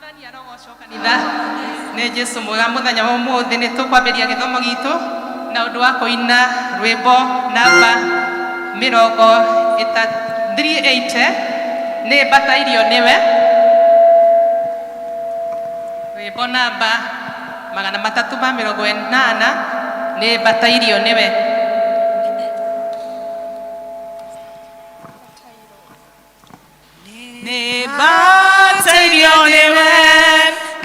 Mwathani arogocwo kanitha nĩ Jesũ mwega. Mũthenya wa ũmũthĩ nĩ tũkwambĩrĩria gĩthomo gitũ na ũndũ wa kũina rwĩmbo namba 380 nĩ Batairio nĩwe. Rwĩmbo namba 380 nĩ Batairio nĩwe. Nĩ Batairio nĩwe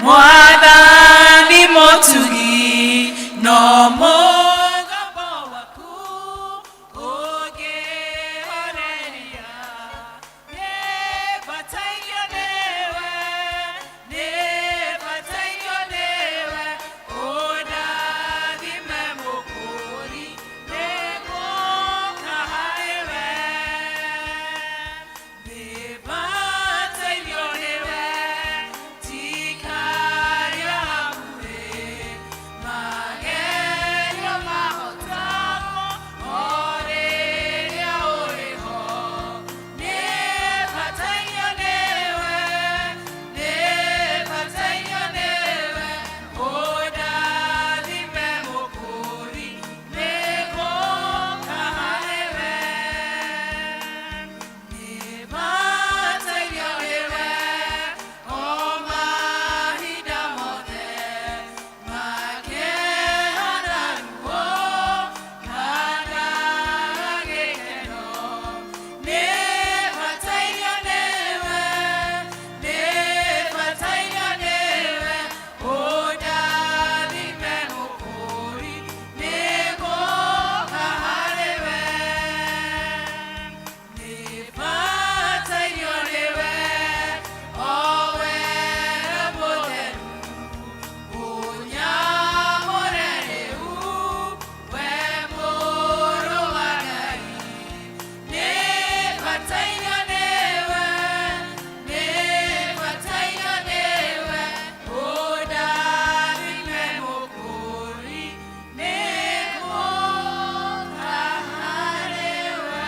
Mwathani mũtugi no mũgambo waku ũngĩhoreria. Nĩ Batairio nĩwe, nĩ Batairio nĩwe ũndathime mũkũri nĩgũka harĩwe. Nĩ Batairio nĩwe tikaria hakuhĩ magerio mahotamo o rĩrĩa ũrĩ ho. Nĩ Batairio nĩwe, nĩ Batairio nĩwe ũndathime mũkũri nĩgũka harĩwe. Nĩ Batairio nĩwe o mahinda mothe makĩhana ruo kana gĩkeno. Nĩ Batairio nĩwe, nĩ Batairio nĩwe ũndathime mũkũri nĩgũka harĩwe. Nĩ Batairio nĩwe o were mũtheru ũnyamũre rĩu we mũrũ wa Ngai. Nĩ Batairio nĩwe, nĩ Batairio nĩwe ũndathime mũkũri nĩgũka harĩwe.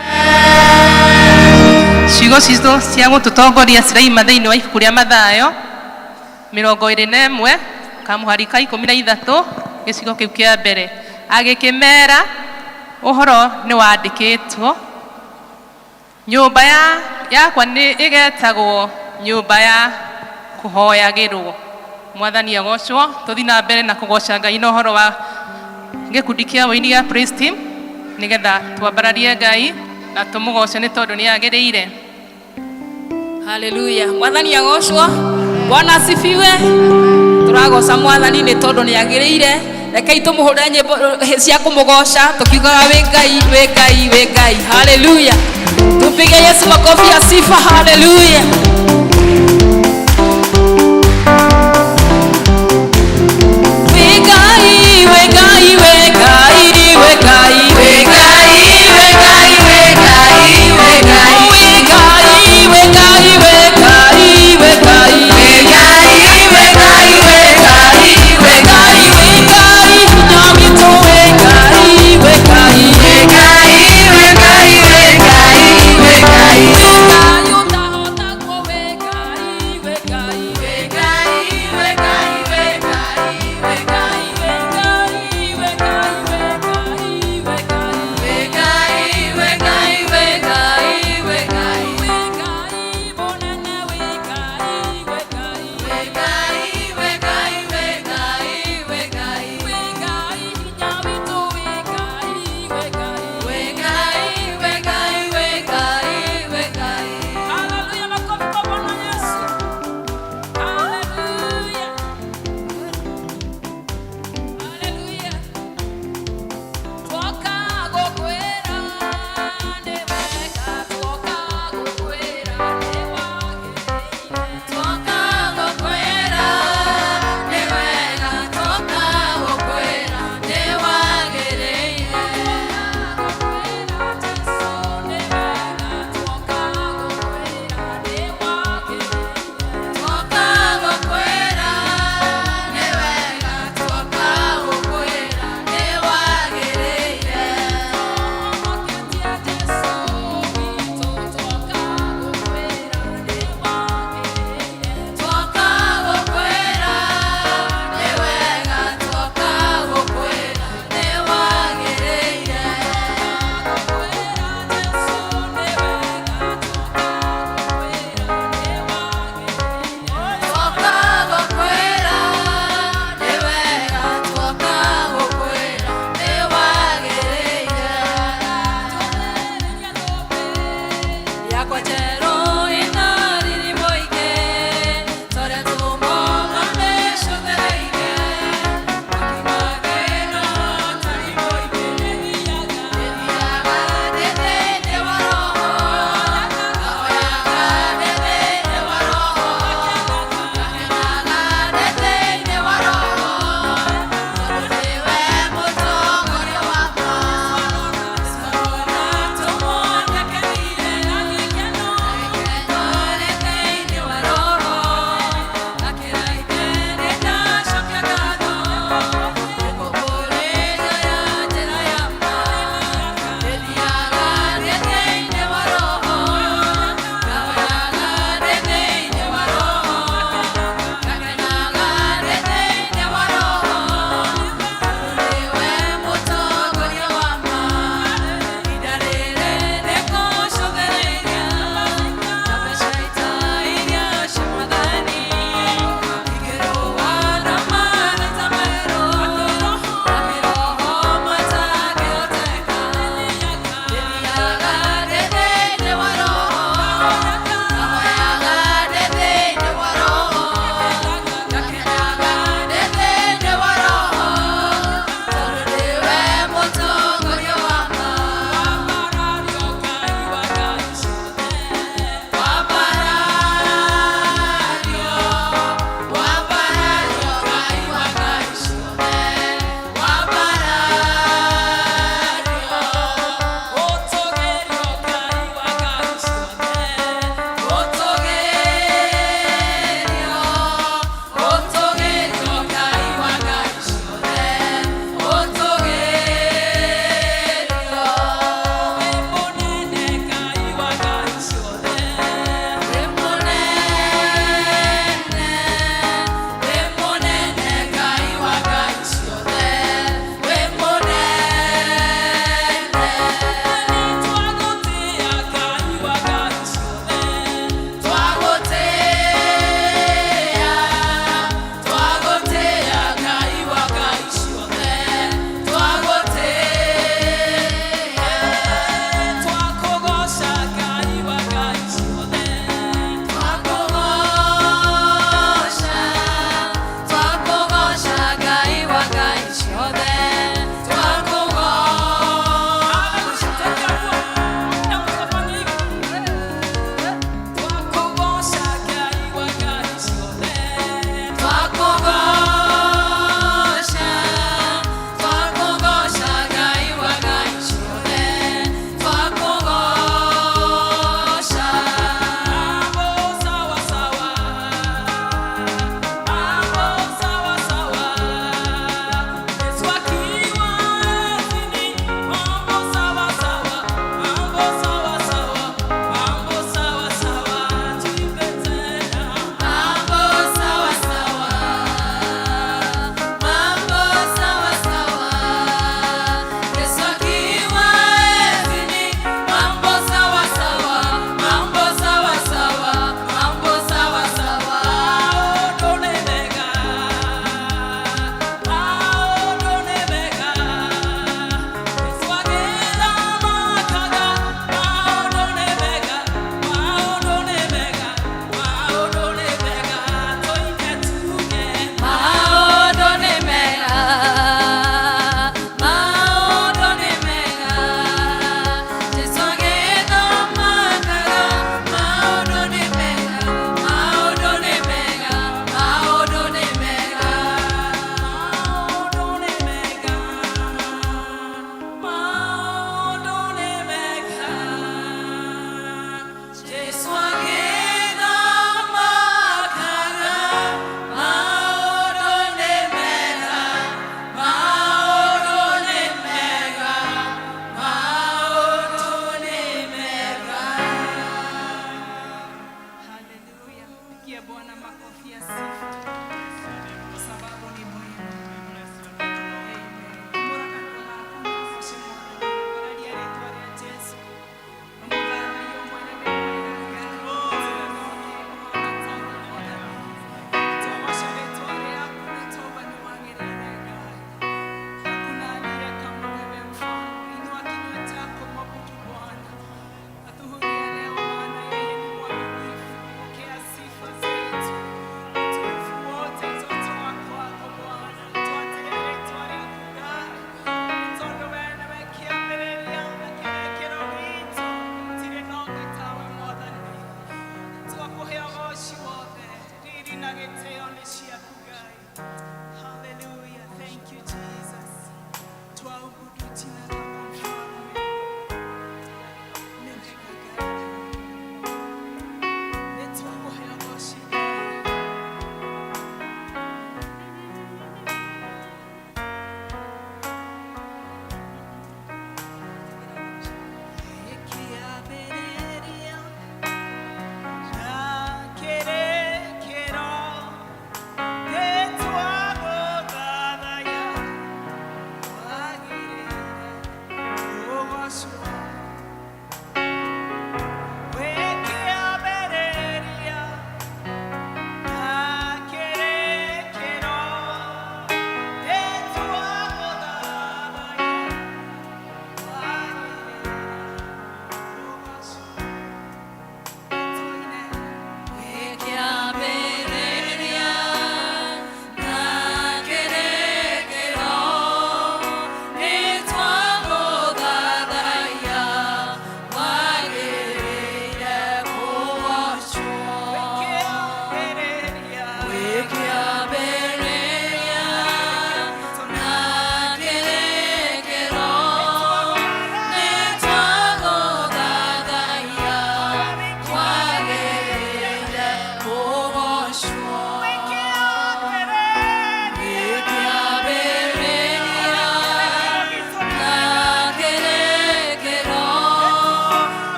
Ciugo citũ cia gũtũtongoria ciraima thĩinĩ wa ibuku rĩa Mathayo 21 kamũhari ka 13 gĩcigo kĩu kĩa mbere. Agĩkĩmera ũhoro nĩ wandĩkĩtwo, nyũmba yakwa nĩ ĩgetagwo nyũmba ya kũhoyagĩrwo. Mwathani agocwo. Tũthiĩ na mbere na kũgoca Ngai na ũhoro wa gĩkundi kĩa ũini gĩa Praise Team nĩgetha twambararie Ngai na tũmũgoce nĩ tondũ nĩ agĩrĩire. Haleluya. Mwathani agocwo. Bwana asifiwe. Turagoca Mwathani nĩ tondũ nĩ agĩrĩire. Rekei tũmũhũre nyĩmbo cia kũmũgoca tũkiugaga wĩ Ngai, wĩ Ngai, wĩ Ngai. Haleluya. Tumpige Yesu makofi ya sifa. Haleluya. Wĩ Ngai, wĩ Ngai, wĩ Ngai, wĩ Ngai, wĩ Ngai, wĩ Ngai, wĩ Ngai, wĩ Ngai. Wĩ Ngai, wĩ Ngai, wĩ Ngai, wĩ Ngai. Wĩ Ngai, wĩ Ngai, wĩ Ngai, wĩ Ngai. Wĩ Ngai, hinya witũ wĩ Ngai, wĩ Ngai. Wĩ Ngai, wĩ Ngai, wĩ Ngai, wĩ Ngai. Wĩ Ngai ũtahotagwo wĩ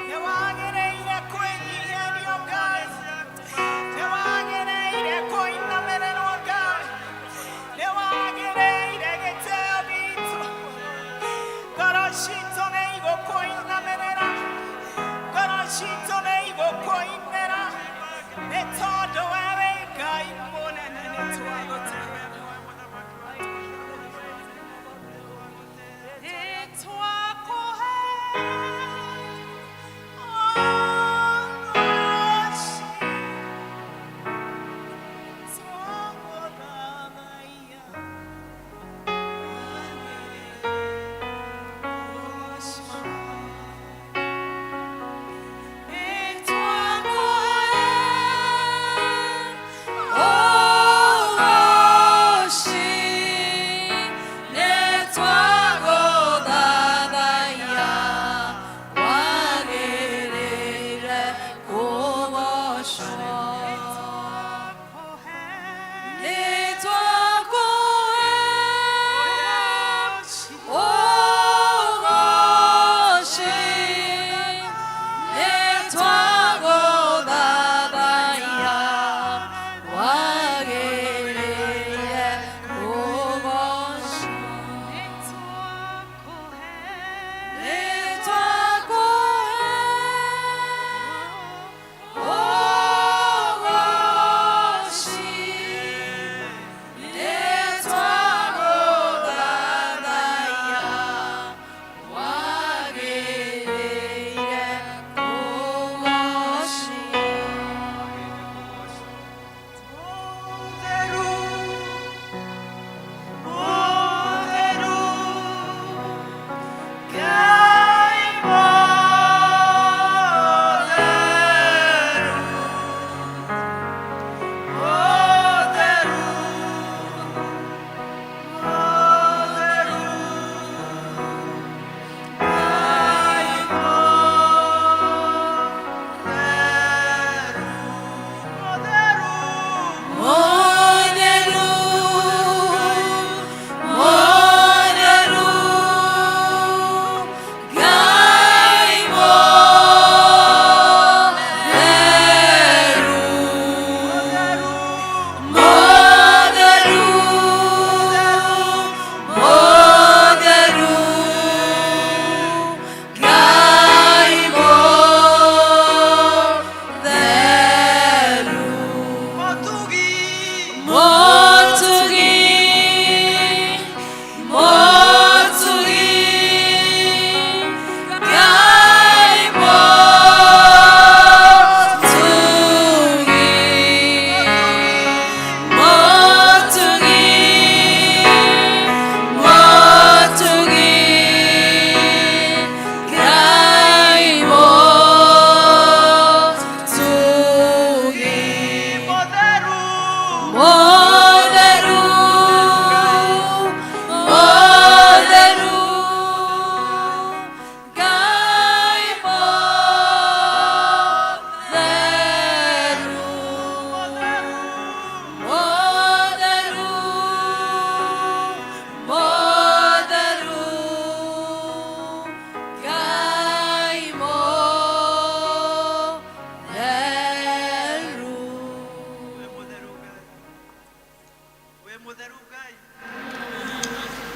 Newagereire kwenyihirio Ngai, newagereire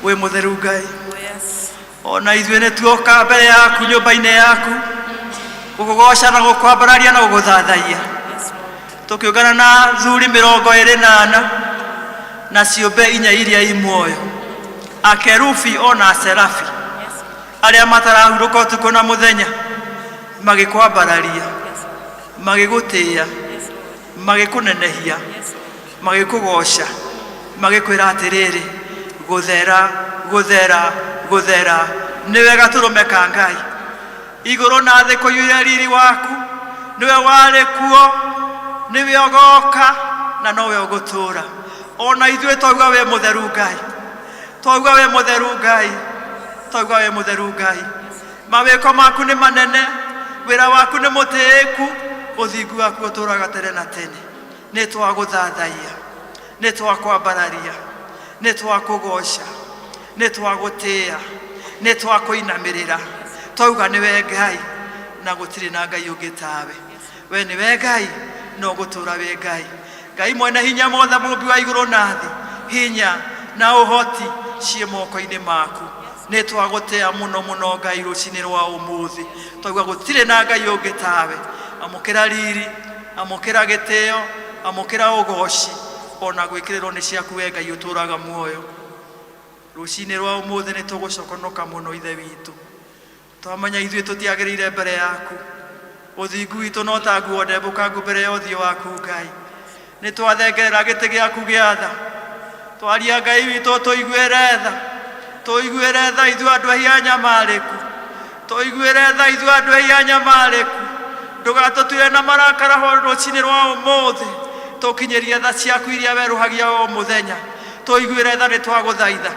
we mutheru Ngai. Ona ithuĩ nĩ tuoka mbere yaku nyũmba-inĩ yaku gũkũgoca na gũkwambararia na gũgũthathaiya tũkĩũngana na thuri 24 na ciũmbe 4 iria i muoyo, akerubi ona aserafi arĩa matarahurũka ũtukũ na mũthenya magĩkwambararia, magĩgũtĩĩa, magĩkũnenehia, magĩkũgoca, magĩkwĩra atĩrĩrĩ, gũthera gũthera gũthera nĩwe gatũrũme ka Ngai. Igũrũ na thĩ kũiyũra riri waku, nĩwe warĩ kuo, nĩwe ũgoka na nowe ũgũtũũra. Ona ithuĩ twauga we mũtheru Ngai, twauga we mũtheru Ngai, twauga we mũtheru Ngai. Mawĩko maku nĩ manene, wĩra waku nĩ mũtĩĩku, ũthingu waku ũtũũraga tene na tene. Nĩ twagũthathaiya, nĩ twakwambararia, nĩ twakũgoca, nĩ twagũtĩĩa, nĩ twakũinamĩrĩra. Twauga nĩwe Ngai na gũtirĩ na Ngai ũngĩ tawe. We nĩwe Ngai na ũgũtũũra we Ngai. Ngai mwene hinya mothe, mũmbi wa igũrũ na thĩ, hinya na ũhoti ciĩ moko-inĩ maku. Nĩ twagũtĩĩa mũno mũno Ngai rũcinĩ rwa ũmũthĩ. Twauga gũtirĩ na Ngai ũngĩ tawe. Amũkĩra riri, amũkĩra gĩtĩĩo, amũkĩra ũgoci, ona gwĩkĩrĩrwo nĩ ciaku we Ngai ũtũũraga muoyo. Rũcinĩ rwa ũmũthĩ nĩ tũgũcokonoka mũno ithe witũ. Twamenya ithuĩ tũtiagĩrĩire mbere yaku, ũthingu witũ no ta nguo ndembũkangu mbere ya ũthiũ waku Ngai. Nĩ twathengerera gĩtĩ gĩaku gĩa tha, twaria Ngai witũ tũiguĩre tha, tũiguĩre tha ithuĩ andũ ahia nyamarĩku, tũiguĩre tha ithuĩ andũ ahia nyamarĩku. Ndũgatũtuĩre na marakara rũcinĩ rwa ũmũthĩ, tũkinyĩrie tha ciaku iria werũhagia o mũthenya. Tũiguĩre tha, nĩ twagũthaitha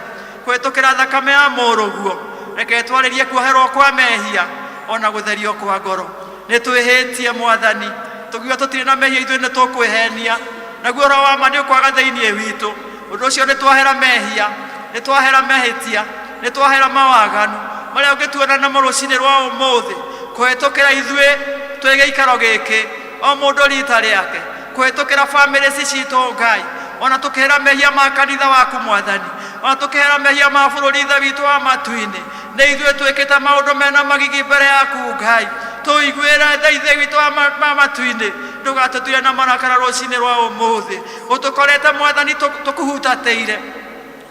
kũhĩtũkĩra thakame ya mũrũguo, reke twarĩrie kuoherwo kwa mehia ona gũtherio kwa ngoro. Nĩ twĩhĩtie Mwathani, tugiwa tutire na mehia ithuĩ nĩ tũkwĩhenia naguo roho wa ma nĩ ũkwaga thĩinĩ witũ ũndũ ũcio nĩ twahera mehia nĩ twahera mehĩtia nĩ twahera mawaganu marĩa ũngĩtuona namo rũcinĩ rwa ũmũthĩ kũhĩtũkĩra ithuĩ twĩ gĩikaro gĩkĩ o mũndũ rita rĩake kũhĩtũkĩra bamĩrĩ citũ Ngai ona tũkĩhera mehia ma kanitha waku Mwathani ona tũkĩhera mehia ma bũrũri ithe witũ wa matu-inĩ nĩ ithuĩ twĩkĩte maũndũ mena magigi mbere yaku Ngai tũiguĩre tha ithe witũ wa matu-inĩ ndũgatũtuire na marakara rũcinĩ rwa ũmũthĩ ũtũkorete Mwathani tũkũhutatĩire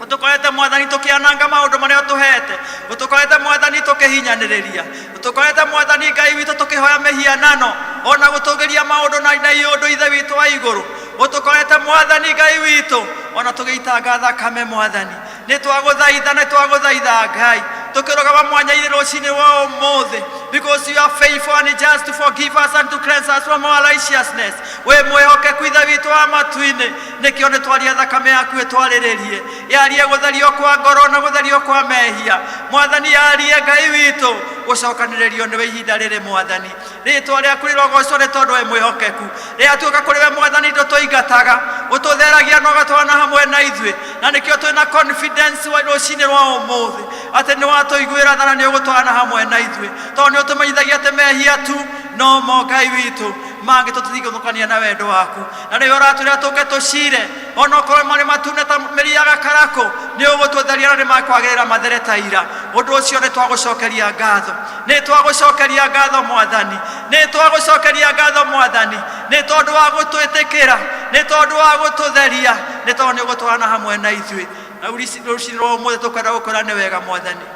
ũtũkorete Mwathani tũkĩananga maũndũ marĩa ũtũhete ũtũkorete Mwathani tũkĩhinyanĩrĩria ũtũkorete Mwathani Ngai witũ tũkĩhoya mĩhianano ona gũtũgĩria maũndũ na iũndũ ithe witũ wa igũrũ ũtũkorete Mwathani Ngai witũ ona tũgĩitanga thakame Mwathani nĩ twagũthaitha Ngai tukirogama mwanya-inĩ rũcinĩ rwa ũmũthĩ because you are faithful and just to forgive us and to cleanse us from all righteousness we mwĩhokeku ithe witũ wa matu-inĩ nĩkĩo nĩ twaria thakame yaku ĩtwarĩrĩrie yarie gũtherio kwa ngoro na gũtherio kwa mehia Mwathani yarie Ngai witũ gũcokanĩrĩrio nĩwe ihinda rĩrĩ Mwathani rĩtwa rĩaku rĩrogocwo nĩ tondũ we mwĩhokeku rĩrĩa tuoka kũrĩ we Mwathani ndũtũingataga ũtũtheragia na ũgatwarana hamwe na ithuĩ na nĩkĩo twĩna confidence rũcinĩ rwa ũmũthĩ atĩ nĩ watũiguĩra tha na nĩ ũgũtwarana hamwe na ithuĩ tondũ nĩ ũtũmenyithagia atĩ mehia tu no mo Ngai witũ mangĩ tũtigũthũkania na wendo waku na nĩwe ũratwĩra tũke tũcire ona okorwo marĩ matune ta mĩri ya gakarakũ nĩ ũgũtũtheria na nĩ makwagĩrĩra mathere ta ira ũndũ ũcio nĩ twagũcokeria ngatho nĩ twagũcokeria ngatho Mwathani nĩ twagũcokeria ngatho Mwathani nĩ tondũ wa gũtwĩtĩkĩra nĩ tondũ wa gũtũtheria nĩ tondũ nĩ ũgũtwarana hamwe na ithuĩ na rũcinĩ rwa ũmũthĩ tũkwenda gũkwĩra nĩ wega Mwathani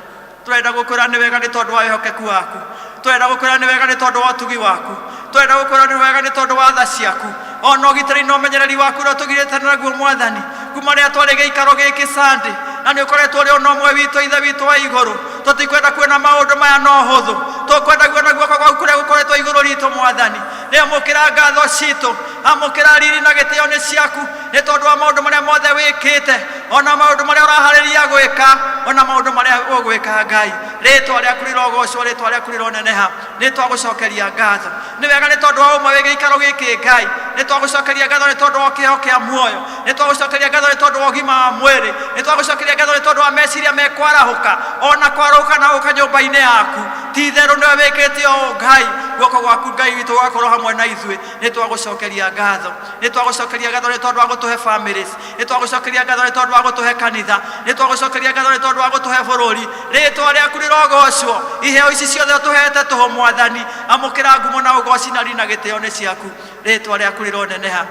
tũrenda gũkwĩra nĩ wega nĩ tondũ wa wĩhokeku waku tũrenda gũkwĩra nĩ wega nĩ tondũ wa ũtugi waku tũrenda gũkwĩra nĩ wega nĩ tondũ wa tha ciaku ona ũgitĩri na ũmenyereri waku ũrĩa tũgirĩte naguo Mwathani kuma rĩrĩa twarĩ gĩikaro gĩkĩ Sunday na nĩ ũkoretwo ũrĩ ona ũmwe witũ ithe witũ wa igũrũ tũtikwenda kuona maũndũ maya na ũhũthũ tũkwenda kuona guoko gwaku kũrĩa gũkoretwo igũrũ ritũ Mwathani nĩ amũkĩra ngatho citũ amũkĩra riri na gĩtĩo nĩ ciaku nĩ tondũ wa maũndũ marĩa mothe wĩkĩte ona maũndũ marĩa ũraharĩria gwĩka ona maũndũ marĩa ũgwĩka Ngai rĩtwa rĩaku rĩrogocwo rĩtwa rĩaku rĩroneneha nĩ twagũcokeria ngatho nĩ wega nĩ tondũ wa ũmwe wĩ gĩikaro gĩkĩ Ngai nĩ twagũcokeria ngatho nĩ tondũ wa kĩheo kĩa muoyo nĩ twagũcokeria ngatho nĩ tondũ wa ũgima wa mwĩrĩ nĩ twagũcokeria ngatho nĩ tondũ wa meciria mekwarahũka ona kwarahũka na gũka nyũmba-inĩ yaku ti itherũ nĩwe wĩkĩte ũũ Ngai guoko gwaku Ngai witũ gũgakorwo hamwe na ithuĩ nĩ twagũcokeria ngatho nĩ twagũcokeria ngatho nĩ tondũ wa gũtũhe families nĩ twagũcokeria ngatho nĩ tondũ wa gũtũhe kanitha nĩ twagũcokeria ngatho nĩ tondũ wa gũtũhe bũrũri rĩtwa rĩaku rĩrogocwo iheo ici ciothe ũtũhete tũhũ Mwathani amũkĩra ngumo na ũgoci na rina gĩtĩo nĩ ciaku rĩtwa rĩaku rĩroneneha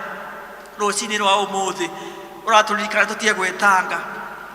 rũcinĩ rwa ũmũthĩ ũratũririkana tũtige gwĩtanga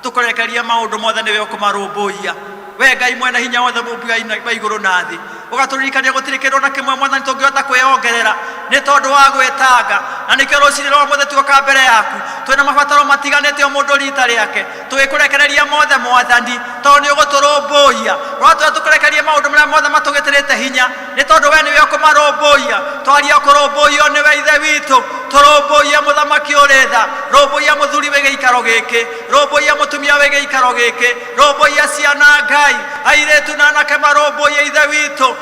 tũkũrekeria maũndũ mothe nĩwe ũkũmarũmbũiya we Ngai mwene hinya wothe mũmbi wa igũrũ na thĩ ũgatũririkania gũtirĩ kĩndũ na kĩmwe Mwathani tũngĩhota kwĩongerera nĩ tondũ wa gwĩtanga na nĩkĩo rũcinĩ rwa ũmũthĩ tuoka mbere yaku twĩna mabataro matiganĩte o mũndũ rita rĩake tũgĩkũrekereria mothe Mwathani tondũ nĩ ũgũtũrũmbũiya ũratwĩra tũkũrekerie maũndũ marĩa mothe matũgĩtĩrĩte hinya nĩ tondũ we nĩwe ũkũmarũmbũiya twaria kũrũmbũiyo nĩwe ithe witũ tũrũmbũiye mũthamaki ũrĩ tha rũmbũiya mũthuri wĩ gĩikaro gĩkĩ rũmbũiya mũtumia wĩ gĩikaro gĩkĩ rũmbũiya ciana Ngai airĩtu na anake marũmbũiye ithe witũ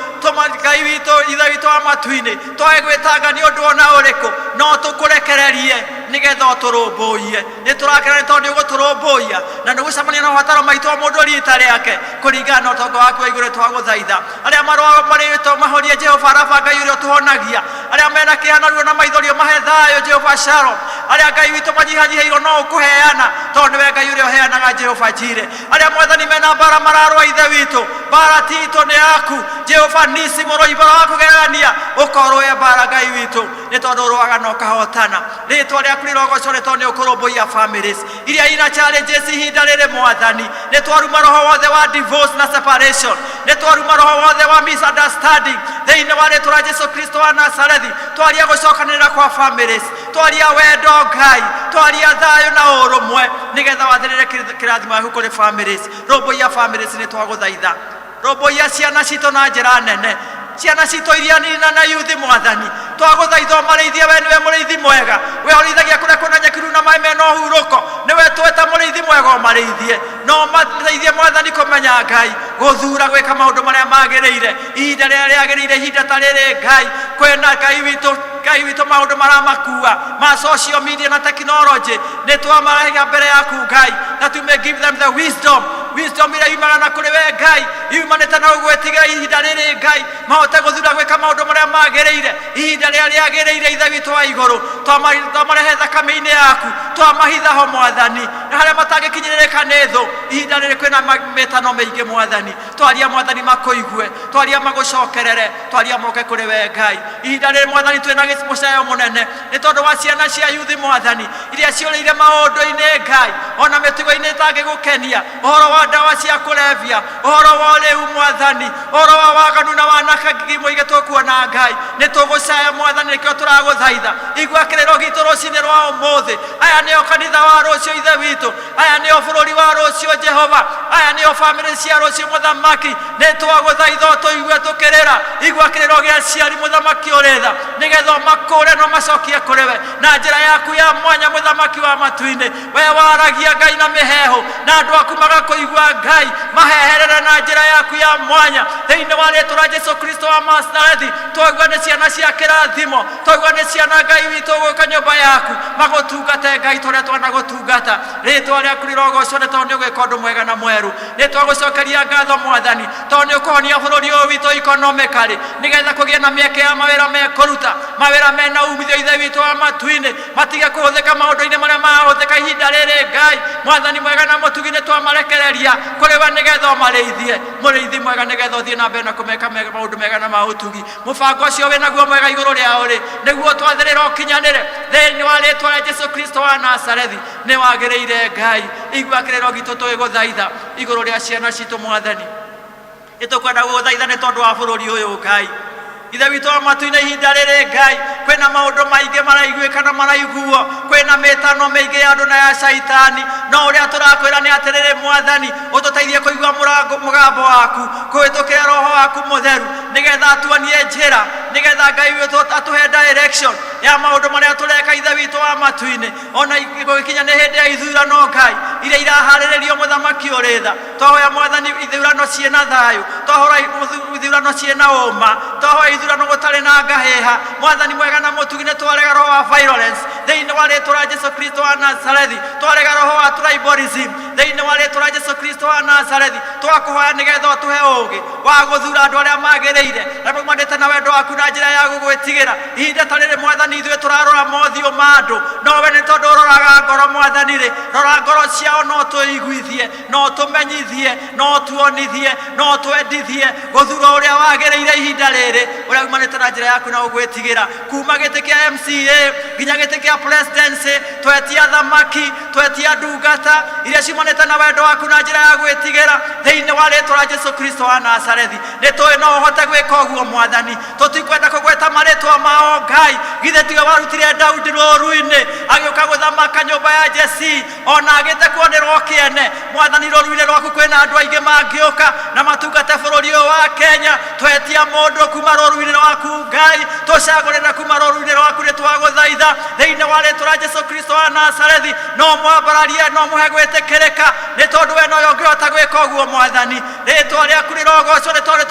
Ngai witũ ithe witũ wa matu-inĩ twae gwĩtanga nĩ ũndũ ona ũrĩkũ no tũkũrekererie nĩgetha ũtũrũmbũiye nĩ tũrakena nĩ tondũ nĩ ũgũtũrũmbũiya na nĩ gũcemania na mabataro maitũ o mũndũ rita rĩake kũringana na ũtonga waku wa igũrũ twagũthaitha arĩa marĩtwo mahorie Jehova Rafa Ngai ũrĩa ũtũhonagia arĩa mena kĩhanario na maithorio mahe thayũ Jehova Shalom arĩa Ngai witũ manyihanyiheirwo no ũkũheana tondũ nĩwe Ngai ũrĩa ũheanaga Jehova Jireh arĩa Mwathani mena mbara mararũa ithe witũ mbara titũ nĩ yaku Jehova Nisi mũrũi mbara wa kũgegania ũkorũe mbara Ngai witũ nĩ tondũ ũrũaga na ũkahotana rĩtwa rĩaku rĩrogocwo nĩ tondũ nĩ ũkũrũmbũiya families iria ina challenges ihinda rĩrĩ Mwathani nĩ twaruma roho wothe wa divorce na separation nĩ twaruma roho wothe wa misunderstanding thĩinĩ wa rĩtwa rĩa Jesũ Kristo wa Nazarethi twaria gũcokanĩrĩra kwa families twaria wendo Ngai twaria thayũ na ũrũmwe nĩgetha wathĩrĩre kĩrathimo gĩaku kũrĩ families rũmbũiya families nĩ twagũthaitha rũmbũiya ciana citũ na njĩra nene ciana citũ iria nina na yuthi Mwathani twagũthaitha ũmarĩithie we nĩwe mũrĩithi mwega we ũrĩithagia kũrĩa kwĩna nyekiru na maĩ mena ũhurũko nĩwe tweta mũrĩithi mwega ũmarĩithie no mateithie Mwathani kũmenya Ngai gũthura gwĩka maũndũ marĩa magĩrĩire ihinda rĩrĩa rĩagĩrĩire ihinda ta rĩrĩ Ngai kwĩna Ngai witũ Ngai witũ maũndũ maramakua ma social media na technology nĩ twamarahiga mbere yaku Ngai that you may give them the wisdom ĩrĩa yumaga na kũrĩ we Ngai yumanĩte na ũgwĩtigĩra ihinda rĩrĩ Ngai mahote gũthura gwĩka maũndũ marĩa magĩrĩire ihinda rĩrĩa rĩagĩrĩire Ithe witũ wa igũrũ twamarehe thakame-inĩ yaku twamahitha ho Mwathani na harĩa matangĩkinyĩrĩrĩka nĩ thũ ihinda rĩrĩ kwĩna mĩtano mĩingĩ Mwathani twaria Mwathani makũigue twaria magũcokerere twaria moke kũrĩ we Ngai ihinda rĩrĩ Mwathani twĩna mũcayo mũnene nĩ tondũ wa ciana cia yuthi Mwathani iria ciũrĩire maũndũ-inĩ Ngai ona mĩtugo-inĩ ĩtangĩgũkenia ũhoro wa ndawa cia kũrebia ũhoro wa ũrĩu Mwathani ũhoro wa waganu na wanakagi mũingĩ tũkuona Ngai nĩ tũgũcaya Mwathani nĩkĩo tũragũthaitha igua kĩrĩro gitũ rũcinĩ rwa ũmũthĩ aya nĩo kanitha wa rũciũ Ithe witũ aya nĩo bũrũri wa rũciũ Jehova aya nĩo bamĩrĩ cia rũciũ Mũthamaki nĩ twagũthaitha tũigue tũkĩrĩra igua kĩrĩro gĩa ciari Mũthamaki ũrĩ tha nĩgetha makũre no macokie kũrĩ we na njĩra yaku ya mwanya Mũthamaki wa matu-inĩ we waragia Ngai na mĩheho na andũ aku magakũigua Ngai maheherere na njĩra yaku ya mwanya thĩinĩ wa rĩĩtwa rĩa Jesũ Kristo wa Nazarethi twaigua nĩ ciana cia kĩrathimo twaigua nĩ ciana Ngai witũ gũka nyũmba yaku magũtungate Ngai tũrĩa twanagũtungata rĩĩtwa rĩaku rĩrogocwo nĩ tondũ nĩ ũgwĩka ũndũ mwega na mwerũ nĩ twagũcokeria ngatho Mwathani tondũ nĩ ũkũhonia bũrũri ũyũ witũ economically nĩgetha kũgĩe na mĩeke ya mawĩra mekũruta mawĩra mena umithio Ithe witũ wa matu-inĩ matige kũhũthĩka maũndũ-inĩ marĩa marahũthĩka ihinda rĩrĩ Ngai Mwathani mwega na mũtugi nĩ twamarekereria kũrĩ we nĩgetha ũmarĩithie mũrĩithi mwega nĩgetha ũthiĩ na mbere na kũmeka maũndũ mega na ma ũtugi mũbango ũcio wĩ naguo mwega igũrũ rĩao rĩ nĩguo twathĩrĩra ũkinyanĩre thĩinĩ wa rĩĩtwa rĩa Jesũ Kristo wa Nazarethi nĩ wagĩrĩire Ngai igua kĩrĩro gitũ twĩgũthaitha igũrũ rĩa ciana citũ Mwathani nĩ tũkwenda gũgũthaitha nĩ tondũ wa bũrũri ũyũ Ngai Ithe witũ wa matu-inĩ ihinda rĩrĩ Ngai kwĩna maũndũ maingĩ maraiguĩka na maraiguo kwĩna mĩtano mĩingĩ ya andũ na ya caitani no ũrĩa tũrakwĩra nĩ atĩrĩrĩ Mwathani ũtũteithie kũigua mũgambo waku kũhĩtũkĩra roho waku mũtheru nĩgetha atuonie njĩra nĩgetha Ngai witũ atũhe direction ya maũndũ marĩa tũreka Ithe witũ wa matu-inĩ ona gũgĩkinya nĩ hĩndĩ ya ithurano Ngai iria iraharĩrĩrio Mũthamaki ũrĩ tha twahoya Mwathani ithurano ciĩna thayũ twahoya ithurano ciĩna ũma twahoya ithurano gũtarĩ na ngahĩha Mwathani mwega na mũtugi nĩ twarega roho wa violence thĩinĩ wa rĩĩtwa rĩa Jesũ Kristo wa Nazarethi twarega roho wa tribalism thĩinĩ wa rĩĩtwa rĩa Jesũ Kristo wa Nazarethi twakũhoya nĩgetha ũtũhe ũũgĩ wa gũthura andũ arĩa magĩrĩire na maumanĩte na wendo waku na njĩra ya gũgwĩtigĩra ihinda ta rĩrĩ Mwathani ithuĩ tũrarora mothiũ ma andũ no we nĩ tondũ ũroraga ngoro Mwathani rĩ rora ngoro ciao no tũiguithie no tũmenyithie no tuonithie no twendithie gũthura ũrĩa wagĩrĩire ihinda rĩrĩ ũrĩa umanĩte na njĩra yaku na ũgwĩtigĩra kuma gĩtĩ kĩa MCA nginya gĩtĩ kĩa presidency twetia thamaki twetia ndungata iria ciumanĩte na wendo waku na njĩra ya gwĩtigĩra thĩinĩ wa rĩĩtwa rĩa Jesũ Kristo wa Nazarethi nĩ tũĩ no ũhote gwĩka ũguo Mwathani tũtikwenda kũgweta marĩĩtwa mao Ngai githĩ tiwe warutire Daudi rũũru-inĩ agĩũka gũthamaka nyũmba ya Jesii ona agĩte kuonerwo kĩene Mwathani rũũru-inĩ rwaku kwĩna andũ aingĩ mangĩũka na matungate bũrũri ũyũ wa Kenya twetia mũndũ kuma rũũru-inĩ rwaku Ngai tũcagũrĩre kuma rũũru-inĩ rwaku nĩ twagũthaitha thĩinĩ wa rĩĩtwa rĩa Jesũ Kristo wa Nazarethi no mwambararie no mũhe gwĩtĩkĩrĩka nĩ tondũ we nowe ũngĩhota gwĩka ũguo Mwathani rĩĩtwa rĩaku rĩrogocwo nĩ tondũ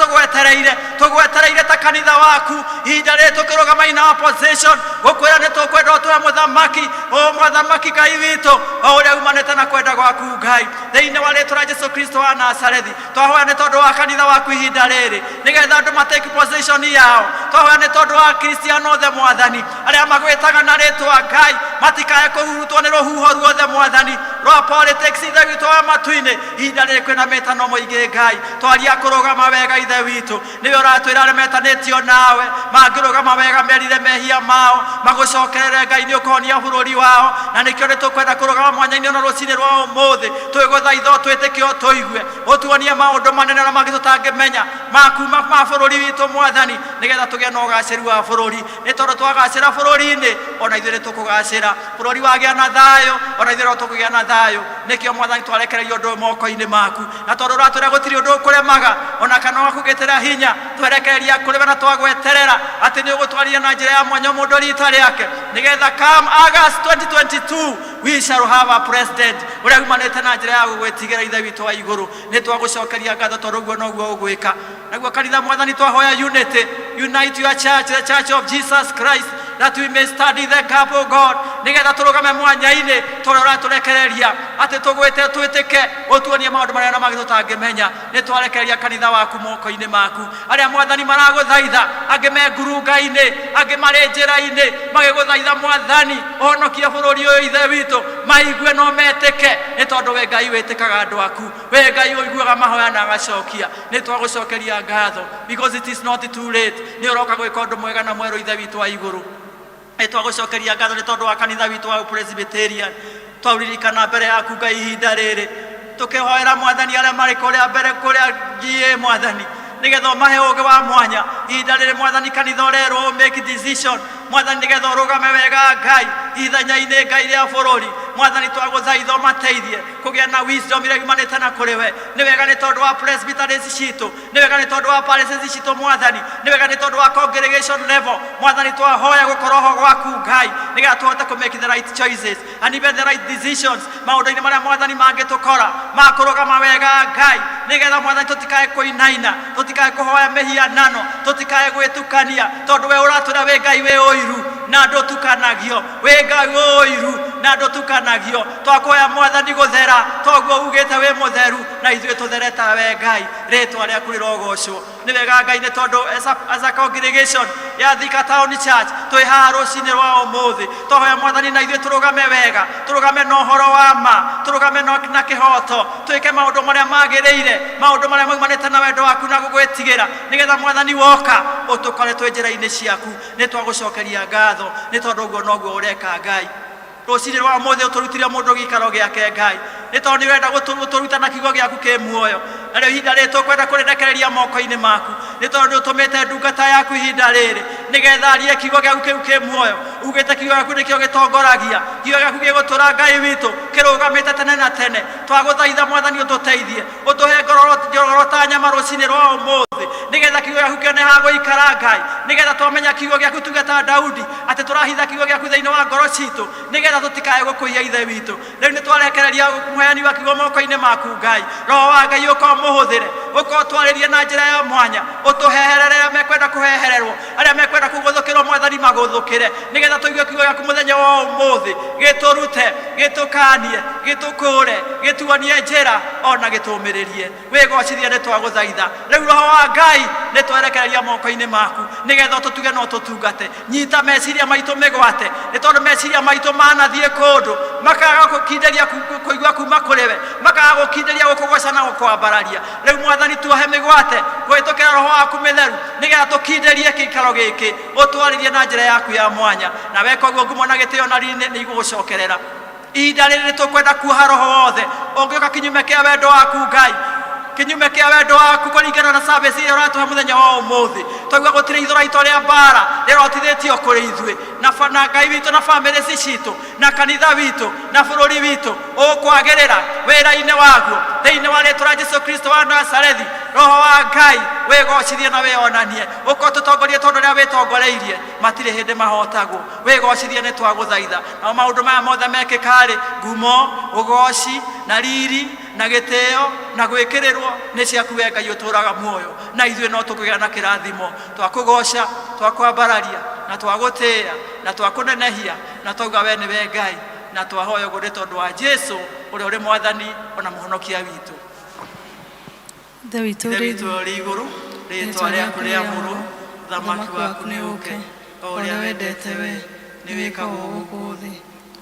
tũgwetereire ta kanitha waku ihinda rĩrĩ tũkĩrũgama in opposition gũkwĩra nĩ tũkwenda ũtũhe mũthamaki Mũthamaki Ngai witũ o ũrĩa umanĩte na kwenda gwaku Ngai thĩinĩ wa rĩĩtwa rĩa Jesũ Kristo wa Nazarethi twahoya nĩ tondũ wa kanitha waku ihinda rĩrĩ nĩgetha andũ matake position yao twahoya nĩ tondũ wa Kristiano othe Mwathani arĩa magwĩtaga na rĩĩtwa Ngai matikae kũhurutwo nĩ rũhuho ruothe Mwathani rwa politics Ithe witũ wa matu-inĩ ihinda rĩrĩ kwĩna mĩtano mũingĩ Ngai twaria kũrũgama wega Ithe witũ nĩwe ũratwĩra arĩa metanĩtio nawe mangĩrũgama wega merire mehia mao magũcokerere Ngai nĩ ũkũhonia bũrũri wao na nĩkĩo nĩ tũkwenda kũrũgama mwanya-inĩ ona rũcinĩ rwa ũmũthĩ twĩgũthaitha twĩtĩke tũigue ũtuonie maũndũ manene na mangĩ tũtangĩmenya makuma ma bũrũri witũ Mwathani nĩgetha tũgĩe na ũgacĩru wa bũrũri nĩ tondũ twagacĩra bũrũri-inĩ ona ithuĩ nĩ tũkũgacĩra bũrũri wagĩa na thayũ ona ithuĩ no tũkũgĩa na thayũ nĩkĩo Mwathani twarekererio ũndũ moko-inĩ maku na tondũ ũratwĩra gũtirĩ ũndũ ũkũremaga ona kana wakũgĩtĩra hinya twerekereria kũrĩ we na twagweterera atĩ nĩ ũgũtwarithia na njĩra ya mwanya mũndũ rita rĩake nĩgetha come August 2022 we shall have a president ũrĩa umanĩte na njĩra ya gũgwĩtigĩra Ithe witũ wa igũrũ nĩ twagũcokeria ngatho tondũ ũguo noguo ũgwĩka naguo kanitha Mwathani twahoya unity unite your church the church of Jesus Christ that we may study the gap, O God, nigetha turugame mwanya-ini tore uraturekereria ati tugwite twitike utuonie maundu maria magitutangimenya ni twarekereria kanitha waku moko-ini maku aria mwathani maraguthaitha angi me ngurunga-ini angi mari njira-ini magiguthaitha mwathani uhonokie bururi uyu ithe witu maigue no metike ni tondu we Ngai witikaga andu aku we Ngai uiguaga mahoya na agacokia ni twagucokeria ngatho because it is not too late ni uroka gwika undu mwega na mweru ithe witu wa iguru ni twagucokeria ngatho ni tondu wa kanitha witu wa Presbyterian twaririkana mbere yaku Ngai ihinda riri tukihoera mwathani aria mari kuria mbere kuria ngie mwathani nigetha mahe uge wa mwanya ihinda riri mwathani kanitha urerwo make decision mwathani nigetha urugame wega Ngai ithenya-ini Ngai ria bururi mwathani twaguthaitha mateithie kugia na wisdom iria imanite na kuri we ni wega ni tondu wa presbyteries citu ni wega ni tondu wa parishes citu mwathani ni wega ni tondu wa congregation level mwathani twahoya gukorwo ho gwaku Ngai nigetha tuhote ku make the right choices and even the right decisions maundu-ini maria mwathani mangitukora makurugama wega Ngai nigetha mwathani tutikae kuinaina tutikae kuhoya mihianano tutikae gwitukania tondu we uratwira we Ngai we oiru na ndutukanagio we Ngai oiru na ndutukanagio twakoya mwathani guthera toguo ugite we mutheru na ithuĩ tuthereta we Ngai ritwa rĩaku rĩrogocwo ni wega Ngai ni tondu as a congregation ya Thika Town Church twi haha rucinĩ rwa ũmũthĩ twahoya mwathani na ithuĩ turugame wega turugame na ũhoro wa ma turugame na kĩhoto twĩke maũndũ marĩa magĩrĩire maũndũ marĩa maumanĩte na wendo waku na gũgwĩtigĩra nigetha mwathani woka ũtũkore twĩ njĩra-inĩ ciaku nĩ twagũcokeria ngatho nĩ tondu ũguo noguo ũreka Ngai rucinĩ rwa ũmũthĩ ũtũrutire mũndũ gĩikaro gĩake Ngai nĩ tondu nĩ wenda gũtũruta na kiugo gĩaku kĩ muoyo narĩo ihinda rĩrĩ tũkwenda kũrĩrekereria moko-inĩ maku nĩ tondu ũtũmĩte ndungata yaku ihinda rĩrĩ nigetha arie kiugo gĩaku kĩu kĩ muoyo ugĩte kiugo gĩaku nĩkĩo gĩtongoragia kiugo gĩaku gĩgũtũra Ngai witũ kĩrũgamĩte tene na tene twagũthaitha mwathani ũtũteithie ũtũhe ngoro ta nyama rucinĩ rwa ũmũthĩ nigetha kiugo gĩaku kĩone ha gũikara Ngai nigetha twamenya kiugo gĩaku tuge ta Daudi atĩ tũrahitha kiugo gĩaku thĩinĩ wa ngoro citũ nigetha tũtikae gũkũiya ithe witũ rĩu nĩ twarekereria mũheani wa kiugo moko-inĩ maku Ngai roho wa Ngai ũkomũhũthĩre ũkotwarĩrie na njĩra ya mwanya ũtũheherere arĩa mekwenda kũhehererwo arĩa mekwenda kũgũthũkĩrwo mwathani magũthũkĩre nigetha tũigue kiugo gĩaku mũthenya wa ũmũthĩ gĩtũrute gĩtũkanie gĩtũkũre gĩtuonie njĩra ona gĩtũmĩrĩrie wĩgocithie nĩ twagũthaitha rĩu roho wa Ngai nĩ twerekereria moko-inĩ maku nigetha ũtũtuge na ũtũtungate nyita meciria maitũ mĩgwate nĩ tondũ meciria maitũ manathiĩ kũndũ makaga gũkindĩria kũigua kuma kũrĩ we makaga gũkindĩria gũkũgoca na gũkwambararia rĩu mwathani tuohe mĩgwate kũhĩtũkĩra roho waku mĩtheru nigetha tũkindĩrie gĩikaro gĩkĩ ũtwarĩrie na njĩra yaku ya mwanya na weka ũguo ngumo na gĩtĩo na riri nĩ igũgũcokerera ihinda rĩrĩ tũkwenda kuoha roho wothe ũngĩũka kinyume kĩa wendo waku Ngai kinyume kia wendo waku kũringana na service ĩrĩa ũratũhe mũthenya wa ũmũthĩ twaigua gũtirĩ ithũra itũ rĩa mbara rĩrotithĩtio kũrĩ ithuĩ na Ngai witũ na family citũ na kanitha witũ na bũrũri witũ ũkwagĩrĩra wĩra-inĩ waguo thĩinĩ wa rĩĩtwa rĩa Jesũ Kristo wa Nazarethi roho wa Ngai wĩgocithie na wĩonanie ũkotũtongorie tondũ rĩa wĩtongoreirie matirĩ hĩndĩ mahotagwo wĩgocithie nĩ twagũthaitha na maũndũ maya mothe mekĩkarĩ ngumo ũgoci na riri na gĩtĩo na gwĩkĩrĩrwo nĩ ciaku we Ngai ũtũraga muoyo na ithuĩ no tũkũgĩa na kĩrathimo twakũgoca twakwambararia na twagũtĩĩa na twakũnenehia na twauga we nĩwe Ngai na twahoya ũguo nĩ tondũ wa Jesũ ũrĩa ũrĩ mwathani ona mũhonokia witũ Ithe witũ ũrĩ igũrũ rĩĩtwa rĩaku rĩamũrwo ũthamaki waku nĩ ũke o ũrĩa wendete we nĩ wĩkagwo gũkũ thĩ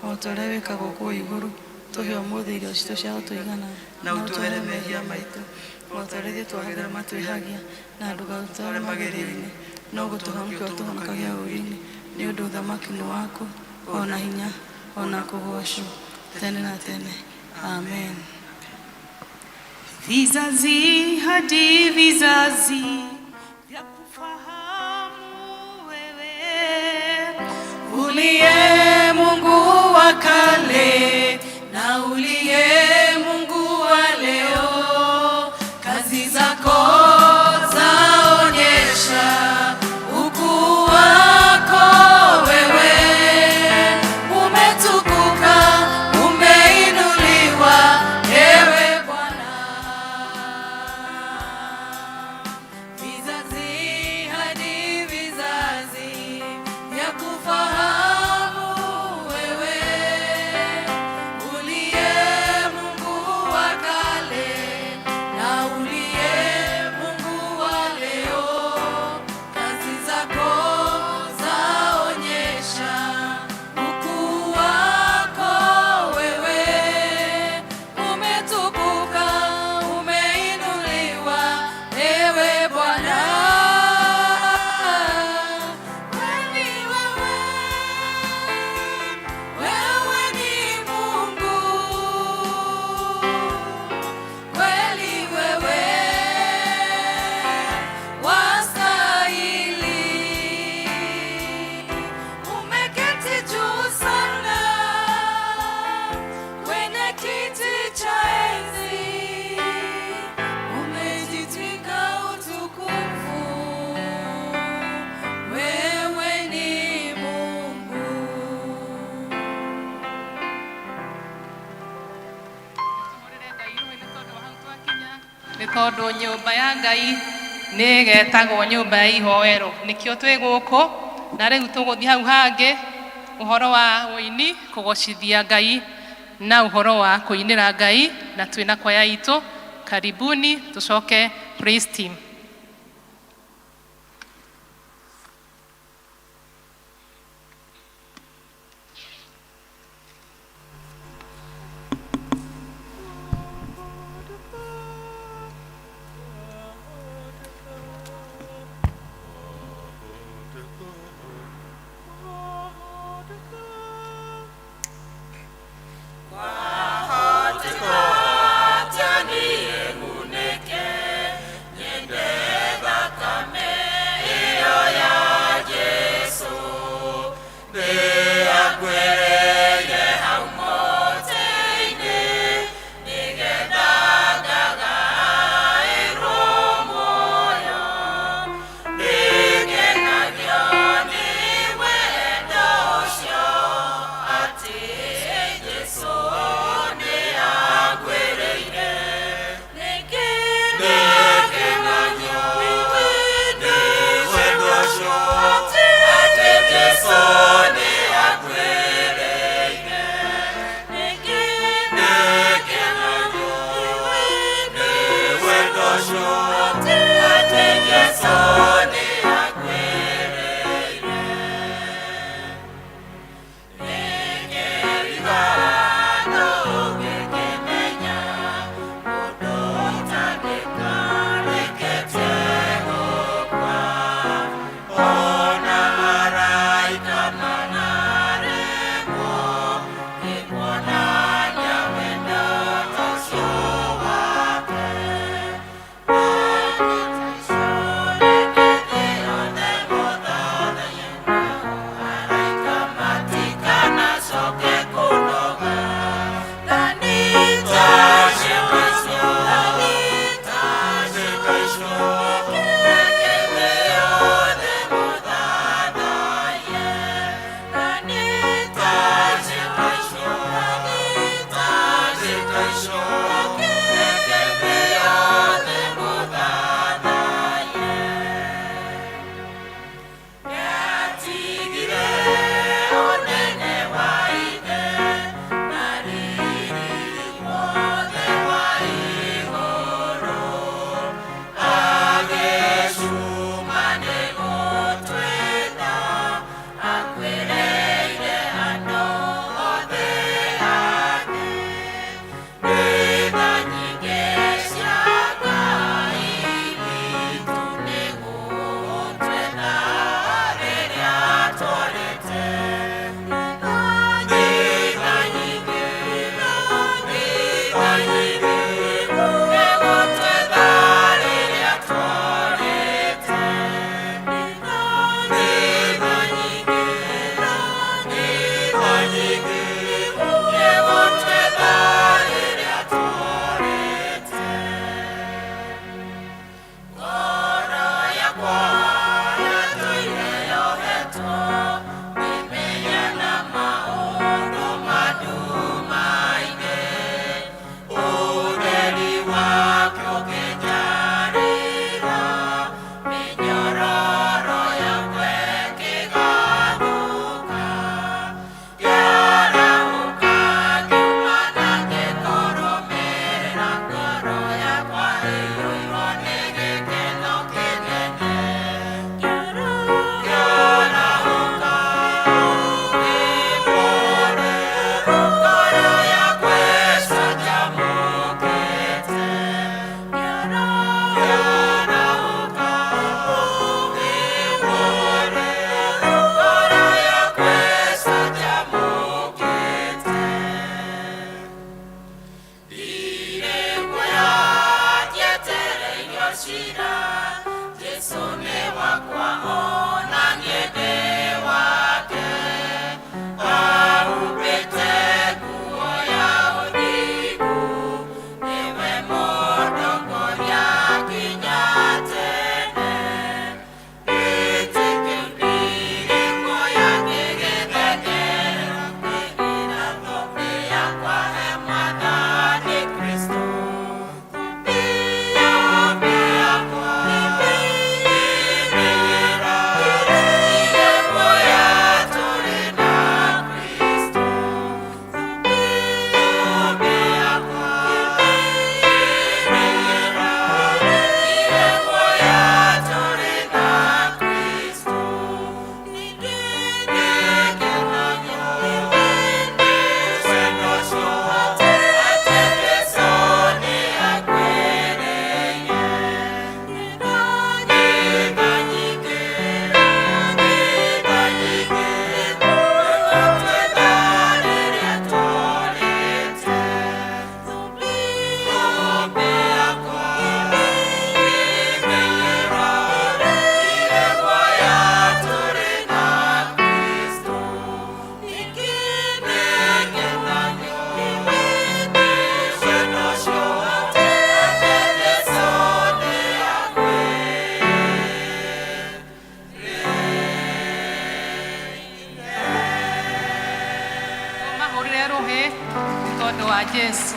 o ta ũrĩa wĩkagwo kũu igũrũ tũhe ũmũthĩ irio citũ cia gũtũigana na ũtũhere mehia maitũ o ta ũrĩa ithuĩ twahagĩra matwĩhagia na ndũgatũtware magerio-inĩ no gũtũhonokia ũtũhonokagia ũũru-inĩ nĩ ũndũ ũthamaki nĩ waku ona hinya ona kũgocwo tene na tene amen. Vizazi hadi vizazi vya kufahamu wewe uliye Mungu wa kale na uliye Mungu wa leo, kazi zako zaonyesha ukuu wako wewe, umetukuka, umeinuliwa ewe Bwana. Vizazi hadi vizazi vya kufahamu tondu nyumba ya Ngai nĩ getagwo nyumba ya ihoero, nikĩo twĩ gũkũ na rĩu tũgũthiĩ hau hangĩ ũhoro wa ũini kũgocithia Ngai na ũhoro wa kũinĩra Ngai na twĩna kwaya itũ. Karibuni tucoke praise team. Niye muneke, nyende hurire ruhi tondu wa Jesu.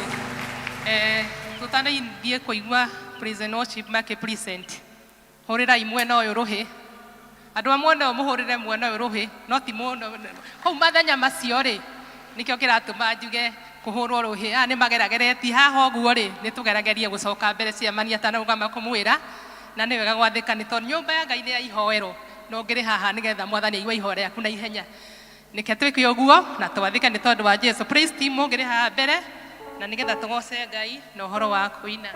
Tutanaithie kuigua praise and worship make present. Hurira imwena uyu ruhi. Andu amwe no muhurire mwena uyu ruhi, no ti muno. Hau mathenya macio ri nikio kiratuma njuge kuhurwo ruhi. Ni mageragereti haha uguo ri ni tugeragerie gucoka mbere ciamania tanarugama kumwira na ni wega gwathika ni tondu nyumba ya Ngai ni ya ihoero. No ngiri haha nigetha mwathani aigua ihoero yaku na ihenya. Nike twike uguo na twathika ni tondu wa Jesu. Praise team ngiri haha mbere na nigetha tugoce Ngai na uhoro wa kuina.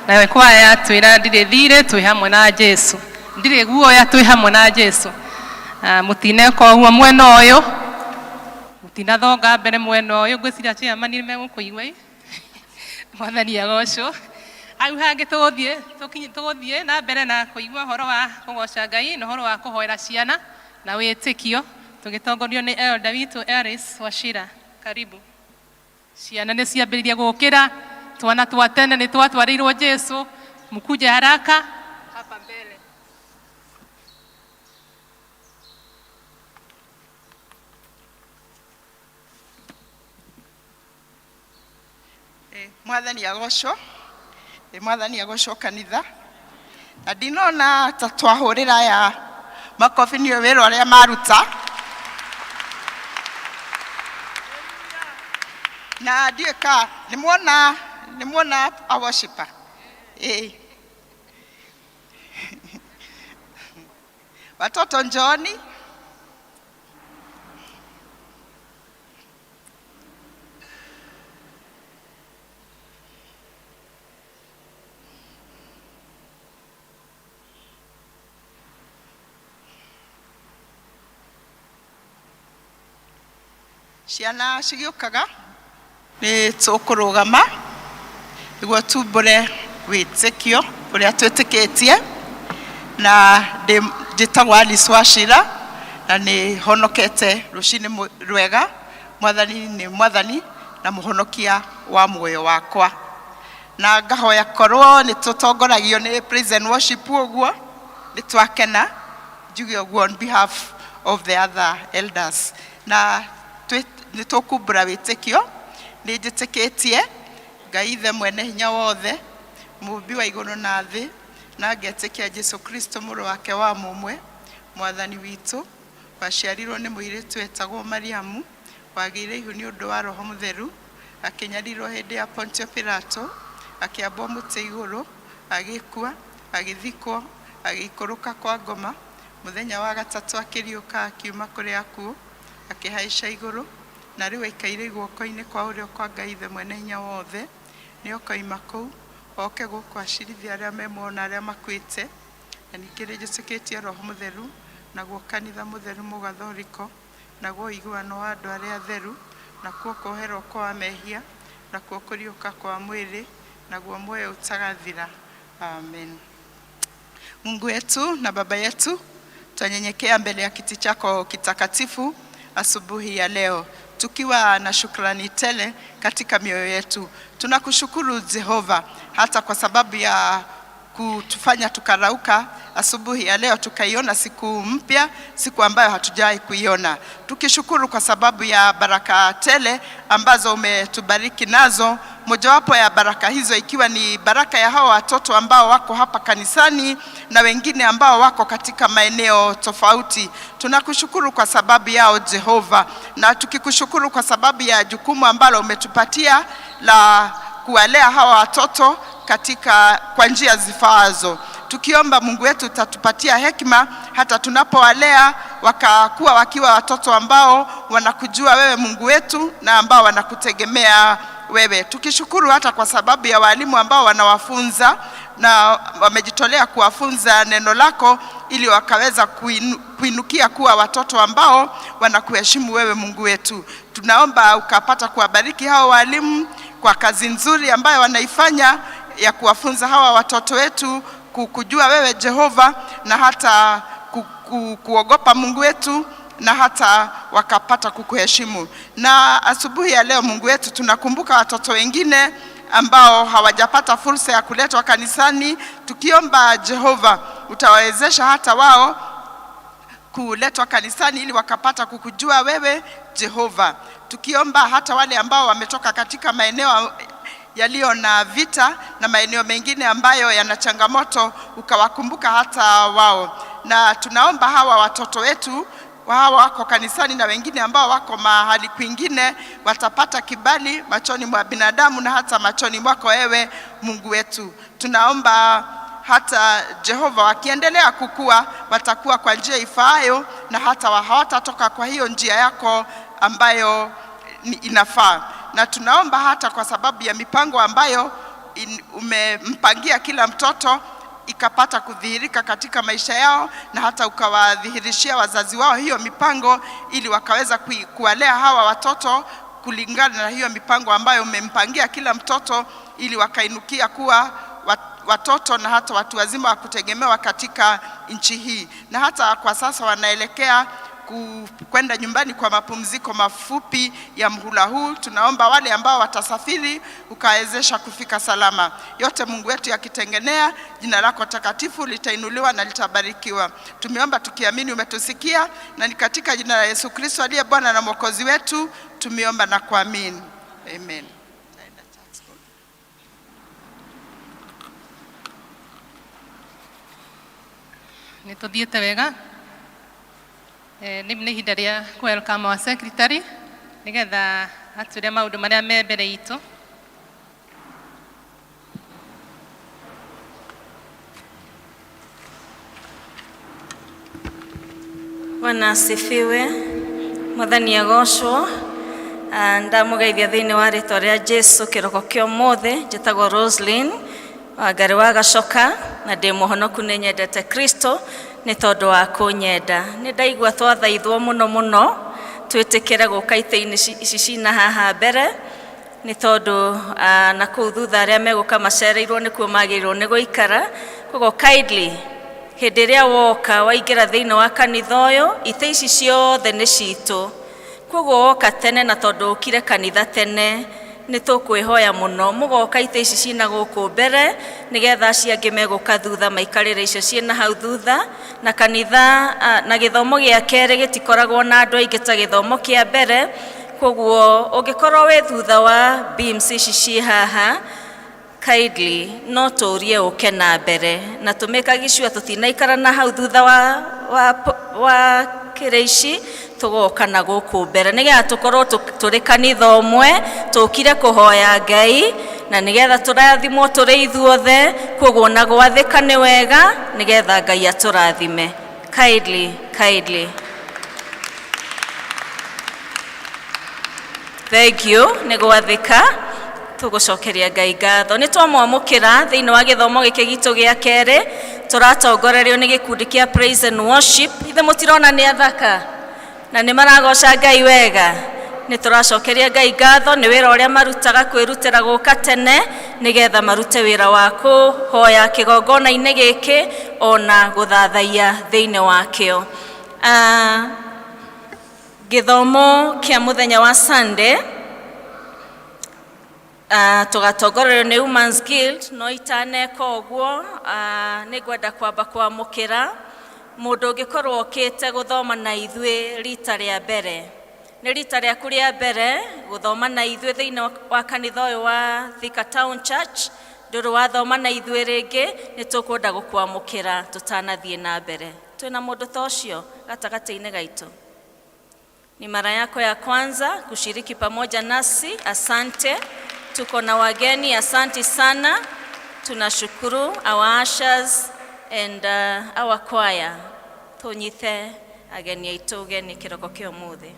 nawe kwaya twira ndire thire twi hamwe na Jesu ndire guoya twi hamwe na Jesu mutine ko huo mwena oyo mutina thonga mbere mwena oyo ngwiciria ciamani megukuigwa mwathani agocwo au hange tuguthie na mbere na kuigwa horo wa kugoca Ngai na horo wa kuhoera ciana na witikio tugitongorio ni elder witu Eris Wachira. Karibu. Ciana nĩ ciambĩrĩria gũkĩra, twana twa tene nĩ twatwarĩirwo Jesu, mkuje haraka hapa mbele. Mwathani agocwo kanitha, na ndinona ta twahũrĩra aya makobi nĩ wĩra ũrĩa maruta. Na ndieka nimuona a worshiper watoto njoni. Ciana cigĩũkaga nĩ tũkũrũgama nĩguo tumbũre wĩtĩkio ũrĩa twĩtĩkĩtie, na njĩtagwo Alice Wachira na nĩ honokete rũcinĩ rwega. Mwathani nĩ mwathani na mũhonokia wa muoyo wakwa, na ngahoya korwo nĩ tũtongoragio nĩ praise and worship ũguo nĩ twakena njuge ũguo on behalf of the other elders, na nĩ tũkumbũra wĩtĩkio. Nĩ njĩtĩkĩtie Ngai Ithe mwene hinya wothe, mũmbi wa igũrũ na thĩ, na ngetĩkia Jesu Kristo mũrũ wake wa mũmwe mwathani witũ, waciarirwo nĩ mũirĩtu wetagwo Mariamu, wagĩire ihu nĩ ũndũ wa Roho Mũtheru, akĩnyarirwo hĩndĩ ya Pontio Pilato, akĩambwo mũtĩ igũrũ, agĩkua, agĩthikwo, agĩikũrũka kwa ngoma, mũthenya wa gatatũ akĩriũka akiuma kũrĩ akuũ, akĩhaica igũrũ, na rĩu aikaire guoko-inĩ kwa ũrĩo kwa Ngai Ithe mwene hinya wothe. Nĩ okoima kũu oke gũkũ acirithia arĩa memuoyo na arĩa makuĩte, na ningĩ nĩ njĩtĩkĩtie Roho Mũtheru, naguo kanitha mũtheru mũgathoriko, naguo ũiguano wa andũ arĩa atheru, nakuo kuoherwo kwa mehia, nakuo kũriũka kwa mwĩrĩ, naguo muoyo ũtagathira. Amen. Mungu wetu na Baba yetu, tunyenyekea mbele ya kiti chako kitakatifu asubuhi ya leo tukiwa na shukrani tele katika mioyo yetu. Tunakushukuru Jehova hata kwa sababu ya kutufanya tukarauka asubuhi ya leo tukaiona siku mpya, siku ambayo hatujawahi kuiona. Tukishukuru kwa sababu ya baraka tele ambazo umetubariki nazo, mojawapo ya baraka hizo ikiwa ni baraka ya hao watoto ambao wako hapa kanisani na wengine ambao wako katika maeneo tofauti. Tunakushukuru kwa sababu yao Jehova, na tukikushukuru kwa sababu ya jukumu ambalo umetupatia la kuwalea hawa watoto katika kwa njia zifaazo. Tukiomba Mungu wetu utatupatia hekima hata tunapowalea wakakuwa wakiwa watoto ambao wanakujua wewe Mungu wetu na ambao wanakutegemea wewe. Tukishukuru hata kwa sababu ya walimu ambao wanawafunza na wamejitolea kuwafunza neno lako ili wakaweza kuinukia kuwa watoto ambao wanakuheshimu wewe Mungu wetu. Tunaomba ukapata kuwabariki hao walimu kwa kazi nzuri ambayo wanaifanya ya kuwafunza hawa watoto wetu kujua wewe Jehova, na hata kuogopa Mungu wetu, na hata wakapata kukuheshimu. Na asubuhi ya leo Mungu wetu tunakumbuka watoto wengine ambao hawajapata fursa ya kuletwa kanisani, tukiomba Jehova utawawezesha hata wao kuletwa kanisani ili wakapata kukujua wewe Jehova. Tukiomba hata wale ambao wametoka katika maeneo yaliyo na vita na maeneo mengine ambayo yana changamoto, ukawakumbuka hata wao. Na tunaomba hawa watoto wetu hawa wako kanisani na wengine ambao wako mahali kwingine watapata kibali machoni mwa binadamu na hata machoni mwako ewe Mungu wetu. Tunaomba hata Jehova wakiendelea kukua watakuwa kwa njia ifaayo, na hata hawatatoka kwa hiyo njia yako ambayo inafaa. Na tunaomba hata kwa sababu ya mipango ambayo umempangia kila mtoto ikapata kudhihirika katika maisha yao, na hata ukawadhihirishia wazazi wao hiyo mipango ili wakaweza kuwalea hawa watoto kulingana na hiyo mipango ambayo umempangia kila mtoto, ili wakainukia kuwa watoto na hata watu wazima wa kutegemewa katika nchi hii. Na hata kwa sasa wanaelekea kwenda nyumbani kwa mapumziko mafupi ya mhula huu. Tunaomba wale ambao watasafiri ukawezesha kufika salama. Yote Mungu wetu yakitengenea, jina lako takatifu litainuliwa na litabarikiwa. Tumeomba tukiamini umetusikia, na ni katika jina la Yesu Kristo aliye Bwana na Mwokozi wetu tumeomba na kuamini. Amen. Nituthiete wega. Nĩ ihinda rĩa welcome wa secretary nigetha atwĩre maũndũ marĩa me mbere itũ. Bwana asifiwe. Mwathani agocwo. Ndamugeithia thĩinĩ wa rĩĩtwa rĩa Jesũ kĩroko kĩa ũmũthĩ. Njĩtagwo Roslyn Wangari wa Gacoka na ndĩ mũhonoku nĩ nyendete Kristo nĩ tondũ wa kũnyenda. Nĩ ndaigua twathaithwo mũno mũno twĩtĩkĩre gũka itĩ-inĩ ici cina haha mbere, nĩ tondũ na kũu thutha arĩa megũka macereirwo nĩkuo magĩrĩirwo nĩ gũikara. Koguo kindly hĩndĩ ĩrĩa woka waingĩra thĩinĩ wa kanitha ũyũ, itĩ ici ciothe nĩ citũ. Koguo woka tene, na tondũ ũkire kanitha tene, nĩ tũkwĩhoya mũno mũgoka itĩ ici cina gũkũ mbere, nĩgetha acio angĩ megũka thutha maikarĩre icio ciĩna hau thutha. Na kanitha na gĩthomo gĩa kerĩ gĩtikoragwo na andũ aingĩ ta gĩthomo kĩa mbere. Koguo ũngĩkorwo wĩ thutha wa beams ici ciĩ haha, kindly no tũrie ũke na mbere, na tũmĩkage sure tũtinaikara na hau thutha wa kĩrĩ ici, tũgoka na gũkũ mbere nĩgetha tũkorwo tũrĩ kanitha ũmwe tũkire kũhoya Ngai, na nĩgetha tũrathimwo tũrĩ ithuothe. Koguo na gwathĩka nĩ wega nĩgetha Ngai atũrathime. Kindly. Thank you. Nĩ gwathĩka. Tũgũcokeria Ngai ngatho. Nĩ twamwamũkĩra thĩinĩ wa gĩthomo gĩkĩ gitũ gĩa kerĩ. Tũratongorerio nĩ gĩkundi kĩa Praise and Worship. Ithe mũtirona nĩ athaka na nĩ maragoca Ngai wega. Nĩ tũracokeria Ngai ngatho nĩ wĩra ũrĩa marutaga kwĩrutĩra gũka tene, nĩgetha marute wĩra wa kũhoya kĩgongona-inĩ gĩkĩ ona gũthathaiya thĩinĩ wakĩo. Gĩthomo kĩa mũthenya wa Sunday tũgatongorerio nĩ Women's Guild. No itaneka ũguo, nĩ ngwenda kwamba kwamũkĩra mũndũ ũngĩkorwo ũkĩte gũthoma na ithuĩ rita rĩa mbere. Nĩ rita rĩaku rĩa mbere gũthoma na ithuĩ thĩinĩ wa kanitha ũyũ wa Thika Town Church, ndũrĩ wathoma na ithuĩ rĩngĩ, nĩ tũkwenda gũkwamũkĩra tũtanathiĩ na mbere. Twĩna mũndũ ta ũcio gatagatĩ-inĩ gaitũ? Ni mara yako ya kwanza kushiriki pamoja nasi, asante. Tuko na wageni, asante sana. Tunashukuru our ushers and our choir. Tunyite ageni aitũ ũgeni kĩroko kĩa ũmũthĩ.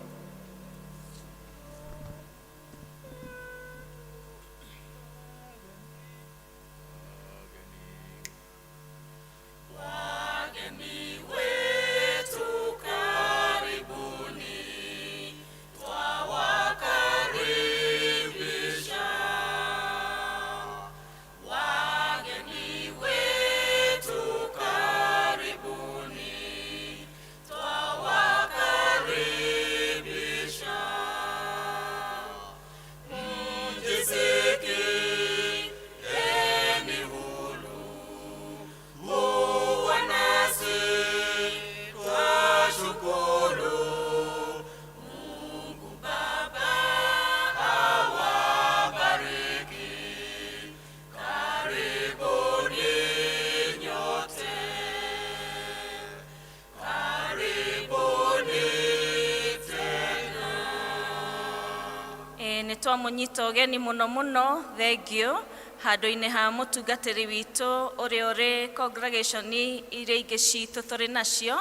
Nĩtwamũnyita ũgeni mũno mũno, thengio handũ-inĩ ha mũtungatĩri witũ ũrĩa ũrĩ congregation iria ingĩ citũ tũrĩ nacio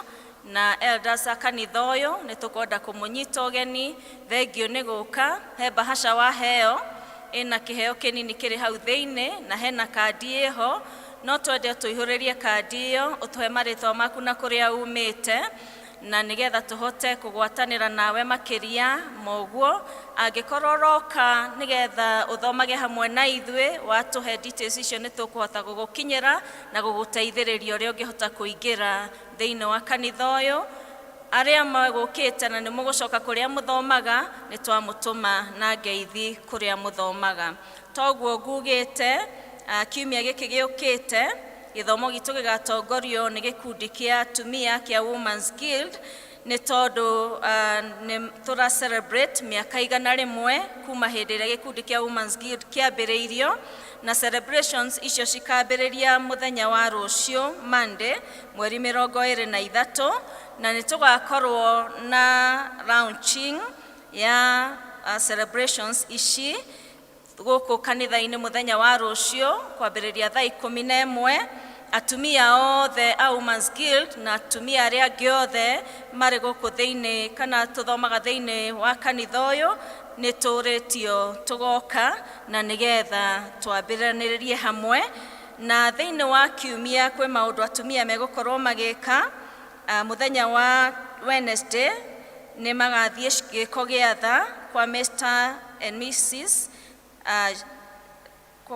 na elders a kanitha ũyũ. Nĩtũkwenda kũmũnyita ũgeni, thengio nĩ gũka. He bahasha waheo ina kiheo kinini kiri hau thiini na hena kandi iho no twende tuihuririe kandi iyo utwe maritwa maku na kuria umite na nigetha tuhote kugwatanira nawe makiria moguo angikorwo roka nigetha uthomage hamwe na ithwe watuhe details icio nitukuhota gugukinyira na guguteithiriria uria ungihota kuingira thiini wa kanitha uyu aria magukite na nimugucoka kuria muthomaga nitwamutuma na ngeithi kuria muthomaga toguo ngugite kiumia giki giukite githomo gitu gigatongorio ni gikundi kia atumia kia Women's Guild ni tondu tura celebrate miaka 100 kuma hindi ria gikundi kia Women's Guild kiambiriirio na celebrations icio cikambiriria muthenya wa rucio Monday mweri 23 na nitugakorwo na launching ya celebrations ici guku kanitha-ini muthenya wa rucio kwambiriria thaa 11 atumia othe a Women's Guild na atumia aria angi othe mari guku thiini kana tuthomaga thiini wa kanitha uyu nituritio tugoka na nigetha twambiranirie hamwe na thiini wa kiumia kwi maundu atumia megukorwo magika muthenya wa Wednesday ni magathie giko giatha kwa Mr and Mrs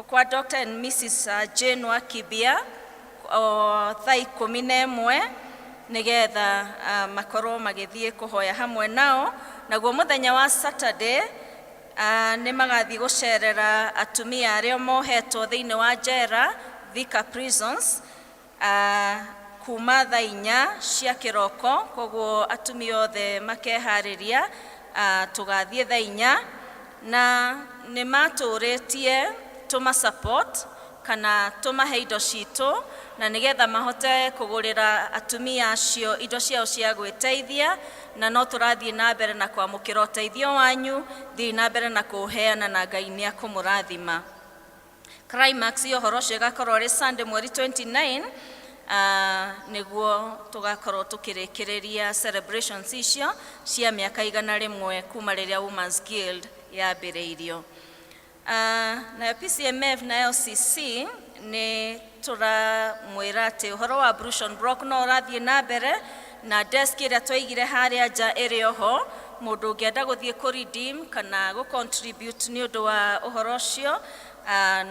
kwa Dr and Mrs Jane Wakibia thaa 11 nigetha makorwo magithie kuhoya hamwe nao naguo muthenya wa Saturday ni magathie gucerera atumia aria mohetwo thiini wa jera Thika prisons kuma thaa 4 cia kiroko koguo atumia othe makehariria tugathie thaa 4 na ni maturitie tuma support kana tuma heido citu na nigetha mahote kugurira atumia acio indo ciao cia gwiteithia na no turathie na mbere na kwamukira uteithio wanyu thii na mbere na kuheana na Ngai ni akumurathima. Climax yo horocio gakorwo ri Sunday mweri 29 niguo tugakorwo tukirikireria celebrations icio cia miaka 100 kuma riria Women's Guild yambiriirio. Na PCMF na LCC ni turamwira ati uhoro wa ablution block no rathie na mbere na desk iria twaigire haria nja iri oho mundu ungienda guthie ku redeem kana gu contribute ni undu wa uhoro ucio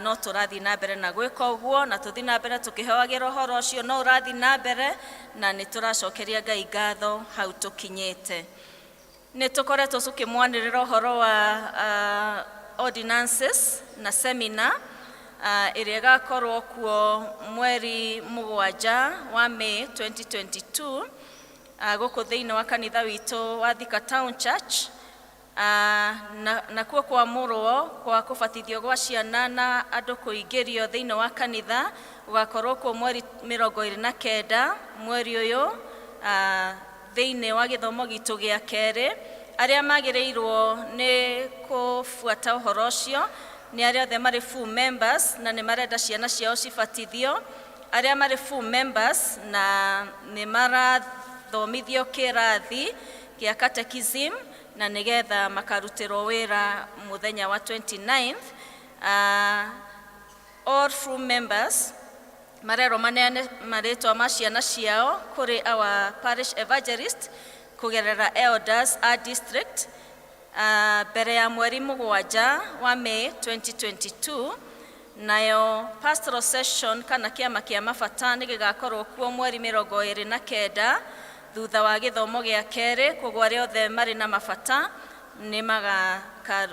no turathie na mbere na gwika uguo na tuthie na mbere tukiheagira uhoro ucio no urathie na mbere na ni turacokeria Ngai ngatho hau tukinyite. Ni tukoretwo tukimwanirira uhoro wa ordinances na seminar iria gakorwo kuo mweri 7 wa May 2022 guku thiini wa kanitha witu wa Thika Town Church na kuo kwamurwo kwa kubatithio gwa ciana na andu kuingirio thiini wa kanitha ugakorwo kuo mweri 29 mweri uyu thiini wa githomo gitu gia keri aria magireirwo ni kufuata uhoro ucio ni aria othe mari full members na ni marenda ciana ciao cibatithio aria mari full members na ni marathomithio kirathi kia catechism na nigetha makarutirwo wira muthenya wa 29th. All full members marero maneane maritwa ma ciana ciao kuri our parish evangelist kugerera elders a district mbere ya mweri 7 wa May 2022 nayo pastoral session kana kiama kia mabata ni gigakorwo kuo mweri 29 thutha wa githomo gia keri koguo aria othe mari na mabata ni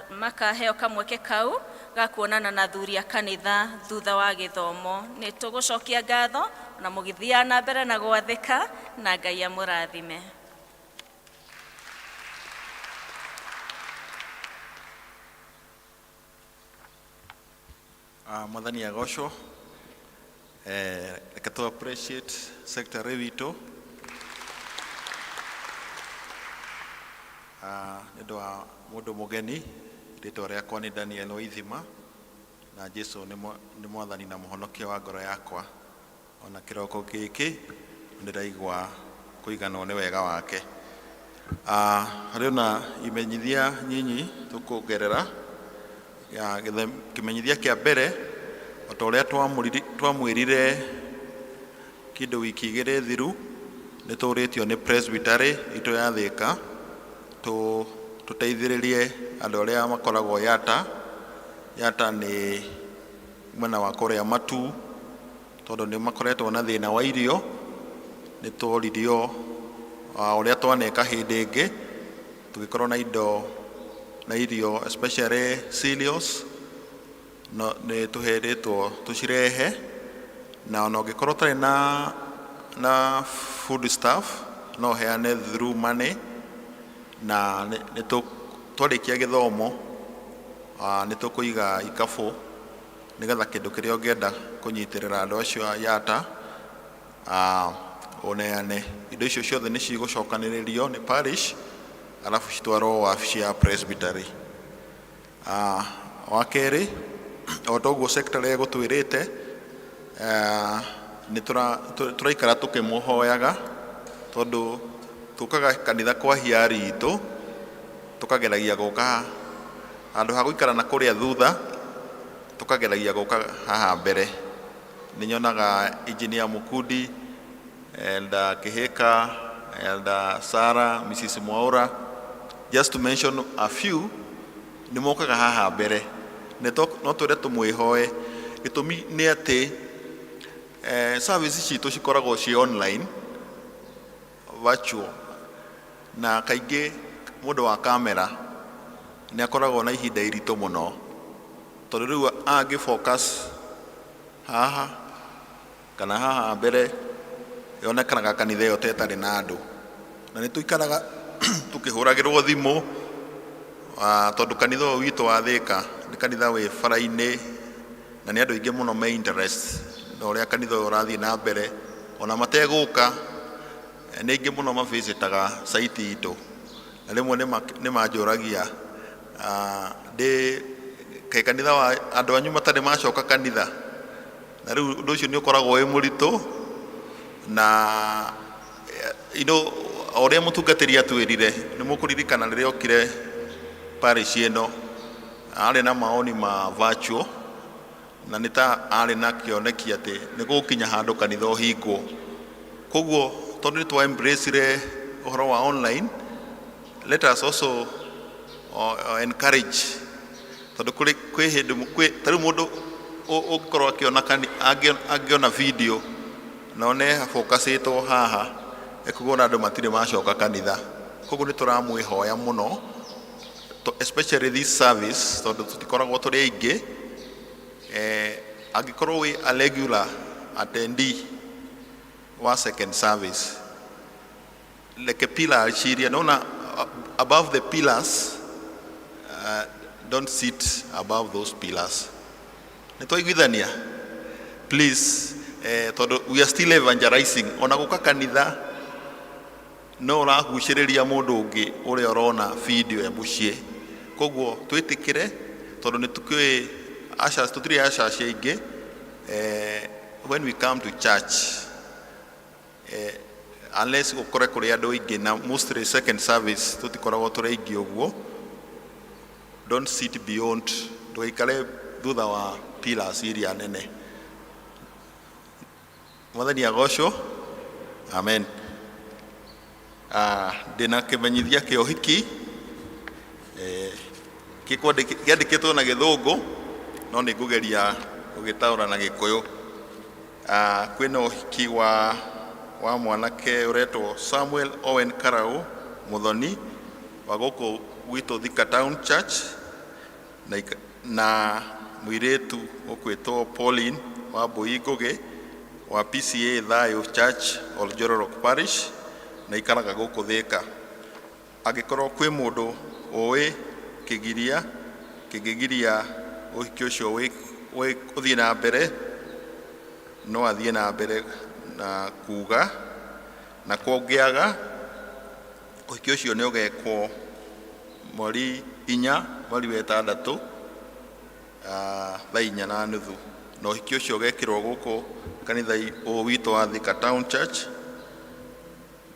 makaheo kamweke kau ga kuonana na thuri a kanitha thutha wa githomo. Ni tugucokia ngatho na mugithia na mbere na gwathika na Ngai amurathime. Mwathani agocwo reke tu appreciate secretary witu nĩũndũ wa mũndũ mũgeni rĩtwa rĩakwa nĩ Daniel Waithima na Jesu nĩ mwathani na mũhonokia wa ngoro yakwa ona kĩroko gĩkĩ ndĩraigua kũiganwo nĩ wega wake. Harĩ ona imenyithia nyinyi tũkũgerera kimenyithia kia mbere ota uria twamwirire kindu wiki igiri thiru ni turitio ni presbytery itu ya Thika tuteithiririe andu aria makoragwo Yata ni mwena wa kuria Matu tondu ni makoretwo na thina wa irio ni tworirio uria twaneka hindi ingi tugikorwo na indo na irio especially cereals no ni tuheretwo tucirehe na ona ungikorwo tari na food staff no heane through money na ni twarikia githomo ni tukuiga ikabu nigetha kindu kiria ungienda kunyitirira andu acio Yata uneane indo icio ciothe ni cigucokaniririo ni parish alafu citwarwo wabici ya presbytery. Wa keri otoguo secretary gutwirite ni turaikara tukimuhoyaga tondu tukaga kanitha kwa hiari itu tukageragia guka andu ha guikara na kuria thutha tukageragia guka haha mbere. Ni nyonaga engineer Mukudi Elda Kihika Elda Sara Mrs Mwaura, just to mention a few, ni mokaga haha mbere no twire tumwihoe gitumi ni ati service citu cikoragwo ci online virtual na kaingi mundu wa kamera ni akoragwo na ihinda irito muno tondu riu agi focus haha kana haha mbere yonekanaga kanitha yo tetari na andu na ni tuikaraga tukihuragirwo thimu tondu kanitha witu wa Thika ni kanitha wi faraini na ni andu ingi muno me interest no ria kanitha urathie na mbere ona mateguka ni ingi muno mavisitaga site itu na rimwe ni manjuragia kai kanitha wa andu anyu matari macoka kanitha na riu undu ucio ni ukoragwo wi murito na oria mutungatiri atwirire ni mukuririkana riria okire parish ino ari na maoni ma virtual na nita ari na kioneki ati ni gukinya handu kanitha uhingwo koguo tondu twa embrace uhoro wa online. Let us also encourage tondu kwi hindu tari mundu ukorwo akiona video na one focusito haha ekugona andu matire macoka kanitha koguo ni turamwihoya muno especially this service tondu tutikoragwo turi aingi agikorwo wi a regular attendee wa second service like a pillar chiria nona above the pillars don't sit above those pillars nitwaiguithania please tondu we are still evangelizing ona guka kanitha no uraguciriria mundu ungi uria urona video ya mucie koguo twitikire tondu nitukui ashas tutiri ashas ingi when we come to church unless ukore kuri andu ingi na mostly second service tutikoragwo turi ingi uguo don't sit beyond nduikare thutha wa pillars iria nene. Mwathani agocwo amen. Ndina kimenyithia kio hiki kiandikitwo na githungu no ni ngugeria gugitaura na gikuyu. Kwina uhiki wa mwanake uretwo Samuel Owen Karau Muthoni wa guku gwitu Thika Town Church na mwiretu ukwitwo Pauline wa Buingugi wa PCA Thayo Church Oljororok Parish na ikaraga guku Thika. Agikorwo kwi mundu uwi kigigiria uhiki ucio wi uthie na mbere no athie na mbere na kuga na kuongeaga uhiki ucio ni ugekwo mweri 4 mweri wa 6 thaa 4:30 no uhiki ucio ugekirwo guku kanitha witu wa Thika Town Church.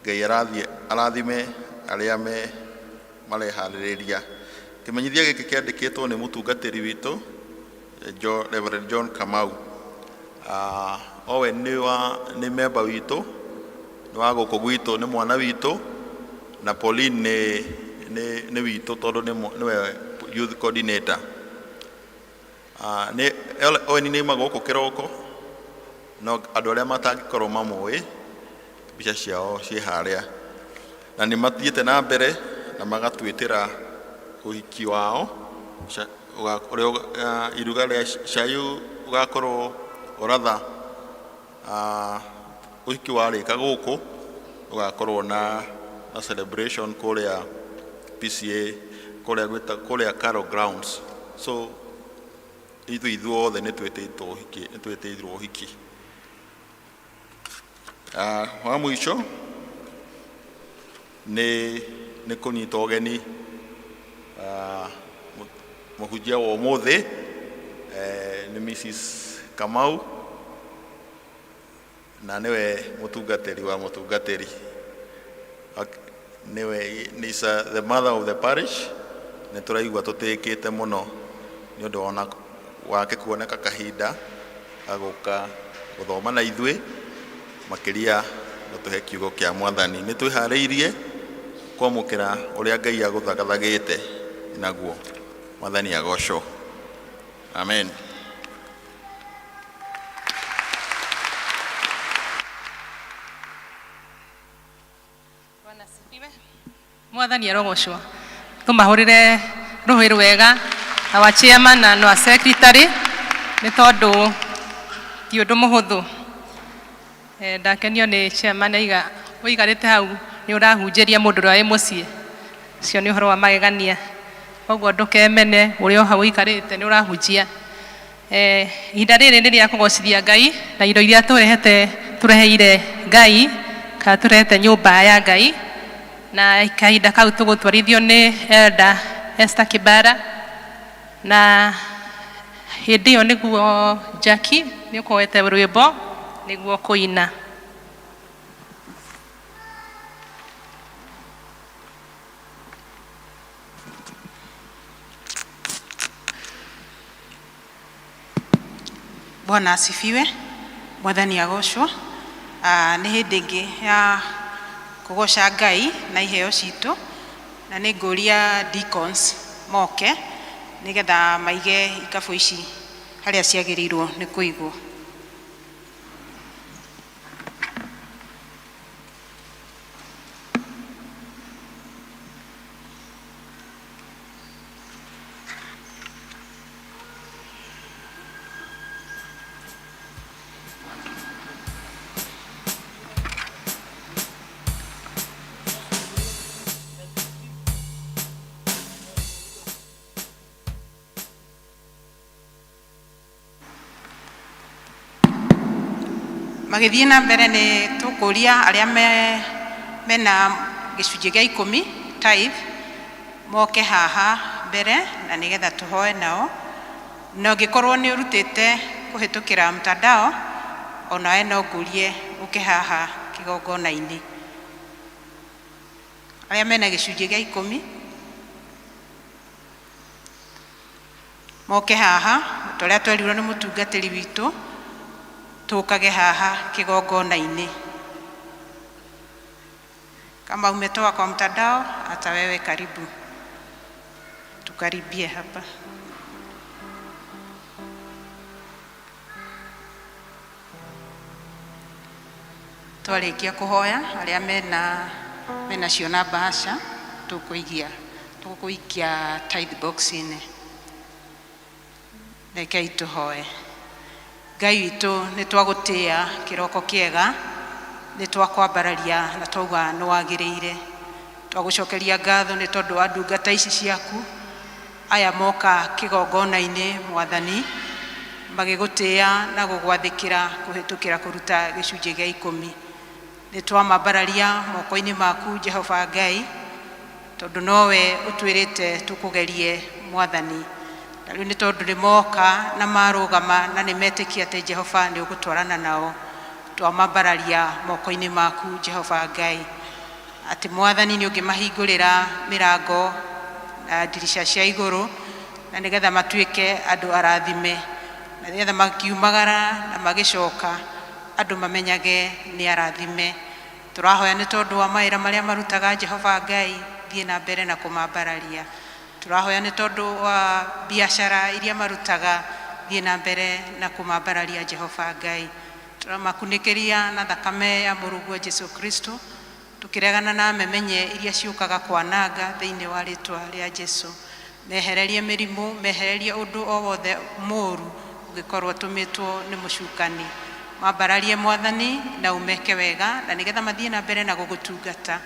Ngai arathime aria marehaririria Kimenyithia giki kiandikitwo ni mutungatiri witu Reverend John Kamau. Owe ni member witu, ni wa guku gwitu, ni mwana witu, na Pauline ni witu tondu niwe youth coordinator. Owe ni maguku kiroko no andu aria matangikorwo mamwe bica ciao ci haria na ni mathiete na mbere na magatwitira uhiki wao iruga ria cayu ugakorwo uratha uhiki warika guku ugakorwo na celebration kuria PCA kuria Carol Grounds. So ithuothe nitwetĩirwo uhiki. Wa mwisho ni kunyita ũgeni mũhunjia wa ũmũthĩ ni Mrs. Kamau na niwe mutungatiri wa mutungatiri. Niwe is the mother of the parish. Nituraigua tutĩkĩte mũno nĩ ũndũ ona wake kuoneka kahinda agoka guthoma na ithuĩ makiria gutuhe kiugo kia Mwathani. Nitwĩharĩirie kwamũkĩra ũrĩa Ngai agũthagathagĩte naguo. Mwathani agocwo. Amen. Mwathani arogocwo. Tumahurire ruhi rwega na wa chairman na wa secretary ni tondu ti undu muhuthu. Ndakenio ni chairman aiga uigarite hau ni urahunjeria mundu ria wi mucii. Cio ni uhoro wa magegania. Koguo ndukemene uri o hau uigarite ni urahunjia. Ihinda riri ni ria kugocithia Ngai na indo iria tureheire Ngai ka turehete nyumba ya Ngai. Na kahinda kau tugutwarithio ni Elder Esther Kibara na hindi iyo niguo Jackie ni ukoete rwimbo niguo kuina. Bwana asifiwe. Mwathani agocwo. Ni hindi ingi ya kugoca Ngai na iheo citu na ni nguria deacons moke nigetha maige ikabu ici haria ciagirirwo ni kuigwo. Magithie na mbere ni tukuria aria mena gicunjĩ gĩa 10 tithe moke haha mbere na nigetha tuhoe nao. Na ngikorwo ni urutite kuhitukira mtandao onawe no ngurie uke haha kigongona-ini. Aria mena gicunjĩ gĩa 10 moke haha toria twerirwo ni mutungatiri witu tukage haha kigongona-ini. Kama umetoka kwa mtandao hata wewe karibu tukaribie hapa. Twarikia kuhoya aria mena ciona bahasha tukuikia tithe box-ini. Rekei tuhoe. Ngai witũ nĩ twagũtĩa kĩroko kĩega, nĩ twakwambararia na twauga nĩ wagĩrĩire. Twagũcokeria ngatho nĩ tondũ wa ndungata ici ciaku aya moka kĩgongona-inĩ Mwathani magĩgũtĩa na gũgwathĩkĩra kũhĩtũkĩra kũruta gĩcunjĩ gĩa 10. Nĩ twamambararia moko-inĩ maku Jehova Ngai tondũ nowe ũtwĩrĩte tũkũgerie Mwathani. Na rĩu nĩ tondũ nĩ moka na marũgama na nĩ metĩkia atĩ Jehova nĩ ũgũtwarana nao. Twamambararia moko-inĩ maku Jehova Ngai atĩ Mwathani nĩ ũngĩmahingũrĩra mĩrango ndirisha cia igũrũ, na nĩgetha matuĩke andũ arathime, na nĩgetha makiumagara na magĩcoka andũ mamenyage nĩ arathime. Tũrahoya nĩ tondũ wa mawĩra marĩa marutaga Jehova Ngai, thiĩ na mbere na kũmambararia. Tũrahoya nĩ tondũ wa biacara iria marutaga, thiĩ na mbere na kũmambararia Jehova Ngai. Tũramakunĩkĩria na thakame ya mũrũguo Jesu Kristo, tũkĩregana na memenye iria ciũkaga kwananga thĩinĩ wa rĩtwa rĩa Jesu. Mehererie mĩrimũ, mehererie ũndũ o wothe mũũru ũngĩkorwo tũmĩtwo nĩ mũcukani. Mambararie Mwathani na umeke wega, na nĩgetha mathiĩ na mbere na gũgũtungata.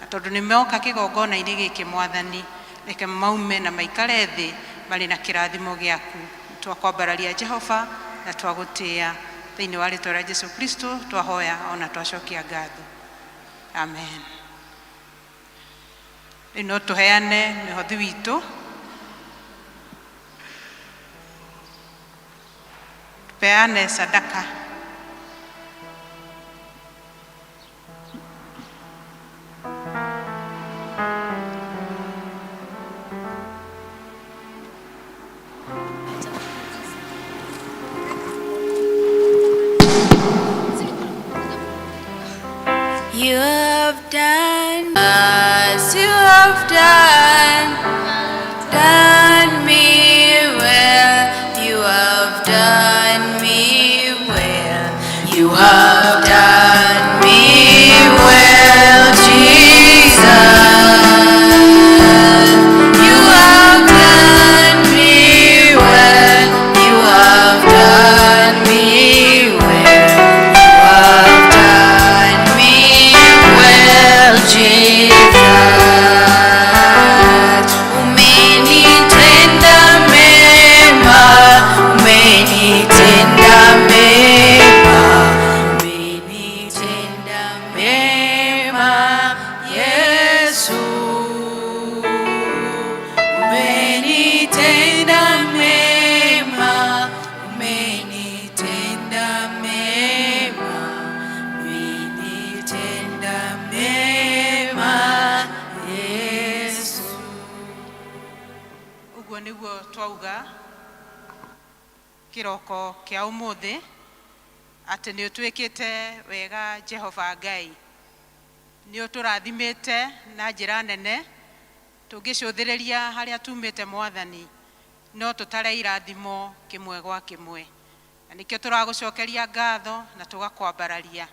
Na tondũ nĩ moka kĩgongona-inĩ gĩkĩ Mwathani, reke maume na maikare thĩ marĩ na kĩrathimo gĩaku. Twakwambararia Jehova na twagũtĩĩa thĩinĩ wa rĩtwa rĩa Jesu Kristo twahoya ona twacokia ngatho. Amen. Rĩu no tũheane mĩhothi witũ. Tupeane sadaka. You have done as you have done me well. You have done me well. You have done me well, Jesus. You have done me well. You have done me well. You have done me well, Jesus. Umenitenda mema, umenitenda mema, umenitenda mema, Yesu. Umenitenda mema, umenitenda mema, umenitenda mema, Yesu. Ũguo nĩguo twauga kĩroko kĩa ũmũthĩ, atĩ nĩ ũtwĩkĩte wega Jehova Ngai. Nĩ ũtũrathimĩte na njĩra nene, tũngĩcũthĩrĩria harĩa tumĩte Mwathani, no tũtare irathimo kĩmwe gwa kĩmwe. Na nĩkĩo tũragũcokeria ngatho na tũgakwambararia.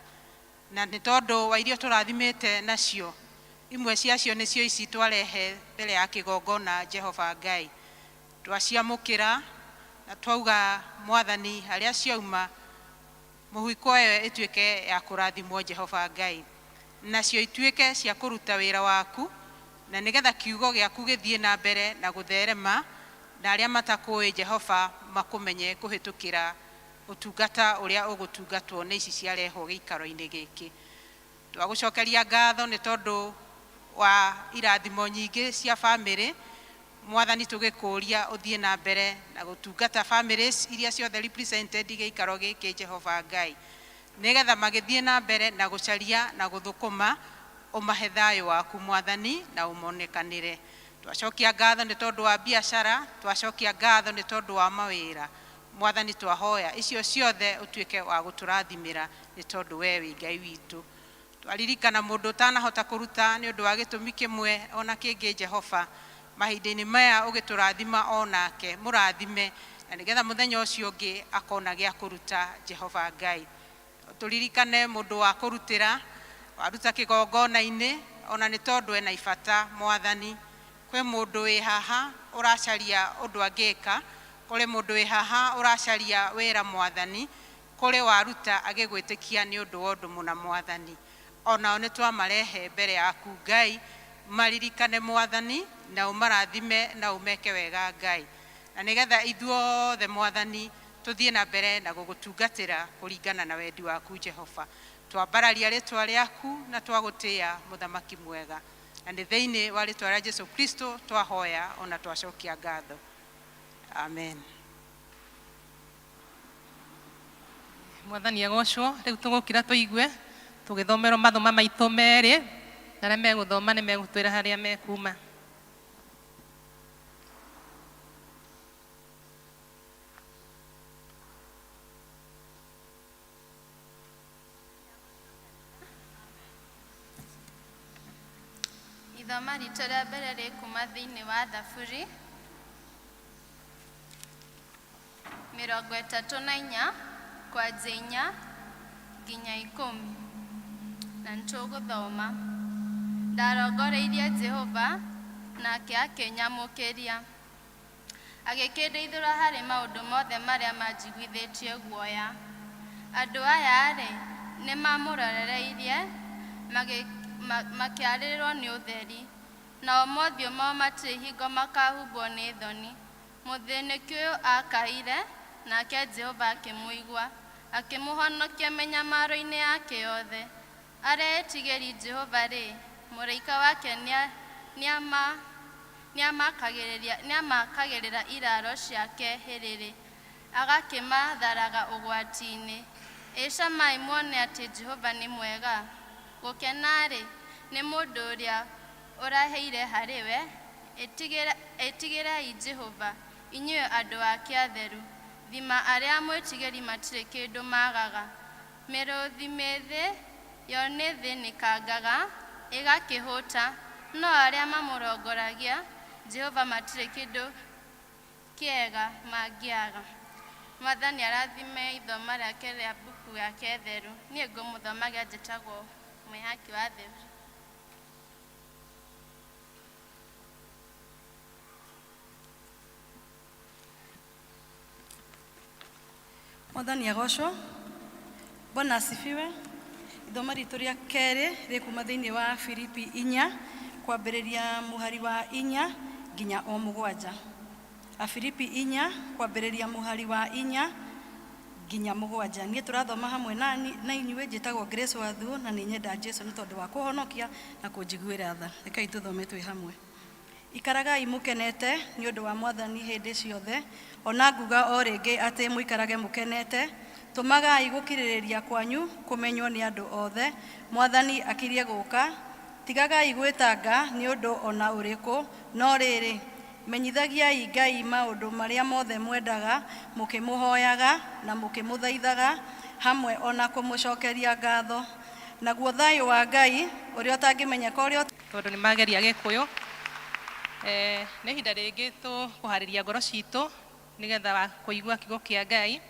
Na nĩ tondũ wa irio tũrathimĩte nacio, imwe ciacio nĩcio ici twarehe mbere ya kĩgongona Jehova Ngai. Twaciamũkĩra na twauga Mwathani harĩa ciauma, mũhuiko ĩyo ĩtuĩke ya kũrathimwo Jehova Ngai. Nacio ituĩke cia kũruta wĩra waku, na nĩgetha kiugo gĩaku gĩthiĩ na mbere na gũtherema, na arĩa matakũĩ Jehova makũmenye kũhĩtũkĩra ũtungata ũrĩa ũgũtungatwo nĩ ici ciarehwo gĩikaro-inĩ gĩkĩ. Twagũcokeria ngatho nĩ tondũ wa irathimo nyingĩ cia bamĩrĩ. Mwathani tũgĩkũria ũthiĩ na mbere na gũtungata families iria ciothe represented gĩikaro gĩkĩ Jehova Ngai, nĩgetha magĩthiĩ na mbere na gũcaria na gũthũkũma ũmahe thayũ waku Mwathani na ũmonekanĩre. Twacokia ngatho nĩ tondũ wa biacara, twacokia ngatho nĩ tondũ wa mawĩra. Mwathani twahoya icio ciothe ũtuĩke wa gũtũrathimĩra nĩ tondũ we wĩ Ngai witũ. Twaririkana mũndũ ũtanahota kũruta nĩ ũndũ wa gĩtũmi kĩmwe ona kĩngĩ Jehova, mahinda-inĩ maya ũgĩtũrathima onake mũrathime, na nĩgetha mũthenya ũcio ũngĩ akona gĩa kũruta Jehova Ngai. Tũririkane mũndũ wa kũrutĩra waruta kĩgongona-inĩ, ona nĩ tondũ ena ibata Mwathani. Kwĩ mũndũ wĩ haha ũracaria ũndũ angĩka, kũrĩ mũndũ wĩ haha ũracaria wĩra Mwathani, kũrĩ waruta agĩgwĩtĩkia nĩ ũndũ wa ũndũ mũna Mwathani. Onao nĩ twamarehe mbere yaku Ngai, maririkane Mwathani na ũmarathime na ũmeke wega Ngai. Na nĩgetha ithuothe Mwathani tũthiĩ na mbere na gũgũtungatĩra kũringana na wendi waku Jehova. Twambararia rĩtwa rĩaku na twagũtĩĩa mũthamaki mwega. Na nĩ thĩinĩ wa rĩtwa rĩa Jesu Kristo twahoya ona twacokia ngatho. Amen. Mwathani agocwo. Rĩu tũgũkĩra tũigue tũgĩthomerwo mathoma maitũ merĩ, na arĩa megũthoma nĩ megũtwĩra harĩa mekuma. Ithoma ritũ rĩa mbere rĩkuma thĩinĩ wa Thaburi 34 kwanjia 4 nginya 10, na nĩtũgũthoma. Ndarongoreirie Jehova nake akĩnyamũkĩria, agĩkĩndeithũra harĩ maũndũ mothe marĩa manjiguithĩtie guoya. Andũ aya-rĩ nĩmamũrorereirie makĩarĩrĩrwo nĩ ũtheri, nao mothiũ mao matirĩ hingo makahumbwo nĩ thoni. Mũthĩnĩki ũyũ akaire, nake Jehova akĩmũigua, akĩmũhonokia mĩnyamaro-inĩ yake yothe. Arĩa etigĩri Jehova-rĩ, mũraika wake nĩamakagĩrĩra iraro ciake hĩrĩrĩ, agakĩmatharaga ũgwati-inĩ. Ĩcamai muone atĩ Jehova nĩ mwega, gũkena-rĩ nĩ mũndũ ũrĩa ũraheire harĩ we. Ĩtigĩrai Jehova, inyuĩ andũ ake atheru, thima arĩa mwĩtigĩri matirĩ kĩndũ magaga. Mĩrũthi mĩthĩ yo nĩ thĩnĩkangaga ĩgakĩhũta, no arĩa mamũrongoragia Jehova matirĩ kĩndũ kĩega mangĩaga. Mwathani arathime ithoma rĩake rĩa mbuku yake theru. Niĩ ngũmũthomagia njĩtagwo Mwĩhaki wa Theburi. Mwathani agocwo. Bwana asifiwe. Ithoma ritũ rĩa kerĩ rĩkuma thĩinĩ wa Filipi 4 kwambĩrĩria mũhari wa 4 nginya o 7. Afilipi 4 kwambĩrĩria mũhari wa 4 nginya 7. Niĩ tũrathoma hamwe na inyuĩ, njĩtagwo Grace Wathuo, na nĩ nyenda Jesũ nĩ tondũ wa kũhonokia na kũnjiguĩra tha. Rekei tũthome twĩ hamwe. Ikaragai mũkenete nĩ ũndũ wa Mwathani hĩndĩ ciothe. Ona nguga o rĩngĩ atĩ mũikarage mũkenete. Tũmagai gũkirĩrĩria kwanyu kũmenywo nĩ andũ othe. Mwathani akirie gũka. Tigagai gwĩtanga nĩ ũndũ ona ũrĩkũ, no rĩrĩ menyithagiai Ngai maũndũ marĩa mothe mwendaga, mũkĩmũhoyaga na mũkĩmũthaithaga, hamwe ona kũmũcokeria ngatho. Naguo thayũ wa Ngai ũrĩa ũtangĩmenyeka ũrĩa tondũ nĩmageria Gĩkũyũ. Nĩ ihinda rĩngĩ tũkũharĩria ngoro citũ nĩgetha kũigua kiugo kĩa Ngai,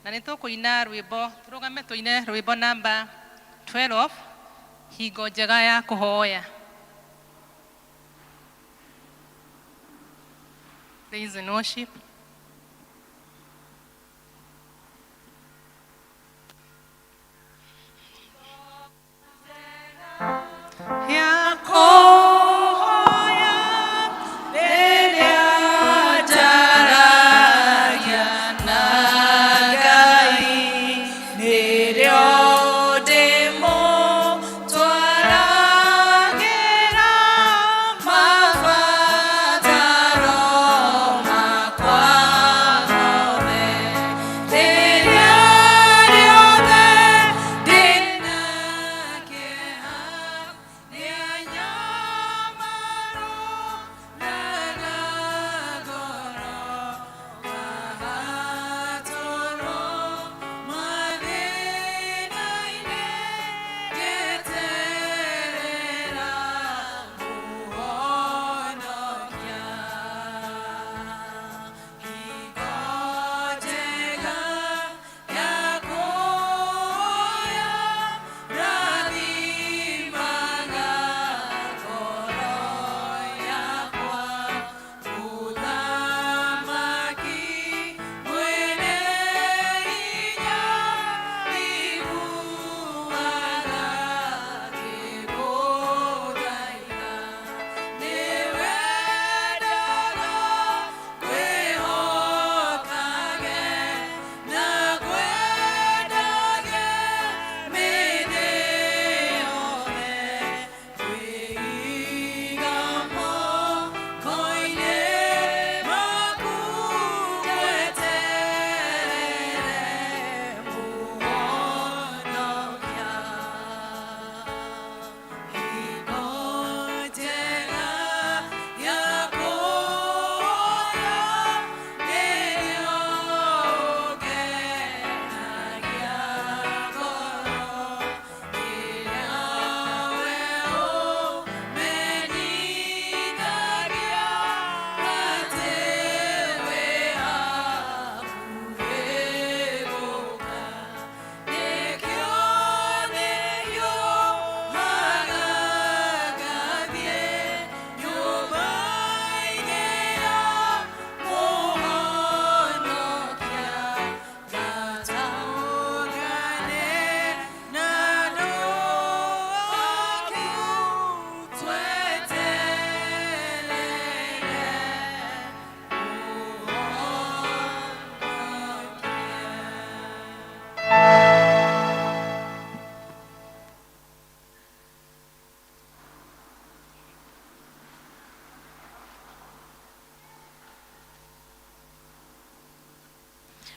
na nĩtũkũina rwĩmbo, tũrũgame tũine rwĩmbo namba 12, hingo njega ya kũhoya. Praise and worship. Yeah.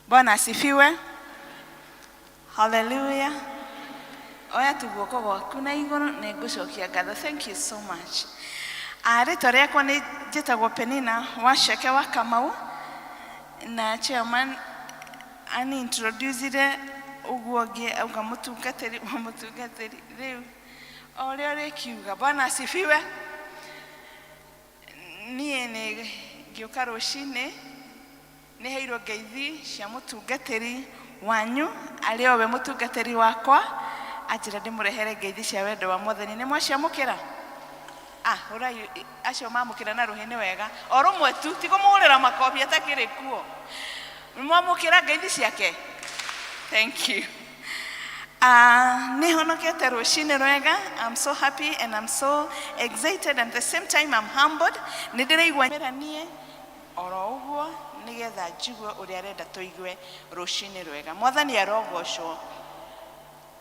Bwana asifiwe. Hallelujah. Oya tuguoko gwaku na iguru na ngucokia ngatho. Thank you so much. Rĩtwa rĩakwa nĩ njĩtagwo Penina Waceke wa Kamau, na chairman ani introducire ũguo ngĩ auga mũtungatĩri wa mũtungatĩri rĩu ũrĩa rĩkiuga. Bwana asifiwe. Niĩ nĩ ngĩũka rũcinĩ nĩ heirwo ngeithi cia mũtungatĩri wanyu arĩ owe mũtungatĩri wakwa, anjĩra ndĩmũrehere ngeithi cia wendo wa Mwathani. Nĩ mwaciamũkĩra? Ũrai acio mamũkĩra na rũhĩ nĩ wega. O rũmwe tu tikũmũhũrĩra makobi atakĩrĩ kuo. Mwamũkĩra ngeithi ciake? Thank you. Nĩ honokete rũcinĩ rwega. I'm so happy and I'm so excited and at the same time I'm humbled. Nĩ ndĩraigua niĩ oro ũguo nĩgetha njigue ũrĩa arenda tũigue rũcinĩ rwega. Mwathani arogocwo.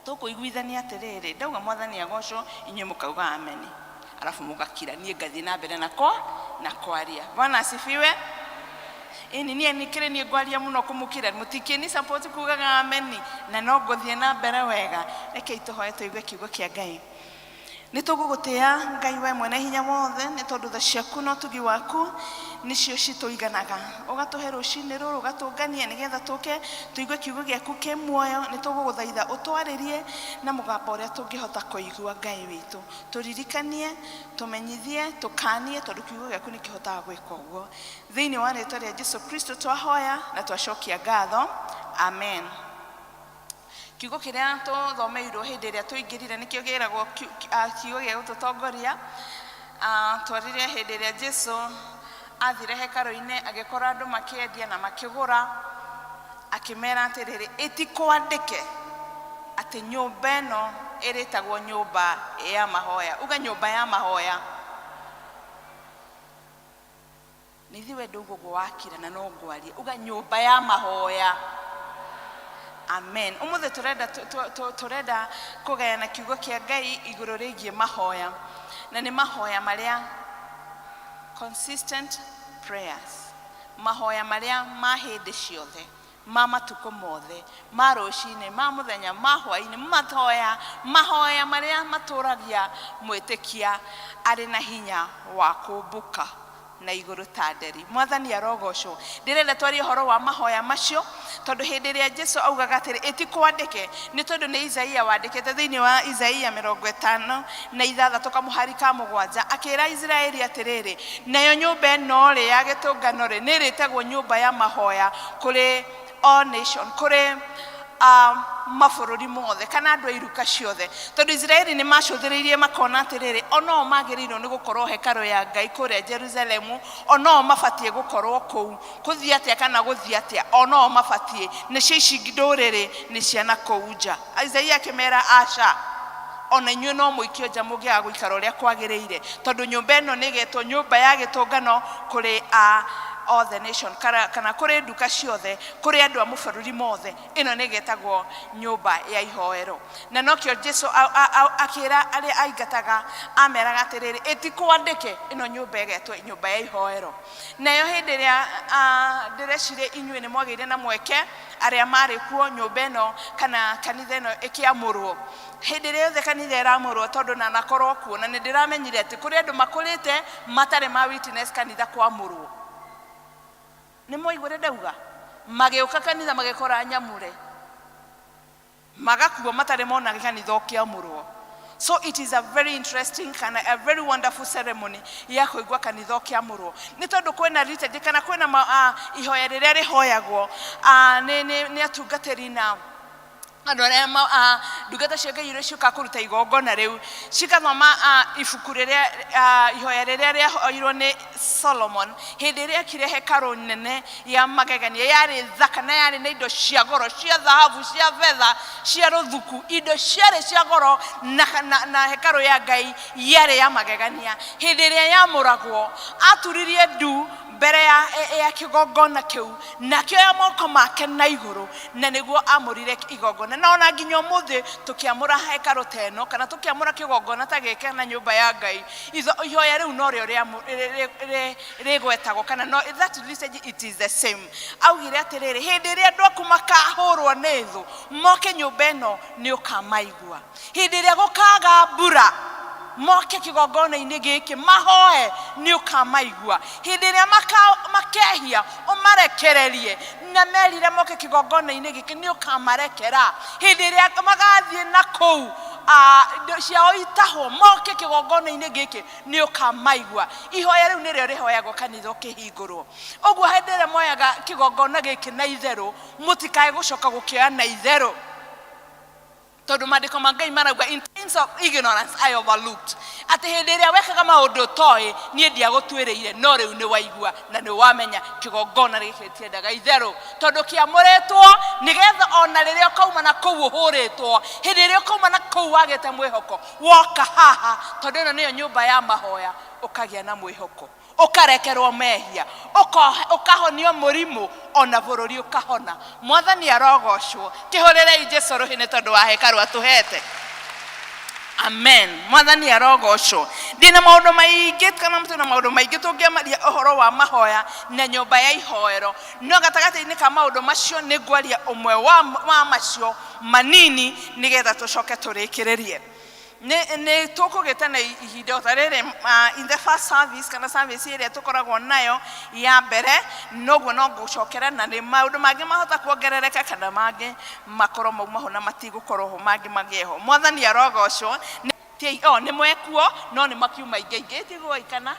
Tũkũiguithania atĩrĩrĩ, ndauga Mwathani agocwo, inyuĩ mũkauga ameni. Alafu mugakira niĩ ngathiĩ na mbere na kwaria. Bwana asifiwe. Ini niĩ nikĩrĩ niĩ ngwaria mũno kũmũkĩra, mũtikĩni support kugaga ameni na no ngũthiĩ na mbere wega. Rekei tũhoe tũigue kiugo kĩa Ngai. Nĩ tũgũgũtĩa Ngai we mwene hinya wothe, nĩ tondũ tha ciaku na ũtugi waku nĩcio citũiganaga. Ũgatũhe rũcinĩ rũrũ, ũgatũngania nĩgetha tũke tũigue kiugo gĩaku kĩ muoyo. Nĩ tũgũgũthaitha ũtwarĩrie na mũgambo ũrĩa tũngĩhota kũigua Ngai witũ. Tũririkanie, tũmenyithie, tũkanie, tondũ kiugo gĩaku nĩ kĩhotaga gwĩka ũguo. Thĩinĩ wa rĩĩtwa rĩa Jesũ Kristo twahoya na twacokia ngatho. Amen. Kiugo kĩrĩa tũthomeirwo hĩndĩ ĩrĩa tũingĩrire nĩkĩo gĩragwo kiugo gĩa gũtũtongoria. Twarire hĩndĩ ĩrĩa Jesũ athire hekarũ-inĩ agĩkora andũ makĩendia na makĩgũra, akĩmera atĩrĩrĩ, ĩtikwandĩke atĩ nyũmba ĩno ĩrĩtagwo nyũmba ya mahoya. Uga nyũmba ya mahoya. Nĩ ithuĩ ndũgũgũ wakira na no ngwarie. Uga nyũmba ya mahoya. Amen. Ũmũthĩ tũrenda kũgayana kiugo kĩa Ngai igũrũ rĩgiĩ mahoya. Na nĩ mahoya marĩa consistent prayers. Mahoya marĩa ma hĩndĩ ciothe, ma matukũ mothe, ma rũcinĩ, ma mũthenya, ma hwaĩ-inĩ, mahoya marĩa matũragia mwĩtĩkia arĩ na hinya wa kũmbũka na igũrũ ta nderi. Mwathani arogocwo. Ndĩrenda twarie ũhoro wa mahoya macio tondũ hĩndĩ ĩrĩa Jesũ augaga atĩrĩ ĩtikwandĩke, nĩ tondũ nĩ Isaia wandĩkĩte thĩinĩ wa Isaia 56 kamũhari ka 7 akĩra Israeli atĩrĩrĩ, nayo nyũmba ĩno rĩ ya gĩtũngano rĩ nĩ ĩrĩtagwo nyũmba ya mahoya kũrĩ all nation, kũrĩ mabũrũri mothe kana andũ a iruka ciothe. Tondũ Israeli nĩ macũthĩrĩirie makona atĩrĩrĩ, onao magĩrĩirwo nĩ gũkorwo hekarũ ya Ngai kũrĩa Jerusalemu, onao mabatiĩ gũkorwo kũu. Kũthiĩ atĩa kana gũthiĩ atĩa, onao mabatiĩ. Nĩcio ici ndũrĩrĩ nĩ ciana kũu nja. Isaia akĩmera aca, ona inyuĩ no mũikio nja mũngĩaga gũikara ũrĩa kwagĩrĩire, tondũ nyũmba ĩno nĩ ĩgetwo nyũmba ya gĩtũngano kũrĩ all the nation, kana kũrĩ nduka ciothe, kũrĩ andũ a mũbũrũri mothe. Ĩno nĩ ĩgetagwo nyũmba ya ihoero. Na nokĩo Jesũ akĩra arĩa aingataga ameraga atĩrĩrĩ, ĩtikwandĩke ĩno nyũmba ĩgetwo nyũmba ya ihoero. Nayo hĩndĩ ĩrĩa ndĩreciria inyuĩ nĩ mwagĩire na mweke arĩa marĩ kuo nyũmba ĩno kana kanitha ĩno ĩkĩamũrwo. Hĩndĩ ĩrĩa yothe kanitha ĩramũrwo, tondũ na nakorwo kuo, na nĩ ndĩramenyire atĩ kũrĩ andũ makũrĩte matarĩ ma witness kanitha kwamũrwo. Nĩ mwaigua ndauga magĩũka kanitha magĩkora nyamũre, magakuo matarĩ mona kanitha ũkĩamũrwo. So it is a very interesting kind of a very wonderful ceremony ya kũigua kanitha ũkĩamũrwo. Nĩ tondũ kwĩna rite kana kwĩna ihoya rĩrĩa rĩhoyagwo nĩ atungatĩri na andũ arĩa ndungata cia Ngai iria ciũkaga kũruta igongona rĩu cikathoma ibuku rĩrĩa ihoya rĩrĩa rĩahoirwo nĩ Solomon hĩndĩ ĩrĩa akire hekarũ nene ya magegania, yarĩ thaka na yarĩ na indo cia goro, cia thahabu, cia betha, cia rũthuku, indo ciarĩ cia goro na hekarũ ya Ngai yarĩ ya magegania. Hĩndĩ ĩrĩa yamũragwo aturirie ndu mbere ya kigongona kiu na kioya moko make na iguru na niguo amurire igongona na ona nginya muthi tukiamura hekaru teno kana tukiamura kigongona ta gike na nyumba ya Ngai ihoya riu no rio rigwetagwo kana no that message it is the same augire atiriri hindi ria andu aku makahurwo ni thu moke nyumba eno ni ukamaigua hindi ria gukaga mbura moke kigongona-inĩ gĩkĩ mahoe nĩ ũkamaigua hĩndĩ ĩrĩa makehia ũmarekererie na merire moke kigongona-inĩ gĩkĩ nĩ ũkamarekera hĩndĩ ĩrĩa magathiĩ na kũu ciao itahwo moke kigongona-inĩ gĩkĩ nĩ ũkamaigua ihoya rĩu nĩrĩo rĩhoyagwo kanitha ũkĩhingũrwo ũguo hĩndĩ ĩrĩa moyaga kigongona gĩkĩ na itherũ mũtikae gũcoka gũkĩoya na itherũ tondu mandiko ma Ngai marauga in times of ignorance I overlooked ati hindi ria wekaga maundu toi nie ndia gutwiriire no riu ni waigua na ni wamenya kigongona rikitie ndaga itheru tondu kiamuretwo nigetha ona riria kauma na kuu huritwo hindi ria kauma na kuu wagete mwihoko woka haha tondu ino niyo nyumba ya mahoya ukagia na mwihoko ukarekerwo mehia ukahonio murimu ona bururi ukahona mwathani arogocwo kihurire Jesu ruhine tondu wa hekaru atuhete amen mwathani arogocwo ndina maundu maingi kana mtu na maundu maingi tungiamaria uhoro wa mahoya na nyumba ya ihoero no gatagati-ini ka maundu macio ni ngwaria umwe wa macio manini nigetha tucoke turikiririe ne tukugita na ihinda tarere in the first service kana service ire tukoragwo nayo ya mbere noguo no gucokera na ni maundu mangi mahota kuongerereka kana mangi makoro mauma na matigukorwo ho mangi magieho mwathani arogocwo ni mwekuo no ni makiuma ingi tigwo ikana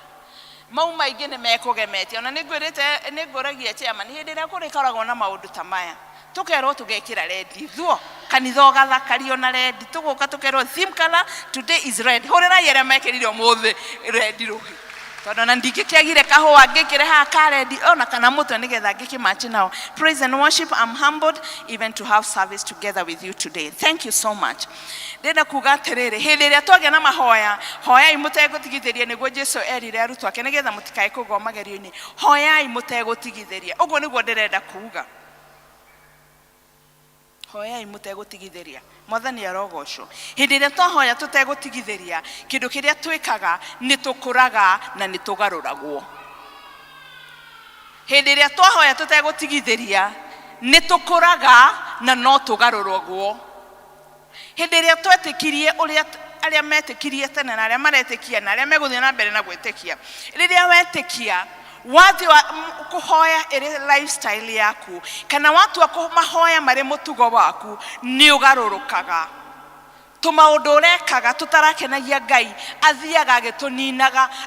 mau maingi ni mekugemetie ona ninguragia chairman hindi ria kurikoragwo na maundu ta maya tukerwo tugekira red thuo kanitha gathakario na red tuguka tukerwo theme color today is red horera yere mekirire muthi red ruhi tondu na ndingikiagire kahua ngikire ha ka red ona kana mutwe nigetha ngikimachi nao praise and worship I'm humbled even to have service together with you today thank you so much ndenda kuga atiriri hindi ria twagia na mahoya hoyai mutegutigithiria niguo Jesu erire arutwo ake nigetha mutikae kugwa magerio-ini hoyai mutegutigithiria uguo niguo ndirenda kuga hoyai mutegutigithiria mwathani arogocwo hindi ria twahoya tutegutigithiria kindu kiria twikaga ni tukuraga na ni tugaruragwo hindi ria twahoya tutegutigithiria ni tukuraga na no tugaruragwo hindi ria twetikirie uria aria metikirie tene na aria maretikia na aria meguthia na mbere na gwetikia riria wetikia watu wa kuhoya ere lifestyle yaku kana watu wa mahoya mare mutugo waku ni ugarurukaga tumaundu urekaga tutarakenagia Ngai athiaga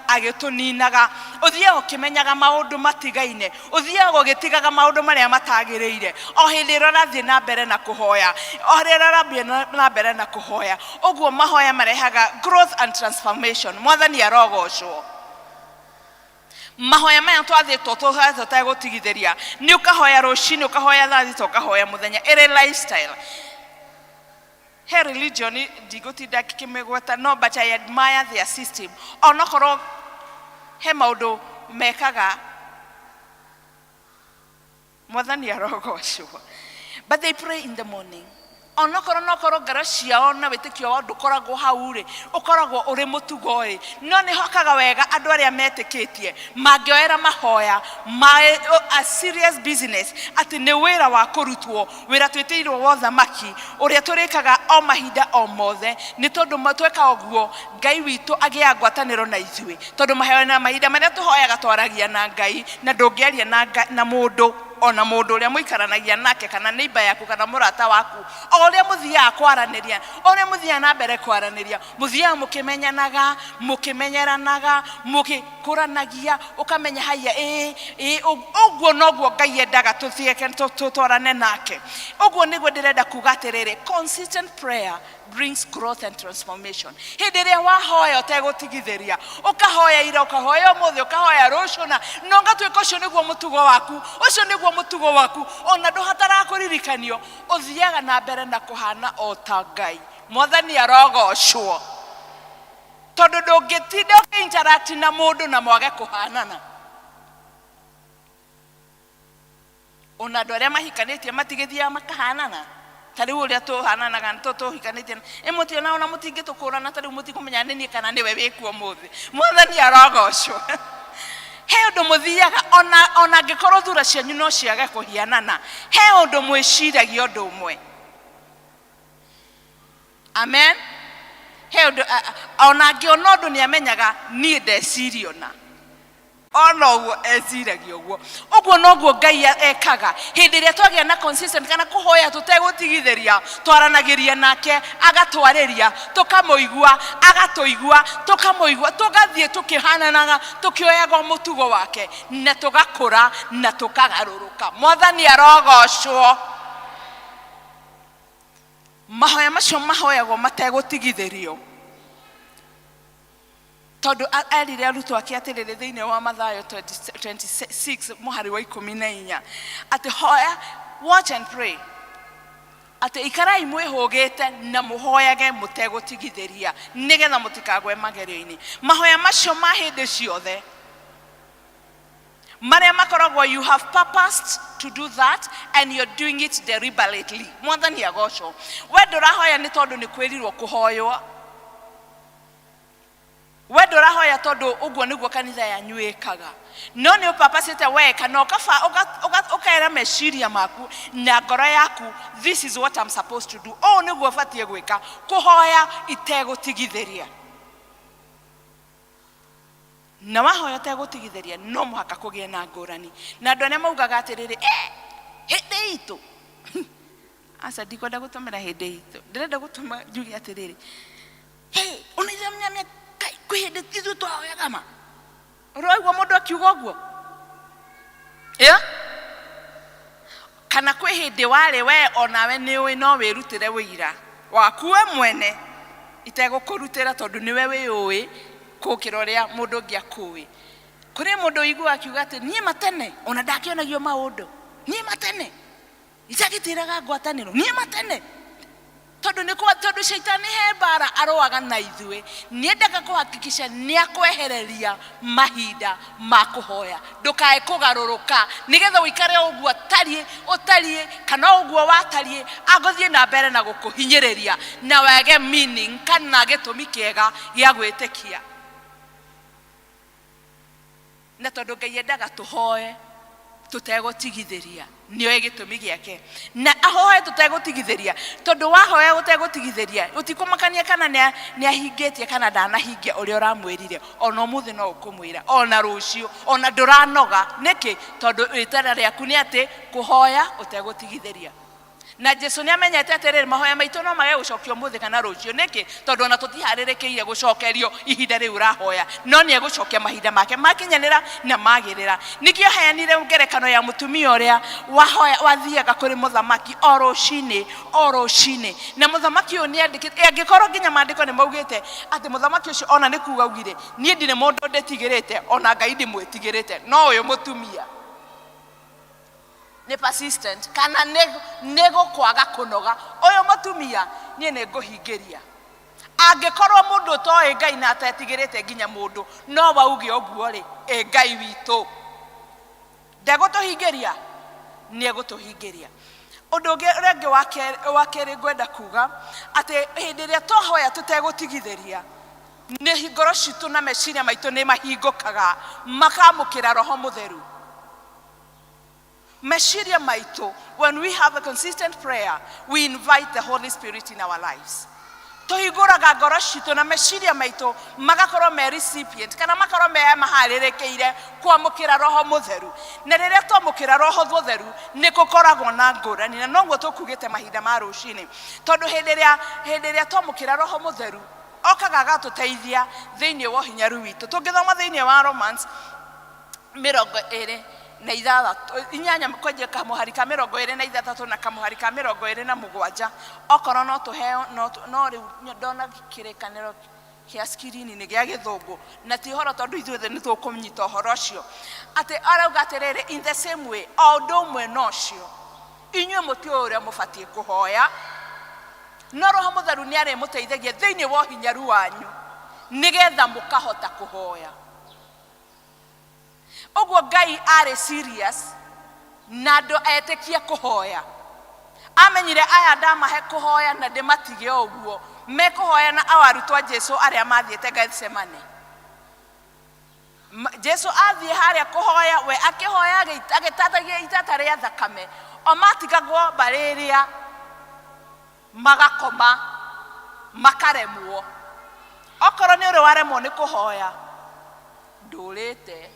agituninaga uthiaga ukimenyaga maundu matigaine uthiaga ugitigaga maundu maria matagiriire o hindi rathie na mbere na kuhoya o rathie na mbere na kuhoya uguo mahoya marehaga growth and transformation mwathani arogocwo mahoya maya twathitwo tutegutigithiria ni ukahoya rucini ukahoya thathi ukahoya muthenya ere lifestyle her religion digutinda kimegweta no but I admire their system onokorwo he maundu mekaga mwathani arogocwo but they pray in the morning onokorwo ngaro ciao na witikio wa ndukoragwo hau ri ukoragwo uri mutugo ri no ni hokaga wega andu aria metikitie mangioera mahoya a serious business ati ni wira wa kurutwo wira twitiirwo wotha maki uria turikaga o mahinda o mothe ni tondu matweka oguo Ngai witu agia ngwataniro na ithui tondu mahoya na mahinda maria tuhoyaga twaragia na Ngai na ndungiaria na mundu ona mundu uria muikaranagia nake kana neighbor yaku kana murata waku oria muthia kwaraniria oria muthia na mbere kwaraniria muthia mukimenyanaga mukimenyeranaga mukikuranagia ukamenya haya uguo noguo Ngai endaga tuthieke tutwarane nake uguo niguo ndirenda kuga atiriri consistent prayer brings growth and transformation hindi ria wahoya utegutigithiria ukahoya ira ukahoya muthi ukahoya rucuna no ngatwika ucio niguo mutugo waku ona nduhatara kuririkanio uthiaga na mbere na kuhana o ta Ngai mwathani arogocwo tondu ndungitinda interact na mundu na mwage kuhanana ona andũ arĩa mahikanĩtie matigĩthiaga makahanana ta rĩu ũrĩa tũhananaga tũhikanĩtie mũtiona ona mũtingĩtũkũrana ta rĩu mũtikũmenya nĩ niĩ kana nĩwe wĩkuo mũthĩ. Mwathani arogocwo. He ũndũ mũthiaga ona angĩkorwo thura cianyu no ciage kũhianana, he ũndũ mwĩciragia ũndũ ũmwe. Amen. He ũndũ ona angĩona ũndũ nĩamenyaga niĩ ndeciria ona ona ũguo eciragia ũguo. Ũguo noguo Ngai ekaga hĩndĩ ĩrĩa twagĩa na consistent kana kũhoya tũtegũtigithĩria, twaranagĩria nake agatwarĩria, tũkamũigua agatũigua, tũkamũigua, tũgathiĩ tũkĩhananaga, tũkĩoyaga mũtugo wake na tũgakũra na tũkagarũrũka. Mwathani arogocwo. Mahoya macio mahoyagwo mategũtigithĩrio. Tondũ erire arutwo ake atĩrĩrĩ thĩinĩ wa Mathayo 26 mũhari wa 14 atĩ hoya, watch and pray, atĩ ikarai mwĩhũgĩte na mũhoyage mũtegũtigithĩria nĩgetha mũtikagwe magerio-inĩ. Mahoya macio ma hĩndĩ ciothe marĩa makoragwo, you have purposed to do that and you're doing it deliberately. Mwathani agocwo. We ndũrahoya nĩ tondũ nĩ kwĩrirwo kũhoywo. We ndũrahoya tondũ ũguo nĩguo kanitha yanyu ĩkaga. No nĩ ũpapacĩte weka na ũkaera meciria maku na ngoro yaku, this is what I'm supposed to do. Nĩguo batiĩ gwĩka, kũhoya itegũtigithĩria. Na wahoya itegũtigithĩria no mũhaka kũgĩe na ngũrani. Na andũ arĩa maugaga atĩrĩrĩ, hĩndĩ itũ. Aca ndikwenda gũtũmĩra hĩndĩ itũ. Ndĩrenda gũtũma njuge atĩrĩrĩ, ũnaithamenya kwĩ hĩndĩ itũ twahoyaga ma. Ũraigua mũndũ akiuga ũguo? Kana kwĩ hĩndĩ warĩ we onawe nĩũĩ no wĩrutĩre wĩira waku we mwene itegũkũrutĩra tondũ nĩwe wĩũĩ gũkĩra ũrĩa mũndũ ũngĩ akũĩ. Kũrĩ mũndũ ũiguaga akiuga atĩ niĩ matene ona ndakĩonagio maũndũ, niĩ matene itagĩtĩraga ngwatanĩro, niĩ matene tondũ shaitani he mbara aroaga na ithuĩ. Niendaga kũhakikisha nĩakwehereria mahinda ma kũhoya, ndũkae kũgarũrũka nĩgetha ũikare ũguo ũtariĩ kana ũguo watariĩ agũthiĩ na mbere na gũkũhinyĩrĩria na wage meaning kana gĩtũmi kĩega gĩa gwĩtĩkia. Na tondũ Ngai endaga tũhoe tũtegũtigithĩria, nĩoĩ gĩtũmi gĩake na ahoe tũtegũtigithĩria. Tondũ wahoya gũtegũtigithĩria ũtikũmakania kana nĩahingĩtie kana ndanahingia ũrĩa ũramwĩrire. Ona ũmũthĩ no ũkũmwĩra, ona rũciũ, ona ndũranoga. Nĩkĩ? Tondũ rĩtana rĩaku nĩ atĩ kũhoya ũtegũtigithĩria. Na Jesũ nĩamenyete atĩrĩrĩ, mahoya maitũ no mage gũcokio mũthĩ kana rũciũ. Nĩkĩ? Tondũ ona tũtiharĩrĩkĩire gũcokerio ihinda rĩu ũrahoya, no nĩegũcokia mahinda make makinyanĩra na magĩrĩra. Nĩkĩo heanire ngerekano ya mũtumia ũrĩa wathiaga kũrĩ mũthamaki o rũcinĩ. Na mũthamaki ũyũ nĩandĩkĩte, angĩkorwo nginya maandĩko nĩmaugĩte atĩ mũthamaki ũcio ona nĩ kuuga augire, niĩ ndirĩ mũndũ ndĩtigĩrĩte ona Ngai ndĩmwĩtigĩrĩte. No ũyũ mũtumia nĩ persistent kana nego kwaga kũnoga. Ũyũ mũtumia niĩ nĩngũhingĩria. Angĩkorwo mũndũ ũtoĩ Ngai na atetigĩrĩte nginya mũndũ, no wauge ũguo rĩ, Ngai witũ ndegũtũhingĩria, nĩegũtũhingĩria. Ũndũ ũngĩ wa kerĩ ngwenda kuga atĩ hĩndĩ ĩrĩa twahoya tũtegũtigithĩria, nĩ ngoro citũ na meciria maitũ nĩ mahingũkaga makamũkĩra Roho Mũtheru. Meciria maitũ, when we have a consistent prayer, we invite the Holy Spirit in our lives. Tũhingũraga ngoro citũ na meciria maitũ magakorwo me recipient kana makorwo me maharĩrĩkĩire kwamũkĩra Roho Mũtheru. Na rĩrĩa twamũkĩra Roho Mũtheru nĩ gũkoragwo na ngũrani, na noguo tũkugĩte mahinda ma rũcinĩ. Tondũ hĩndĩ ĩrĩa twamũkĩra Roho Mũtheru okaga agatũteithia thĩinĩ wa ũhinyaru witũ. Tũngĩthoma thĩinĩ wa Romans 2:8 inyanya kwenye kamuhari ka 23 na kamuhari ka 27, okorwo no tũheo no rĩu ndona kĩrĩkanĩro kĩa skirini nĩ gĩa Gĩthũngũ na ti horo tondũ ithuothe nĩ tũkũnyita ũhoro ũcio. Atĩ arauga atĩrĩrĩ, in the same way o ũndũ ũmwe nocio inyuĩ mũtiũĩ ũrĩa mũbatiĩ kũhoya, no Roho Mũtheru nĩ arĩmũteithagia thĩinĩ wa ũhinyaru wanyu nĩgetha mũkahota kũhoya. Ũguo Ngai arĩ serious na ndo etĩkie kũhoya. Amenyire aya ndamahe kũhoya na ndĩmatige ũguo mekũhoya na awarutwo a Jesu arĩa mathiĩte Gethsemane. Jesu athiĩ harĩa kũhoya, we akĩhoya agĩtatagia itata rĩa thakame, o matigagwo barĩrĩa magakoma makaremwo. Okorwo nĩ ũrĩ waremwo nĩ kũhoya, ndũrĩte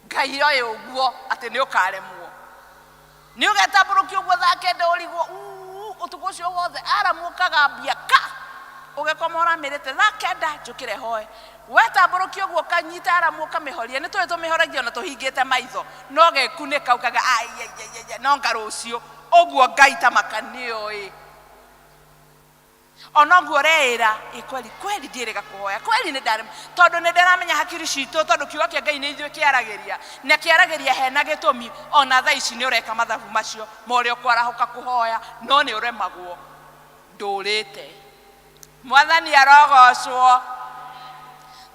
Ngai ũyũ ũguo atĩ nĩ ũkaremwo. Nĩ ũgetambũrũkia ũguo thaa kenda ũrigwo ũtukũ ũcio wothe aramũkaga mbiaka ũgekoma ũramĩrĩte thaa kenda njũkĩre hoe. Wetambũrũkia ũguo kanyita aramũka mĩhoria, nĩ tũĩ tũmĩhoragia na tũhingĩte maitho, no gekunĩka ũkaga no ngarũcio ũguo Ngai ta makanĩoĩ. Ona nguo reĩra kweli ndĩrĩga kũhoya, kweli nĩ ndarema, tondũ nĩ ndĩramenya hakiri citũ, tondũ kiugo kĩa Ngai nĩ ithuĩ kĩaragĩria, na kĩaragĩria hena gĩtũmi. Ona thaa ici nĩ ũreka mathabu macio morĩa ũkwarahũka kũhoya, no nĩ ũremagwo, ndũrĩte. Mwathani arogocwo,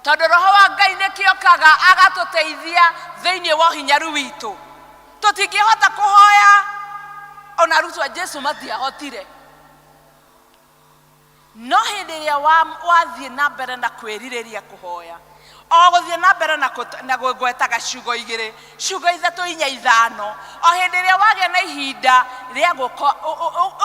tondũ Roho wa Ngai nĩ kĩokaga agatũteithia thĩinĩ wa ũhinyaru witũ. Tũtingĩhota kũhoya, ona arutwo a Jesu matiahotire. No hĩndĩ ĩrĩa wathiĩ na mbere na kwĩrirĩria kũhoya, o gũthiĩ na mbere na gwetaga ciugo igĩrĩ, ciugo ithatũ, inya, ithano, o hĩndĩ ĩrĩa wagĩa na ihinda rĩa gũka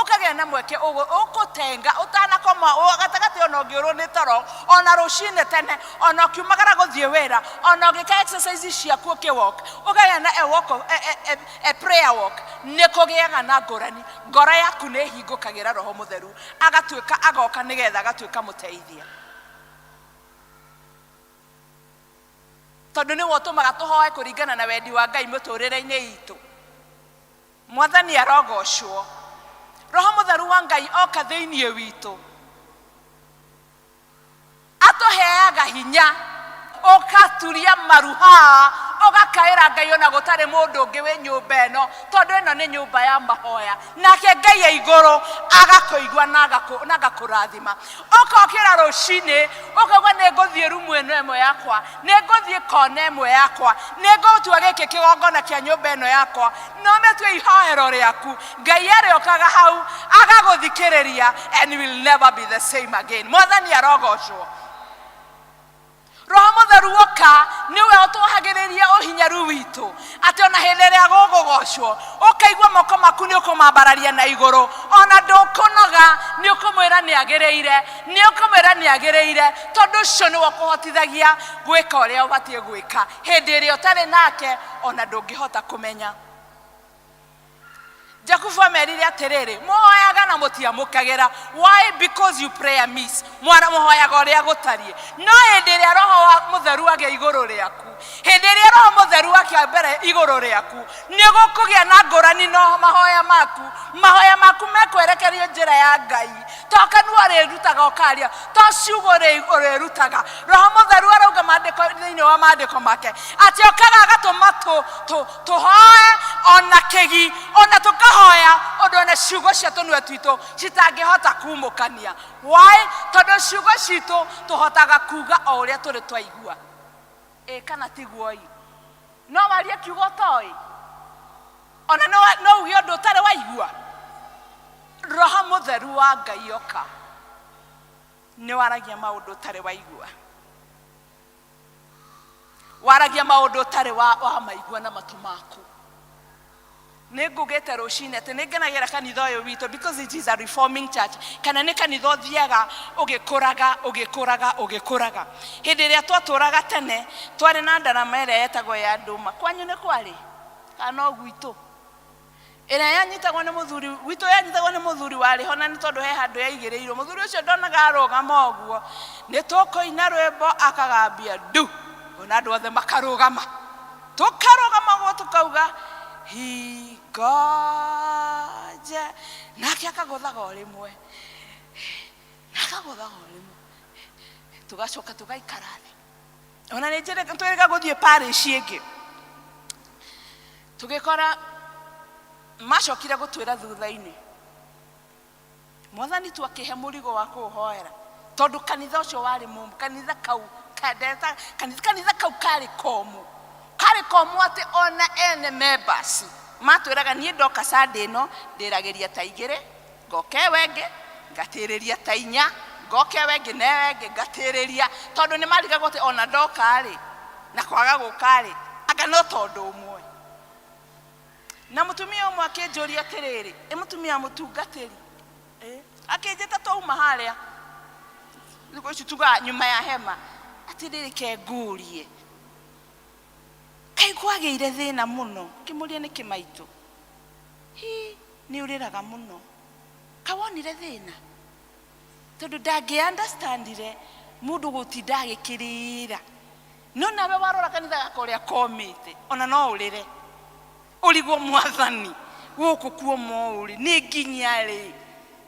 ũkagĩa na mweke ũkũtenga ũtanakoma gatagatĩ, ona ũngĩũrwo nĩ toro, ona rũcinĩ tene, ona ũkiumagara gũthiĩ wĩra, ona ũgĩka exercise ciaku ũkĩwalk, ũkagĩa na a prayer walk, nĩ kũgĩaga na ngũrani. Ngoro yaku nĩ hingũkagĩra Roho Mũtheru, agoka nĩgetha agatuĩka mũteithia. Tondũ nĩwe ũtũmaga tũhoe kũringana na wendi wa Ngai mũtũrĩre-inĩ itũ. Mwathani arogocwo. Roho Mũtheru wa Ngai oka thĩinĩ witũ, atũheaga hinya, ũkaturia maruha, ũgakaĩra Ngai ona gũtarĩ mũndũ ũngĩ wĩ nyũmba ĩno, tondũ ĩno nĩ nyũmba ya mahoya, nake Ngai ya igũrũ agakũigua na agakũrathima. Ũkokĩra rũcinĩ ũkauga nĩ ngũthiĩ rumu ĩno ĩmwe yakwa, nĩ ngũthiĩ kona ĩmwe yakwa, nĩ ngũtua gĩkĩ kĩgongona kĩa nyũmba ĩno yakwa, no metue ihoero rĩaku. Ngai arĩokaga hau agagũthikĩrĩria, and will never be the same again. Mwathani arogocwo. Roho Mũtheru woka niwe ũtũhagĩrĩria ũhinyaru witũ, atĩ ona hĩndĩ ĩrĩa gũgũgocwo ũkaigua moko maku nĩ ũkũmambararia na igũrũ, ona ndũkũnoga nĩ ũkũmwĩra nĩ agĩrĩire, tondũ ũcio nĩwe ũkũhotithagia gwĩka ũrĩa ũbatiĩ gwĩka. Hĩndĩ ĩrĩa ũtarĩ nake ona ndũngĩhota kũmenya. Jakubu amerire atĩrĩrĩ, mũhoyaga na mũtiamũkagĩra. Why? Because you pray amiss. Mwana mũhoyaga ũrĩa gũtariĩ. No hĩndĩ ĩrĩa Roho wa Mũtheru agĩa igũrũ rĩaku, hĩndĩ ĩrĩa Roho Mũtheru akĩa mbere igũrũ rĩaku, nĩ gũkũgĩa na ngũrani no mahoya maku mekwerekerio njĩra ya Ngai. To kanua ũrĩrutaga ũkaria, to ciugo ũrĩrutaga. Roho Mũtheru arauga thĩinĩ wa maandĩko make atĩ okaga agatũma tũhoe ona kĩgi, ona tũkahoya ũndũ ona ciugo cia tũnua twitũ citangĩhota kumũkania. Why? Tondũ ciugo citũ tũhotaga kuga o ũrĩa tũrĩ twaigua. Kana tiguo-ĩ, no warie kiugo toĩ, ona no uge ũndũ ũtarĩ waigua. Roho Mũtheru wa Ngai oka nĩ waragia maũndũ ũtarĩ waigua, waragia maũndũ ũtarĩ wa maigua na matũ maku. Nĩ ngugĩte rũcinĩ atĩ nĩ ngenagĩra kanitha ũyũ witũ, because it is a reforming church, kana nĩ kanitha ũthiaga ũgĩkũraga. Hĩndĩ ĩrĩa twatũraga tene twarĩ na ndarama ĩrĩa yetagwo ya ndũma. Kwanyu nĩ kwarĩ kana gwitũ? Ĩrĩa yanyitagwo nĩ mũthuri witũ, yanyitagwo nĩ mũthuri warĩ ho, na nĩ tondũ he handũ yaigĩrĩirwo. Mũthuri ũcio ndonaga arũgama ũguo, nĩ tũkũina rwĩmbo akagambia ndu, ona andũ othe makarũgama, tũkarũgama ũguo tũkauga hingoje, nake akagũthaga o rĩmwe, tugacoka tugaikara thĩ. Ona nĩ twĩrĩga gũthiĩ parish ĩngĩ, tũgĩkora macokire gũtwĩra thutha-inĩ. Mwathani tu akĩhe mũrigo wa kũhoera, tondũ kanitha ũcio warĩ mũmũ, kanitha kau karĩ komu atĩ ona ene members matwiraga nie ndoka Sunday no ndirageria ta igire ngoke wenge ngatiriria ta inya ngoke wenge ne wenge ngatiriria tondu ni mariga gote ona ndoka ri na kwaga guka ri anga no tondu umwe na mutumia umwe akinjuria atiriri mutumia mutungatiri akinjita twauma haria niko tuga nyuma ya hema atiriri ke ngurie kai kwageire thina muno kimuria ni kimaitu ni uriraga muno kawonire thina tondu ndangi understandire mundu gutinda agikirira no nawe warora kanitha gakoria komite ona no urire urigwo mwathani guku kuo mouri ni nginya ri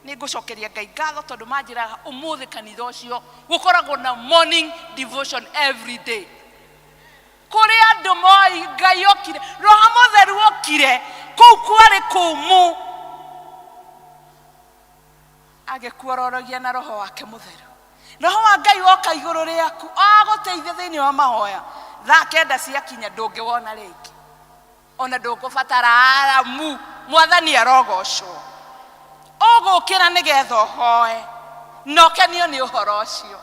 ni ngucokeria Ngai ngatho tondu manjiraga umuthi kanitha ucio gukoragwo na morning devotion every day kuri andu moi Ngai okire roho mutheru okire kuu kwari kumu agekuororogia na roho wake mutheru roho wa Ngai woka iguru riaku aguteithia thiini wa mahoya thaa kenda ciakinya ndungiwona ringi ona ndungubatara aramu mwathani arogocwo ugukira nigetha hoe nokenio ni uhoro ucio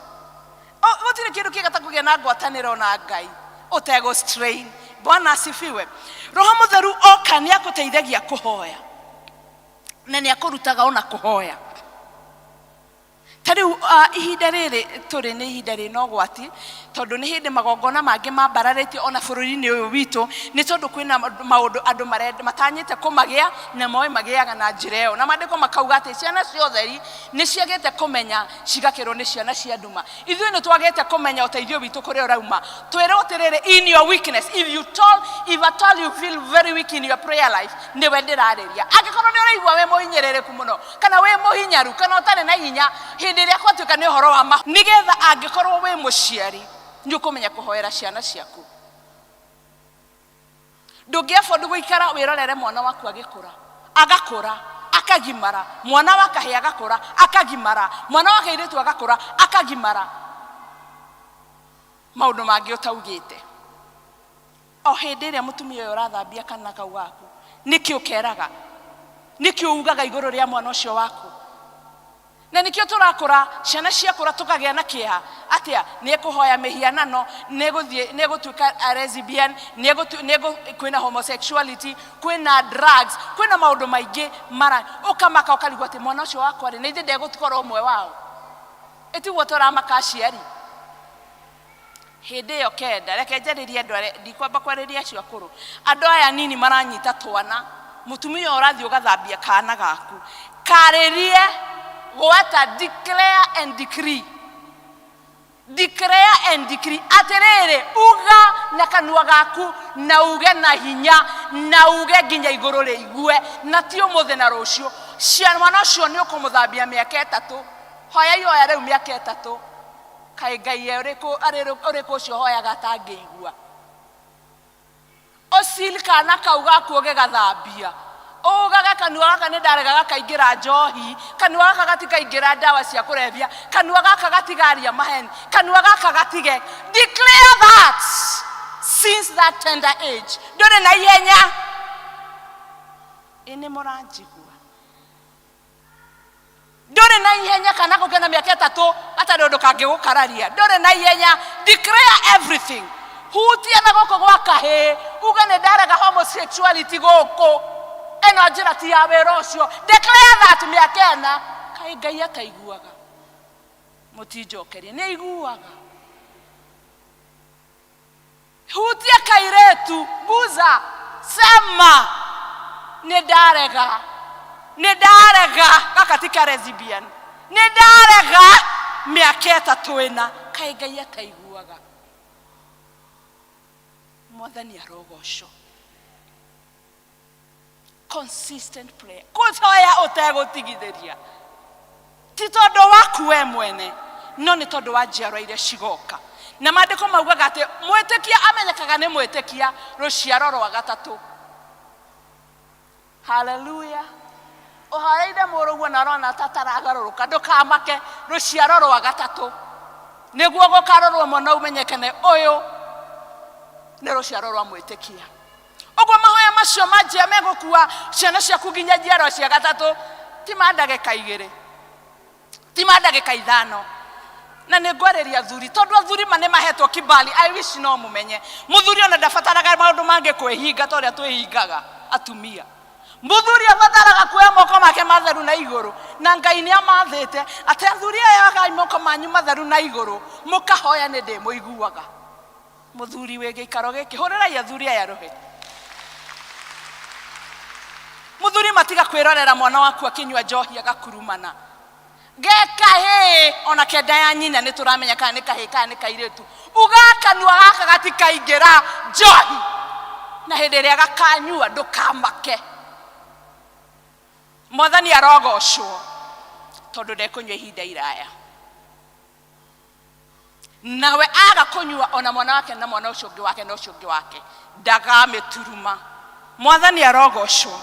gutire kindu kigata kugia na ngwataniro na Ngai utego strain. Bwana asifiwe. Roho mutheru oka ni akuteithagia kuhoya na ni akurutaga ona kuhoya. Tari ihinda riri turi ni ihinda rino gwati tondu ni hindi magongona mangi mambararĩtio ona bũrũri-inĩ ũyũ witũ ni tondu kwina maundu andu matanyite kumagia na moe magiaga na njĩra ĩyo na mandĩko makauga atĩ ciana ciothe ni ciagĩte kumenya cigakĩrwo ni ciana cia nduma. Ithuĩ nĩ twagĩte kumenya ũteithio witũ kũrĩa ũrauma. Twĩrwo atĩrĩrĩ, in your weakness, if at all you feel very weak in your prayer life, nĩ we ndĩrarĩria. Angĩkorwo nĩ ũraigua we mũhinyĩrĩrĩku mũno kana we mũhinyaru kana ũtarĩ na hinya hindi ĩrĩa kwatuĩka nĩ ũhoro wa nigetha angĩkorwo we mũciari nĩ ũkũmenya kũhoera ciana ciaku. Ndũngĩabondi gũikara wĩrorere mwana waku agakũra akagimara, mwana wa kahĩĩ agakũra akagimara, mwana wa kairĩtu agakũra akagimara, maũndũ mangĩ ũtaugĩte. O hĩndĩ ĩrĩa mũtumia ũyũ ũrathambia kana kau gaku nĩkĩ ũkeraga, nĩkĩ ugaga igũrũ rĩa mwana ũcio waku. Na nikio turakura ciana ciakura tukagĩa na kĩeha atia nĩ ekuhoya mĩhianano, nĩ gũtuĩka lesbian, kwĩna homosexuality, kwĩna drugs, kwĩna maũndũ maingĩ mara ukamaka ukarigwo atĩ mwana ũcio wakwa rĩ nĩ ithe ndegũtukora ũmwe wao. Ĩtiguo tũramaka aciari. Hĩndĩ ĩyo kenda reke njarĩrie andũ ndikwamba kwarĩria acio akũrũ. Andũ aya nini maranyita twana, mũtumia ũrathiĩ ũgathambia kana gaku karĩrie gwata declare and decree. Declare and decree. Aterere uga na kanua gaku na uge na hinya na uge nginya igũrũ rĩigue na ti ũmũthĩ na rũciũ. Ciana mwana ũcio nĩ ũkũmũthambia mĩaka 3. Hoya ihoya rĩu mĩaka 3. Kaĩ Ngai ũrĩkũ ũcio hoyaga atangĩigua. Ũcili kana kau gaku ũgĩgathambia. Ugaga kanua gaka nĩ ndarega gakaingĩra njohi, kanua gaka gatikaingĩra ndawa cia kũrebia, kanua gaka gatigaria maheni, kanua gaka gatige. Declare that since that tender age. Ndũrĩ na ihenya. Ĩnĩ mũranjigua. Ndũrĩ na ihenya kana kũgĩa mĩaka 3 atarĩ ũndũ kangĩgũkararia. Ndũrĩ na ihenya. Declare everything. Hutia na gũkũ gwa kahĩĩ. Uga nĩ ndarega homosexuality gũkũ. Eno njĩra ti ya wĩra ũcio. Declare that mĩaka 4. Kaĩ Ngai ataiguaga. Mũtinjokerie nĩ aiguaga. Hutia kairĩtu, guza, sema nĩ ndarega gaka ti ka lesbian. Nĩ ndarega mĩaka 3 ĩna. Kaĩ Ngai ataiguaga. Mwathani arogocwo. Consistent prayer. Kutoya ũtegũtigithĩria. Ti tondu waku we mwene, no nĩ tondu wa njiarwa iria cigoka. Na maandĩko maugaga atĩ mwĩtĩkia amenyekaga nĩ mwĩtĩkia rũciaro rwa gatatũ. Hallelujah. Ũhoreire mũrũguo na rona tataragarũrũka ndũkamake rũciaro rwa gatatũ. Nĩguo gũkarorwo mũno umenyekane ũyũ nĩ rũciaro rwa mwĩtĩkia. Ũguo mahoya macio manjia megũkua ciana ciaku nginya njiarwa cia gatatũ ti ma ndagĩka 2 ti ma ndagĩka 5 na nĩ ngwarĩria athuri tondũ athuri nĩ mahetwo kibali I wish no mũmenye mũthuri ona ndabataraga maũndũ mangĩ kwĩhinga ta ũrĩa twĩhingaga atumia mũthuri abataraga kuoya moko make matheru na igũrũ na Ngai nĩ amathĩte atĩ athuri aya Ngai moko manyu matheru na igũrũ mũkahoya nĩ ndĩmũiguaga mũthuri wĩ gĩikaro gĩkĩ hũrĩrai athuri aya rũhĩ mũthuri matiga kwĩrorera mwana waku akĩnyua njohi agakurumana gekahĩ ona kenda ya nyina nĩ tũramenya kana nĩ kahĩ kana nĩ kairĩtu ugakanua gaka gatikaingĩra njohi na hĩndĩ ĩrĩa gakanyua ndũkamake Mwathani arogocwo tondũ ndekũnyua ihinda iraya nawe aga kũnyua ona mwana wake na mwana ũcio ũngĩ wake na ũcio ũngĩ wake ndagamĩturuma Mwathani arogocwo.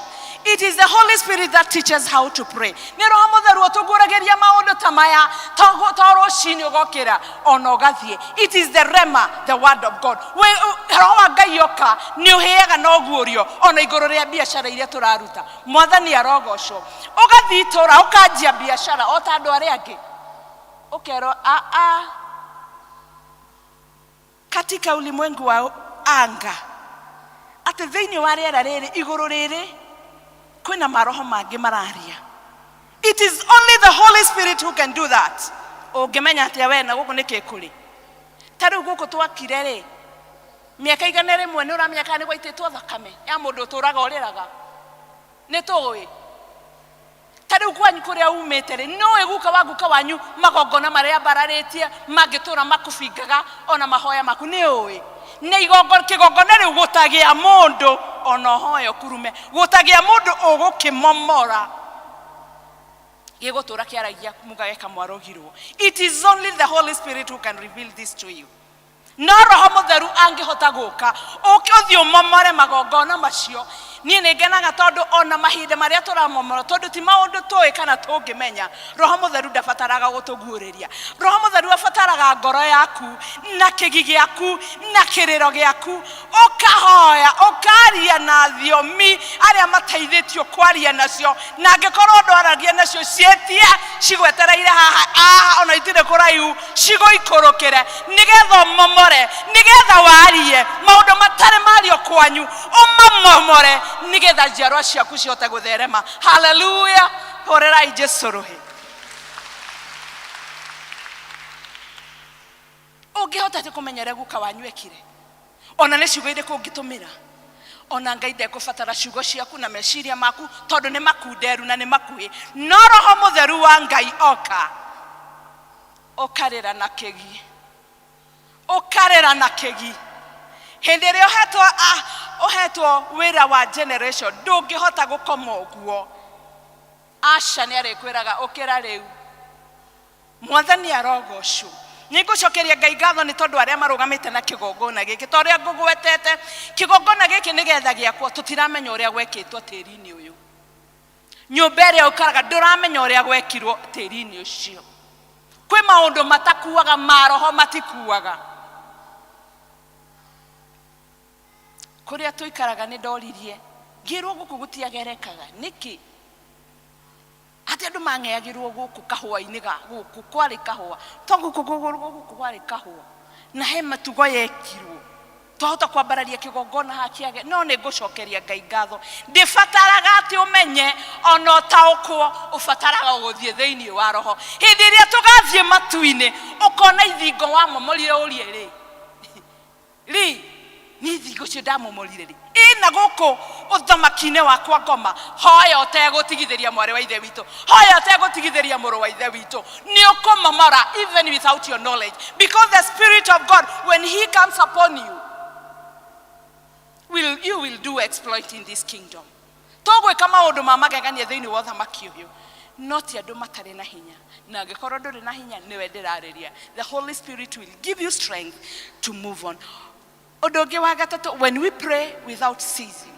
It is the Holy Spirit that teaches how to pray. Nĩ Roho Mũtheru ũtũguũragĩria maũndũ ta maya ta rũciinĩ ũgokĩra ona ũgathiĩ. It is the Rema, the word of God. Roho wa Ngai oka nĩ ũheaga na ũguũrio ona igũrũ rĩa biacara iria tũraruta. Mwathani arogocwo. Ũgathiĩ itũũra ũkanjia biacara o ta andũ arĩa angĩ. Ũkerwo katika ulimwengu wa anga atĩ thĩinĩ wa rĩera rĩrĩ igũrũ rĩrĩ kwĩna maroho mangĩ mararia. It is only the Holy Spirit who can do that. Ũngĩmenya atĩa we na gũkũ nĩ kĩkũrĩ ta rĩu gũkũ twakire rĩ mĩaka igana rĩmwe nĩ ũramenya kana nĩ gwaitĩtwo thakame ya mũndũ ũtũũraga ũrĩraga nĩ tũĩ ta rĩu kwanyu kũrĩa umĩte rĩ nĩũĩ guka wanyu magongona marĩa mbararĩtie mangĩtũũra makũbingaga ona mahoya maku nĩũĩ nĩ kĩgongona rĩu gũtagĩa mũndũ ona hoyo kurume gũtagĩa mũndũ ũgũkĩmomora gĩgũtũũra kĩaragia mũgageka mwarogirwo. It is only the Holy Spirit who can reveal this to you. No Roho Mũtheru angĩhota gũka ũkĩũthiĩ ũmomore magongona macio niĩ nĩ ngenaga tondũ ona mahinda marĩa tũramomora tondũ ti maũndũ tũĩ kana tũngĩmenya Roho Mũtheru ndabataraga gũtũguũrĩria. Roho Mũtheru abataraga ngoro yaku na kĩgi gĩaku na kĩrĩro gĩaku ũkahoya ũkaria na thiomi arĩa mateithĩtio kwaria nacio na angĩkorwo ndwaragia nacio ciĩtie cigwetereire haha ona itirĩ kũraihu cigũikũrũkĩre nĩgetha ũmomore nĩgetha warie maũndũ matarĩ mario kwanyu ũmamomore nĩgetha njiarwa ciaku cihote gũtherema. Hallelujah. Hũrĩrai Jesũ rũhĩ. Ũngĩhota atĩ kũmenyera guka wanyu ekire ona nĩ ciugo irĩkũ ũngĩtũmĩra ona Ngai ndekũbatara ciugo ciaku na meciria maku tondũ nĩ makunderu na nĩ makuhĩ. No Roho Mũtheru wa Ngai oka ũkarĩra na kĩgi ũkarĩra na kĩgi hĩndĩ ĩrĩa ũhetwo wĩra wa generation ndũngĩhota gũkoma ũguo. Aca nĩ arĩkwĩraga ũkĩra rĩu. Mwathani arogocwo. Nĩ ngũcokeria Ngai ngatho nĩ tondũ arĩa marũgamĩte na kĩgongona gĩkĩ ta ũrĩa ngũgwetete kĩgongona gĩkĩ nĩgetha gĩakwo tũtiramenya ũrĩa gwekĩtwo tĩri-inĩ ũyũ. Nyũmba ĩrĩa ũkaraga ndũramenya ũrĩa gwekirwo tĩri-inĩ ũcio. Kwĩ maũndũ matakuaga maroho matikuaga. Kũrĩa tũikaraga nĩ ndoririe ngĩrwo gũkũ gũtiagerekaga nĩkĩ atĩ andũ mang'eagĩrwo gũkũ kahũa-inĩ gũkũ kwarĩ kahũa to gũkũ kwarĩ kahũa na he matugo yekirwo twahota kwambararia kĩgongona hakĩage. No nĩ ngũcokeria Ngai ngatho ndĩbataraga atĩ ũmenye ona ũtaũkwo ũbataraga gũthiĩ thĩinĩ wa roho. Hĩndĩ ĩrĩa tũgathiĩ matu-inĩ ũkona ithingo wamomorire ũrie rĩ nĩ ithingo cio ndamomorire rĩ ĩna gũkũ ũthamaki-inĩ wakwa ngoma hoya ũtegũtigithĩria mwarĩ wa ithe witũ hoya ũtegũtigithĩria mũrũ wa ithe witũ nĩ ũkũmomora even without your knowledge because the Spirit of God when he comes upon you you will do exploit in this kingdom. Tũgwĩka maũndũ ma magegania thĩinĩ wa ũthamaki ũyũ no ti andũ matarĩ na hinya na angĩkorwo ndũrĩ na hinya nĩwe ndĩrarĩria. The Holy Spirit will give you strength to move on. Ũndũ ũngĩ wa gatatũ, when we pray without ceasing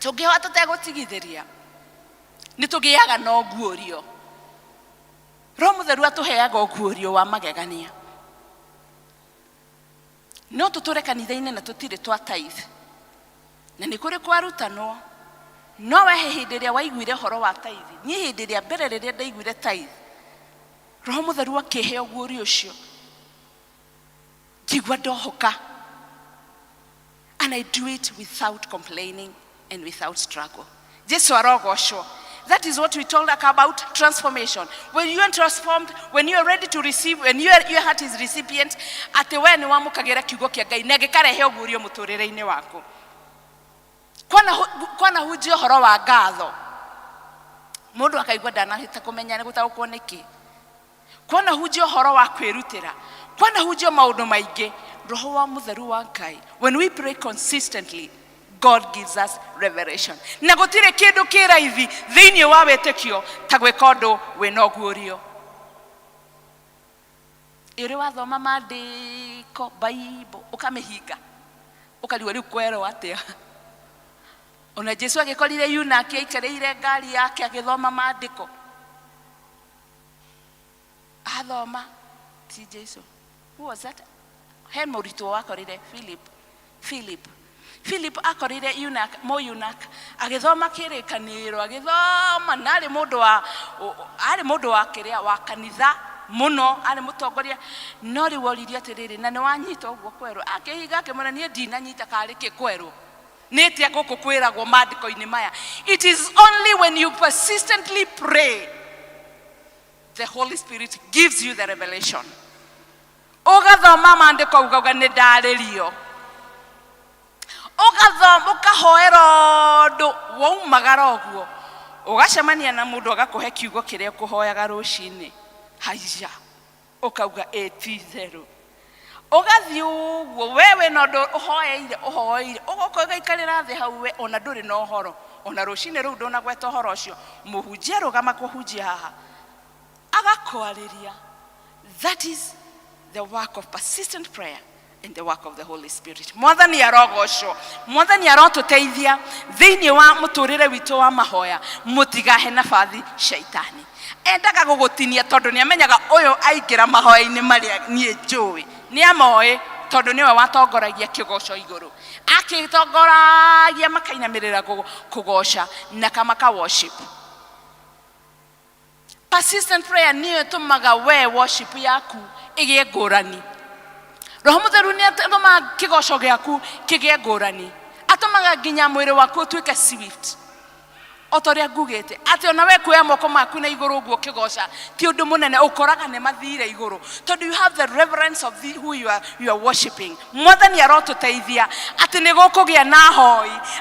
tũngĩhota tegũtigithĩria nĩ tũgĩaga na ũguũrio. Roho Mũtheru atũheaga ũguũrio wa magegania. No tũtũre kanitha-inĩ na tũtirĩ twa tithe na nĩ kũrĩ kwarutanwo. No wehe hĩndĩ ĩrĩa waiguire horo wa tithe, niĩ hĩndĩ ĩrĩa mbere rĩrĩa ndaiguire tithe, Roho Mũtheru akĩhe ũguũrio ũcio, ngĩigua ndohoka. And I do it without complaining and without struggle. Jesu arogocwo. That is what we told about transformation. When you are transformed, when you are ready to receive, when your heart is recipient, ati we ni wamũkagĩra kiugo kĩa Ngai na gĩkarehe ũguũrio mũtũrĩre-inĩ waku. Kwana hujio horo wa ngatho, mũndũ akaigua ndanahota kũmenya nĩ gũtaũkwo nĩkĩ. Kwana hujio horo wa kwĩrutĩra, kwana hujio maũndũ maingĩ. Roho wa Mũtheru wa Ngai, when we pray consistently, God gives us revelation. Na gũtirĩ kĩndũ kĩraithi thĩinĩ wa wĩtĩkio ta gwĩka ũndũ wĩna ũguũrio. Ĩrĩ wathoma maandĩko Bible ũkamĩhinga, ũkarigwo rĩu kwerwo atĩa. Ona Jesu agĩkorire Yunaki aikarĩire ngari yake agĩthoma maandĩko. Athoma ti Jesu. Who was that? He mũritũ wakorire Philip akorire Yunak agĩthoma kĩrĩkanĩro, agĩthoma na arĩ mũndũ wa kĩrĩa wa kanitha mũno, arĩ mũtongoria. No rĩu oririe atĩrĩrĩ, na nĩ wanyita ũguo kwerwo? Akĩhinga akĩmwĩra niĩ ndinanyita karĩ kwerwo. Nĩtia gũkũ kwĩragwo maandĩko-inĩ maya. It is only when you persistently pray the Holy Spirit gives you the revelation. Ũgathoma maandĩko ugauga nĩ ndarĩrio. Ũgathoma ũkahoera ũndũ waumagara ũguo. Ũgacemania na mũndũ agakũhe kiugo kĩrĩa ũkũhoyaga rũcinĩ. Haiya. Ũkauga ti-itherũ. Ũgathiĩ ũguo wewe na ũndũ ũhoeire. Ũgoka ũgaikarĩra thĩ hau we ona ndũrĩ na ũhoro. Ona rũcinĩ rũu ndũnagweta ũhoro ũcio. Mũhunjia rũgama kũhunjia haha. Agakwarĩria. That is the work of persistent prayer and the work of the Holy Spirit. Mwathani arogocwo. Mwathani arotũteithia thĩinĩ wa mũtũrĩre witũ wa mahoya. Mũtigahe nabathi shaitani. Endaga gũgũtinia tondũ nĩ amenyaga ũyũ aingĩra mahoya-inĩ marĩa niĩ njũĩ. Nĩ amoĩ tondũ nĩwe watongoragia kĩgoco igũrũ. Akĩtongoragia makainamĩrĩra kũgoca na kamaka worship. Persistent prayer niyo ĩtũmaga we worship yaku ĩgĩe ngũrani. Roho Mũtheru nĩ atũmaga kĩgoco gĩaku kĩgĩe ngũrani. Atũmaga nginya mwĩrĩ waku ũtuĩke swift. Otoria ngugĩte atĩ ona we kuoya moko maku na igũrũ ũguo kĩgoca ti ũndũ mũnene, ũkoraga nĩ mathire igũrũ tondũ you have the reverence of who you are worshiping. Mwathani arotũteithia atĩ nĩ gũkũgĩa na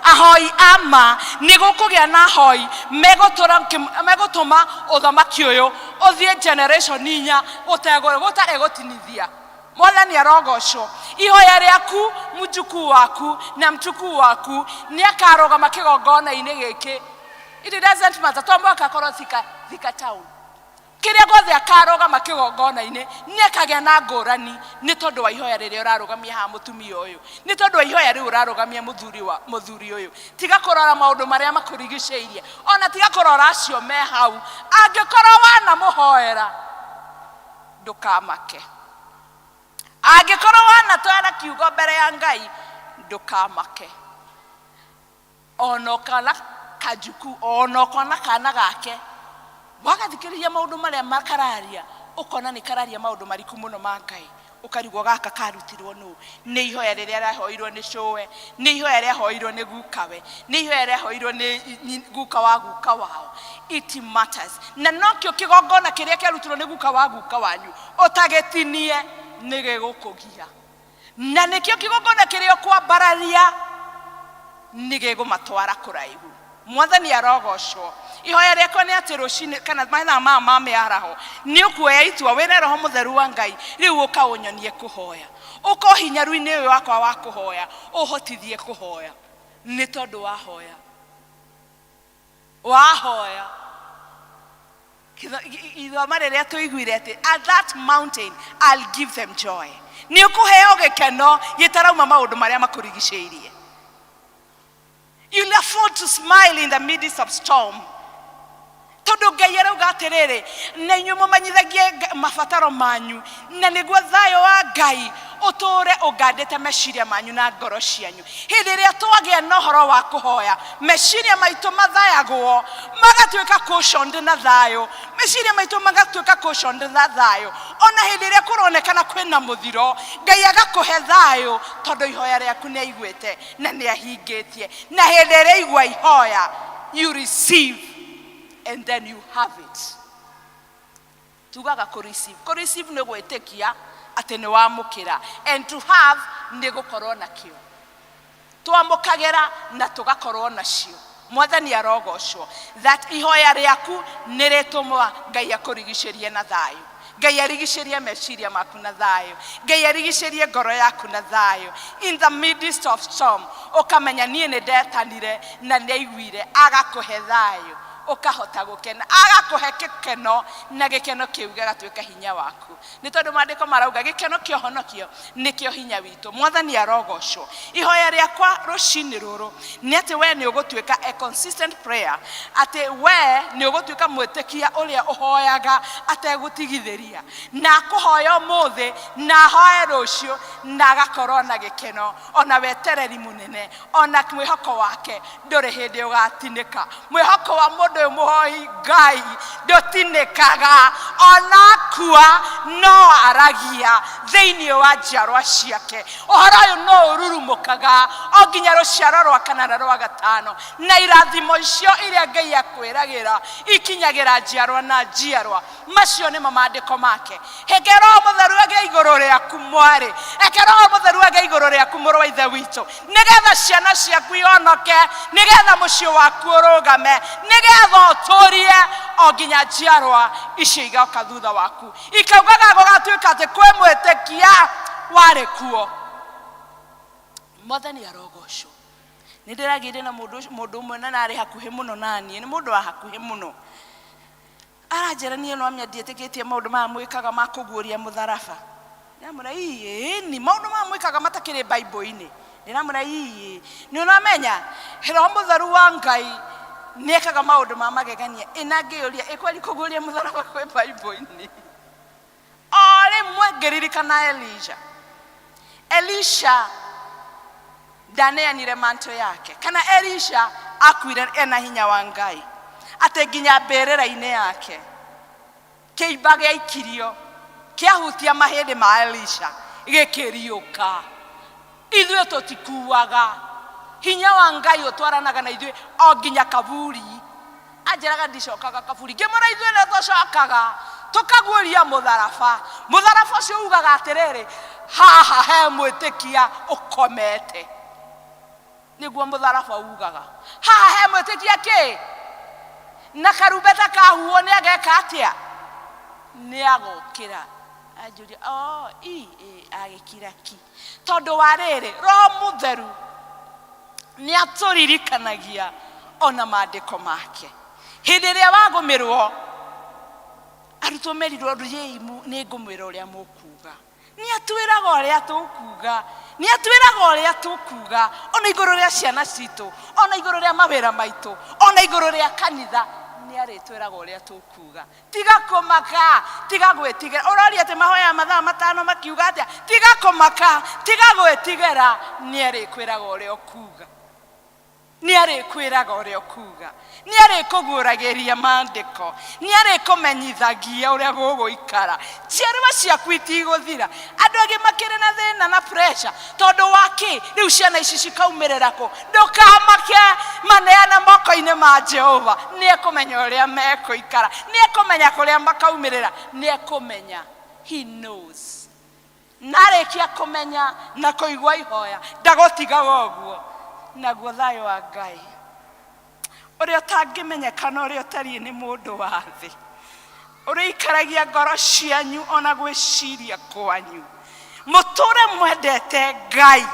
ahoi ama, nĩ gũkũgĩa na ahoi megũtũma ũthamaki ũyũ ũthiĩ generation inya gũtarĩ gũtinithia. Mwathani arogocwo. Ihoya rĩaku, mjukuu waku na mtukuu waku nĩ akarũgama kĩgongona-inĩ gĩkĩ. It doesn't matter. Tombo akakorwo Thika town. Kĩrĩa gothe akarũgama kĩgongona-inĩ nĩ akagĩa na ngũrani nĩ tondũ wa ihoya rĩrĩa ũrarũgamia haha mũtumia ũyũ. Nĩ tondũ wa ihoya rĩu ũrarũgamia mũthuri ũyũ. Tiga kũrora maũndũ marĩa makũrigicĩirie. Ona tiga kũrora acio me hau. Angĩkorwo wanamũhoera ndũkamake. Angĩkorwo wanatwara kiugo mbere ya Ngai ndũkamake. Ono kana kajuku ono kana kana gake wagathikĩrĩria maũndũ marĩa makararia ũkona nĩ kararia maũndũ mariku mũno ma Ngai. Ũkarigwo gaka karutirwo nĩ ihoya rĩrĩa rĩahoirwo nĩ Showe, nĩ ihoya rĩahoirwo nĩ gukawe, nĩ ihoya rĩahoirwo nĩ guka wa guka wao. It matters. Na nokĩo kĩgongona kĩrĩa kĩarutirwo nĩ guka wa guka wanyu ũtagĩtinie nĩ gĩgũkũgia. Na nĩkĩo kĩgongona kĩrĩa ũkwambararia nĩ gĩgũmatwara kũraihu. Mwathani arogocwo. Ihoya rĩakwa nĩ atĩ rũcinĩ kana mathaa ma mĩaraho nĩ ũkuoya itua wĩna Roho Mũtheru wa Ngai rĩu ũkaũnyonie kũhoya. Ũkohinyaru-inĩ ũyũ wakwa wa kũhoya ũhotithie kũhoya nĩ tondũ wahoya. Ithoma rĩrĩa tũiguire atĩ at that mountain I'll give them joy. Nĩ ũkũheo gĩkeno gĩtarauma maũndũ marĩa makũrigicĩirie. You'll afford to smile in the midst of storm. tondu Ngai arauga atiriri na inyu mumanyithagie mabataro manyu na niguo thayo wa Ngai uture ugandite meciria manyu na ngoro cianyu. Hindi iria twagia na uhoro wa kuhoya meciria maitu mathayagwo magatuika cushioned na thayo, meciria maitu magatuika cushioned na thayo. Ona hindi iria kuronekana kwina muthiro Ngai agakuhe thayo tondu ihoya riaku ni aiguite na ni ahingitie. Na hindi iria igua ihoya you receive and then you have it. Tugaga ku receive ni gwitikia ati ni wamukira, and to have ni gukorwo nakio. Twamukagira na tugakorwo nacio. Mwathani arogocwo that ihoya riaku ni ritumwa Ngai akurigicerie na thayo, Ngai arigicerie meciria maku na thayo, Ngai arigicerie ngoro yaku na thayo. In the midst of storm ukamenya nie ni ndetanire na ni aiguire, agakuhe thayo ukahota gukena, agakuhe gikeno na gikeno kiu gigatuika hinya waku. Ni tondu maandiko marauga gikeno kio honokio nikio hinya witu. Mwathani arogocwo. Ihoya riakwa rucini ruru ni ati we ni ugutuika a consistent prayer, ati we ni ugutuika mwitikia uria uhoyaga ategutigithiria, na kuhoya muthi na hoya rucio na agakorwo na gikeno, ona wetereri munene, ona mwihoko wake nduri hindi ugatinika. Mwihoko wa mundu muhoi Ngai ndutinikaga, ona kua no aragia thiini wa njiarwa ciake. Uhoro uyu no ururumukaga o nginya ruciaro rwa kana na rwa gatano, na irathimo icio iria Ngai akwiragira ikinyagira njiarwa na njiarwa. Macio ni maandiko make. Hekero mutheru age iguru riaku mwari, ekero mutheru age iguru riaku muru wa ithe witu, nigetha ciana ciaku ionoke, nigetha mucio waku urugame, nigetha uturie o nginya njiarwa icio igauka thutha waku ikaugaga gugatuika ati kwi mwitikia wari kuo. Mwathani arogocwo. Nindiragire na mundu umwe na ari hakuhi muno nani, ni mundu wa hakuhi muno, aranjira nie no amyanditikitie maundu ma mwikaga ma kuguria mutharaba. Ndamura ni maundu ma mwikaga matakiri Bible-ini. Ndamura ni unamenya hero mutheru wa Ngai nekaga maundu ma magegania inangiuria ikweli kuguria mutharaba kwi Bible-ini. Ore mwegeririkana Elisha ndaneanire manto yake, kana Elisha akwire ena hinya wa Ngai ate nginya mberera-ini yake kiimba gia ikirio kiahutia mahindi ma Elisha gikiriuka. Ithuĩ tutikuaga hinya wa Ngai utwaranaga na ithuĩ o nginya kaburi. Anjiraga ndicokaga kaburi, ngimura ithuĩ na tucokaga tukaguria mutharaba. Mutharaba ucio ugaga atiriri, haha he mwitikia ukomete. Niguo mutharaba ugaga, haha he mwitikia ki na karumbeta kahuo ni ageka atia, ni agukira. Anjuria agikira ki tondu wa riri Roho Mutheru ni aturirikanagia ona maandiko make. Hindi iria wagumirwo arutwo merirwo riimu ni ngumwira uria mukuga, ni atwiraga uria tukuga, ni atwiraga uria tukuga ona iguru ria ciana citu, ona iguru ria mawira maitu, ona iguru ria kanitha. Ni aritwiraga uria tukuga. Tiga kumaka, tiga gwitigira. Urori ati mahoya mathaa matano makiuga atia, tiga kumaka, tiga gwitigira. Ni arikwiraga uria ukuga, ni arikwiraga uria ukuga, ni arikuguragiria maandiko, ni arikumenyithagia uria guguikara. Ciarwa ciaku itiguthira. Andu angi makire na thina na pressure tondu waki riu ciana ici cikaumirira ku. Ndukamake, maneana moko-ini ma Jehova. Ni ekumenya uria mekuikara, ni ekumenya kuria makaumirira, ni ekumenya. He knows. Narikia kumenya na kuigua ihoya ndagutigaga uguo. Naguo thayo wa Ngai uria utangimenyekana uria utari ni mundu wa thi, uria ikaragia ngoro cianyu ona gwiciria kwanyu, muture mwendete Ngai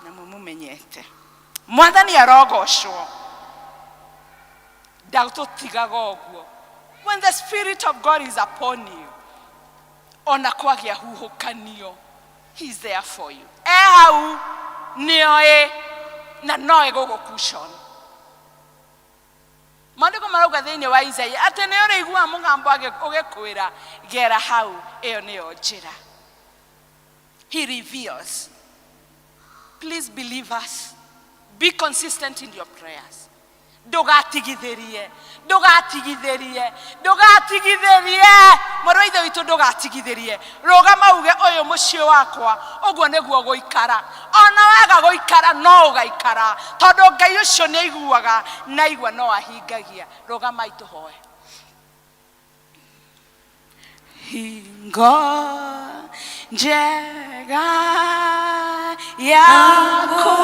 na mumumenyete. Mwathani arogocwo. Ndagututigaga uguo. When the Spirit of God is upon you, ona kwagia huhukanio, He's there for you. Hau nioe na noe gogo cushion. Mandiko marauga thĩinĩ wa Isaia atĩ nĩ ũrĩigua mũgambo ũgĩkwĩra gera hau, ĩyo nĩyo njĩra. He reveals. Please believe us. Be consistent in your prayers. Ndugatigithĩrie. Mũrũ wa ithe witũ ndugatigithĩrie. Rũgama uge ũyũ mũciĩ wakwa ũguo nĩguo gũikara. Ona waga gũikara no ũgaikara. Tondũ Ngai ũcio nĩ aiguaga na igua no ahingagia. Rũgama itũhoe. Hingo njega yako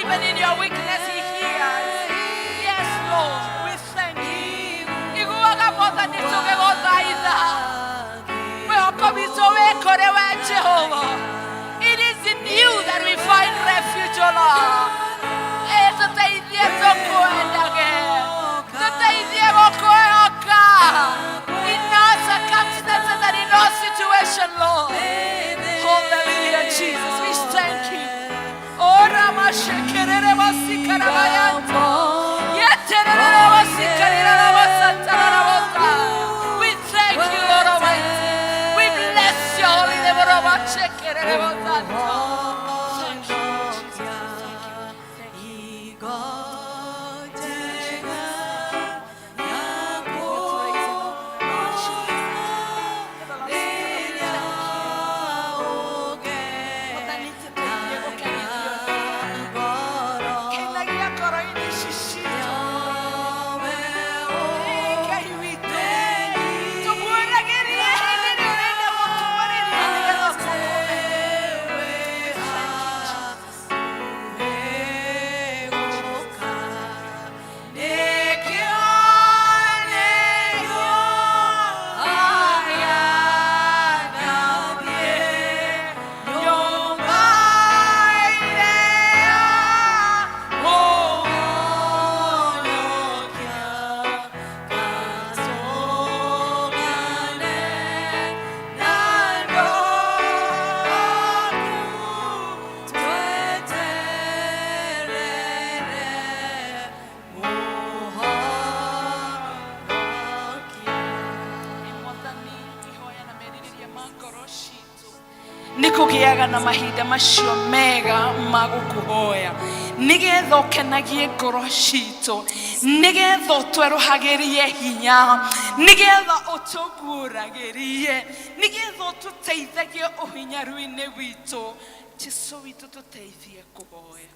even in your weakness he hears. Yes, Lord, we thank you. It is in you that we find refuge, O Lord. In our circumstances and in our situation, Lord. Hallelujah, Jesus, we thank you. We thank you, Lord Almighty. We bless your holy name, Lord Almighty. Thank you, nikugiaga na mahinda macio mega magukuhoya nigetha ukenagie ngoro citũ nigetha utweruhagirie hinya nigetha utuguragĩrie nigetha ututeithagie uhinyaru-inĩ witũ Jesũ witũ tuteithie kuhoya.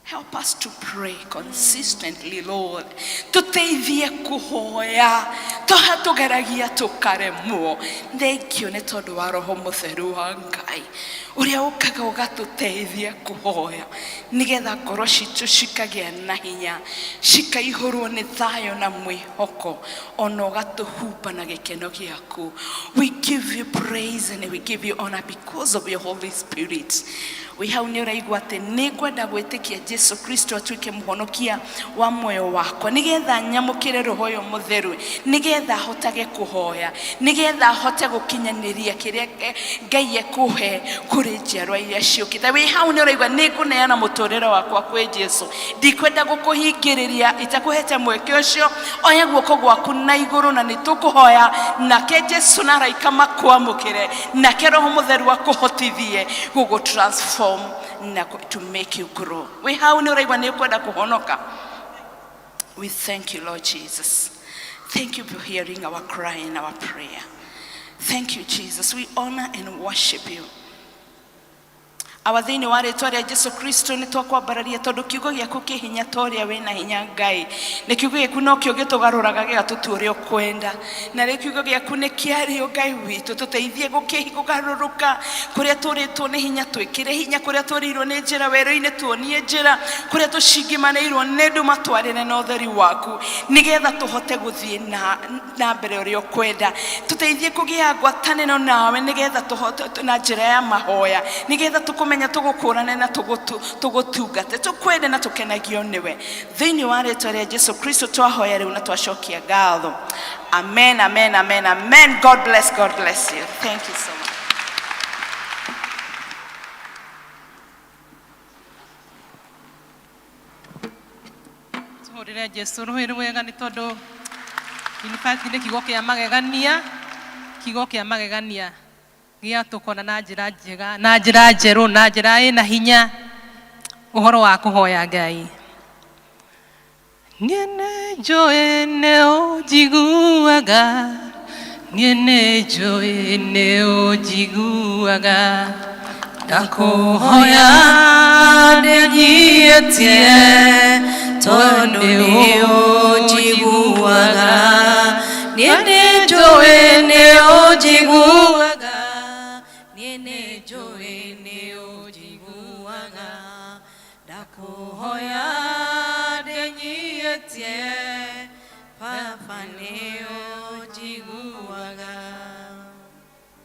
Help us to pray consistently, Lord. Tuteithie kuhoya. Tũhatũgeragia tũkaremwo. Thank you nĩ tondũ wa Roho Mũtheru wa Ngai. Ũrĩa ũkaga ũgatũteithia kuhoya. Nĩgetha ngoro citũ cikagĩa na hinya. Cikaihũrwo nĩ thayũ na mwĩhoko. Ona ũgatũhumba na gĩkeno gĩaku. We give you praise and we give you honor because of your Holy Spirit. We hau nĩ ũraigua atĩ nĩ ngwenda gwĩtĩkia Jesu Kristo atuike muhonokia wa moyo wakwa nigetha nyamukire roho yo mutheru nigetha hotage kuhoya nigetha hote gukinyaniria kiria Ngai ekuhe kuri njerwa iria ciukite wi hau ni uraigwa niguneana muturire wakwa kwi Jesu ndikwenda gukuhingiriria itakuhete mweke ucio oya guoko gwaku na iguru na nitukuhoya nake Jesu naraika makwamukire nake roho mutheru akuhotithie gugu transform na to make you grow we hau ni uraigwa ni kwenda kuhonoka. We thank you, Lord Jesus. Thank you for hearing our cry and our prayer. Thank you, Jesus. We honor and worship you. Awathini wa ritwa ria Jesu Kristo ni twakwambararia tondu kiugo giaku kihinya toria wina hinya Ngai ni kiugo giaku no kio gitugaruraga gigatutua uria ukwenda na ri kiugo giaku ni kiario Ngai witu tuteithie gukigaruruka kuria turitwo ni hinya twikire hinya kuria turirwo ni njira weru-ini tuonie njira kuria tucingimanirwo ni nduma twarire na utheri waku nigetha tuhote guthie na mbere uria ukwenda tuteithie kugia ngwataniro nawe nigetha tuhote na njira ya mahoya nigetha tukumenya tugukurane na tugutungate tukwende na tukenagio niwe thiini wa ritwa ria Jesu Kristo twahoya riu na twacokia ngatho. Amen, amen, amen, amen. God bless you. Thank you so much. Tuhurire Jesu ruhi rwega ni tondu inifati kigo kia magegania gia tukona na njira njega na njira njeru na njira ina hinya uhoro wa kuhoya Ngai niene joe ne ojiguaga niene joe ne ojiguaga ndakuhoya ndegietie tondu ni ojiguaga niene joe ne ojiguaga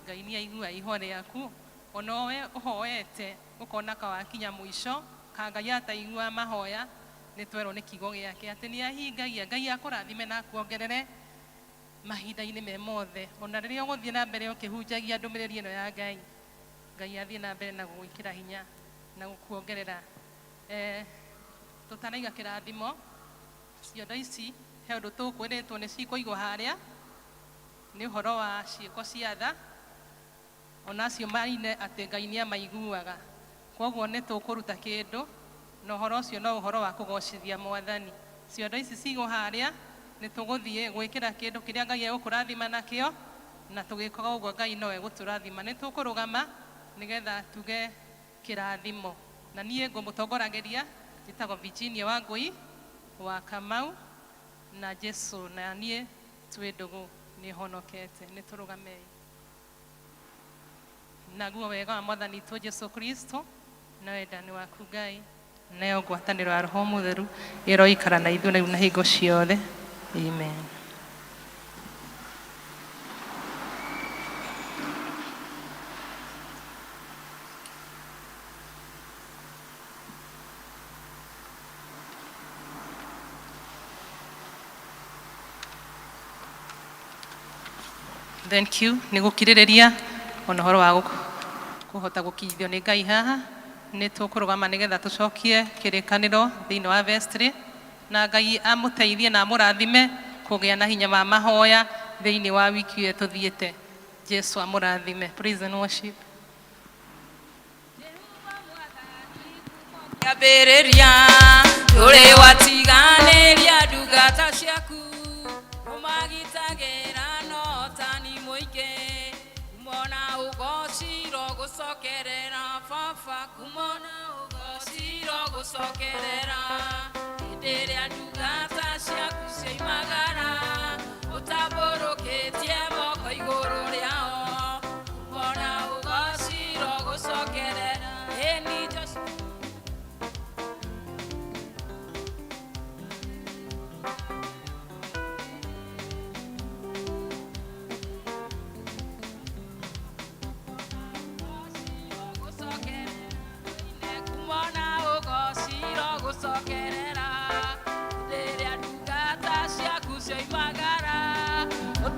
Ngai ni aigua ihore yaku onowe uhoete ukona kawakinya mwisho ka Ngai ataigua mahoya ni twerwo ni kigo giake ati ni ahingagia Ngai akurathime na kuongerere mahinda-ini me mothe ona riria uguthie na mbere ukihunjagia ndumiriri ino ya Ngai Ngai athie na mbere na gwikira hinya na gukuongerera tutanaiga kirathimo ciondo ici he undu tukwiritwo ni cikuigwo haria ni uhoro wa ciiko cia tha onacio maine ati Ngai ni amaiguaga koguo ni tukuruta kindu na uhoro ucio no uhoro wa kugocithia Mwathani ciondo ici cigo haria ni tuguthie gwikira kindu kiria Ngai egukurathima nakio na tugikoga uguo Ngai no eguturathima ni tukurugama nigetha tuge kirathimo na nie ngumutongorageria njitagwo Virginia Wangui wa Kamau na Jesu na nie twi ndugu ni honokete ni turugame naguo wega wa Mwathani tu Jesu Kristo na wendani waku Ngai nayo ngwatanĩro ya Roho Mũtheru ĩroikara na ithuĩ rĩu na hingo ciothe. Amen. Thank you. Nĩ gũkirĩrĩria ona horo wa kuhota gũkinyithio nĩ Ngai haha nĩ tũkũrũgama nĩgetha tũcokie kĩrĩkanĩro thĩinĩ wa vestry na Ngai amũteithie na amũrathime kũgĩa na hinya wa mahoya thĩinĩ wa wiki ĩyo tũthiĩte. Jesu amũrathime. Praise and worship. Kĩambĩrĩria tũrĩ watiganĩria ndungata ciaku ũmagitagĩra no tani mũingĩ kumona ũgocirwo gũcokerera baba kumona ũgocirwo gũcokerera hĩndĩ ĩrĩa ndungata ciaku cioimagara ũtambũrũkĩtie moko igũrũ rĩao kumona ũgocirwo gũcokerera ĩni Joshua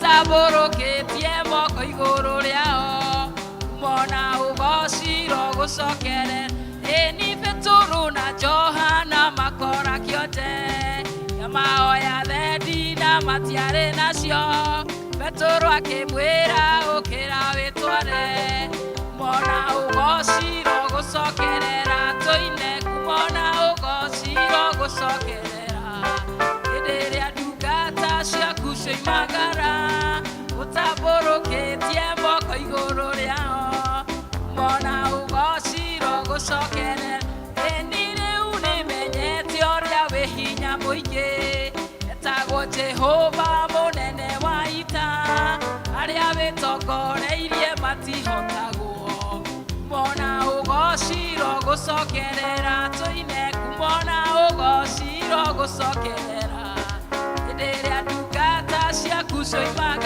ũtambũrũkĩtie moko igũrũ rĩao mona ũgocirwo gũcokere ĩni Petũrũ na Johana makora kĩote mahoya thendi na matiarĩ nacio Petũrũ akĩmwĩra ũkĩra wĩtware mona ũgocirwo gũcokerera tũine kumona ũgocirwo gũcokerera hĩndĩ ĩrĩa ndungata ciaku cioimagara ũtambũrũkĩtie moko igũrũ rĩao mona ũgocirwo gũcokerera ĩni rĩu nĩmenyete ũrĩa wĩ hinya mũingĩ etagwo Jehova mũnene wa ita arĩa wĩtongoreirie matihotagwo mona ũgocirwo gũcokerera tũine kumona ũgocirwo gũcokerera hĩndĩ ĩrĩa ndungata ciaku cioimaga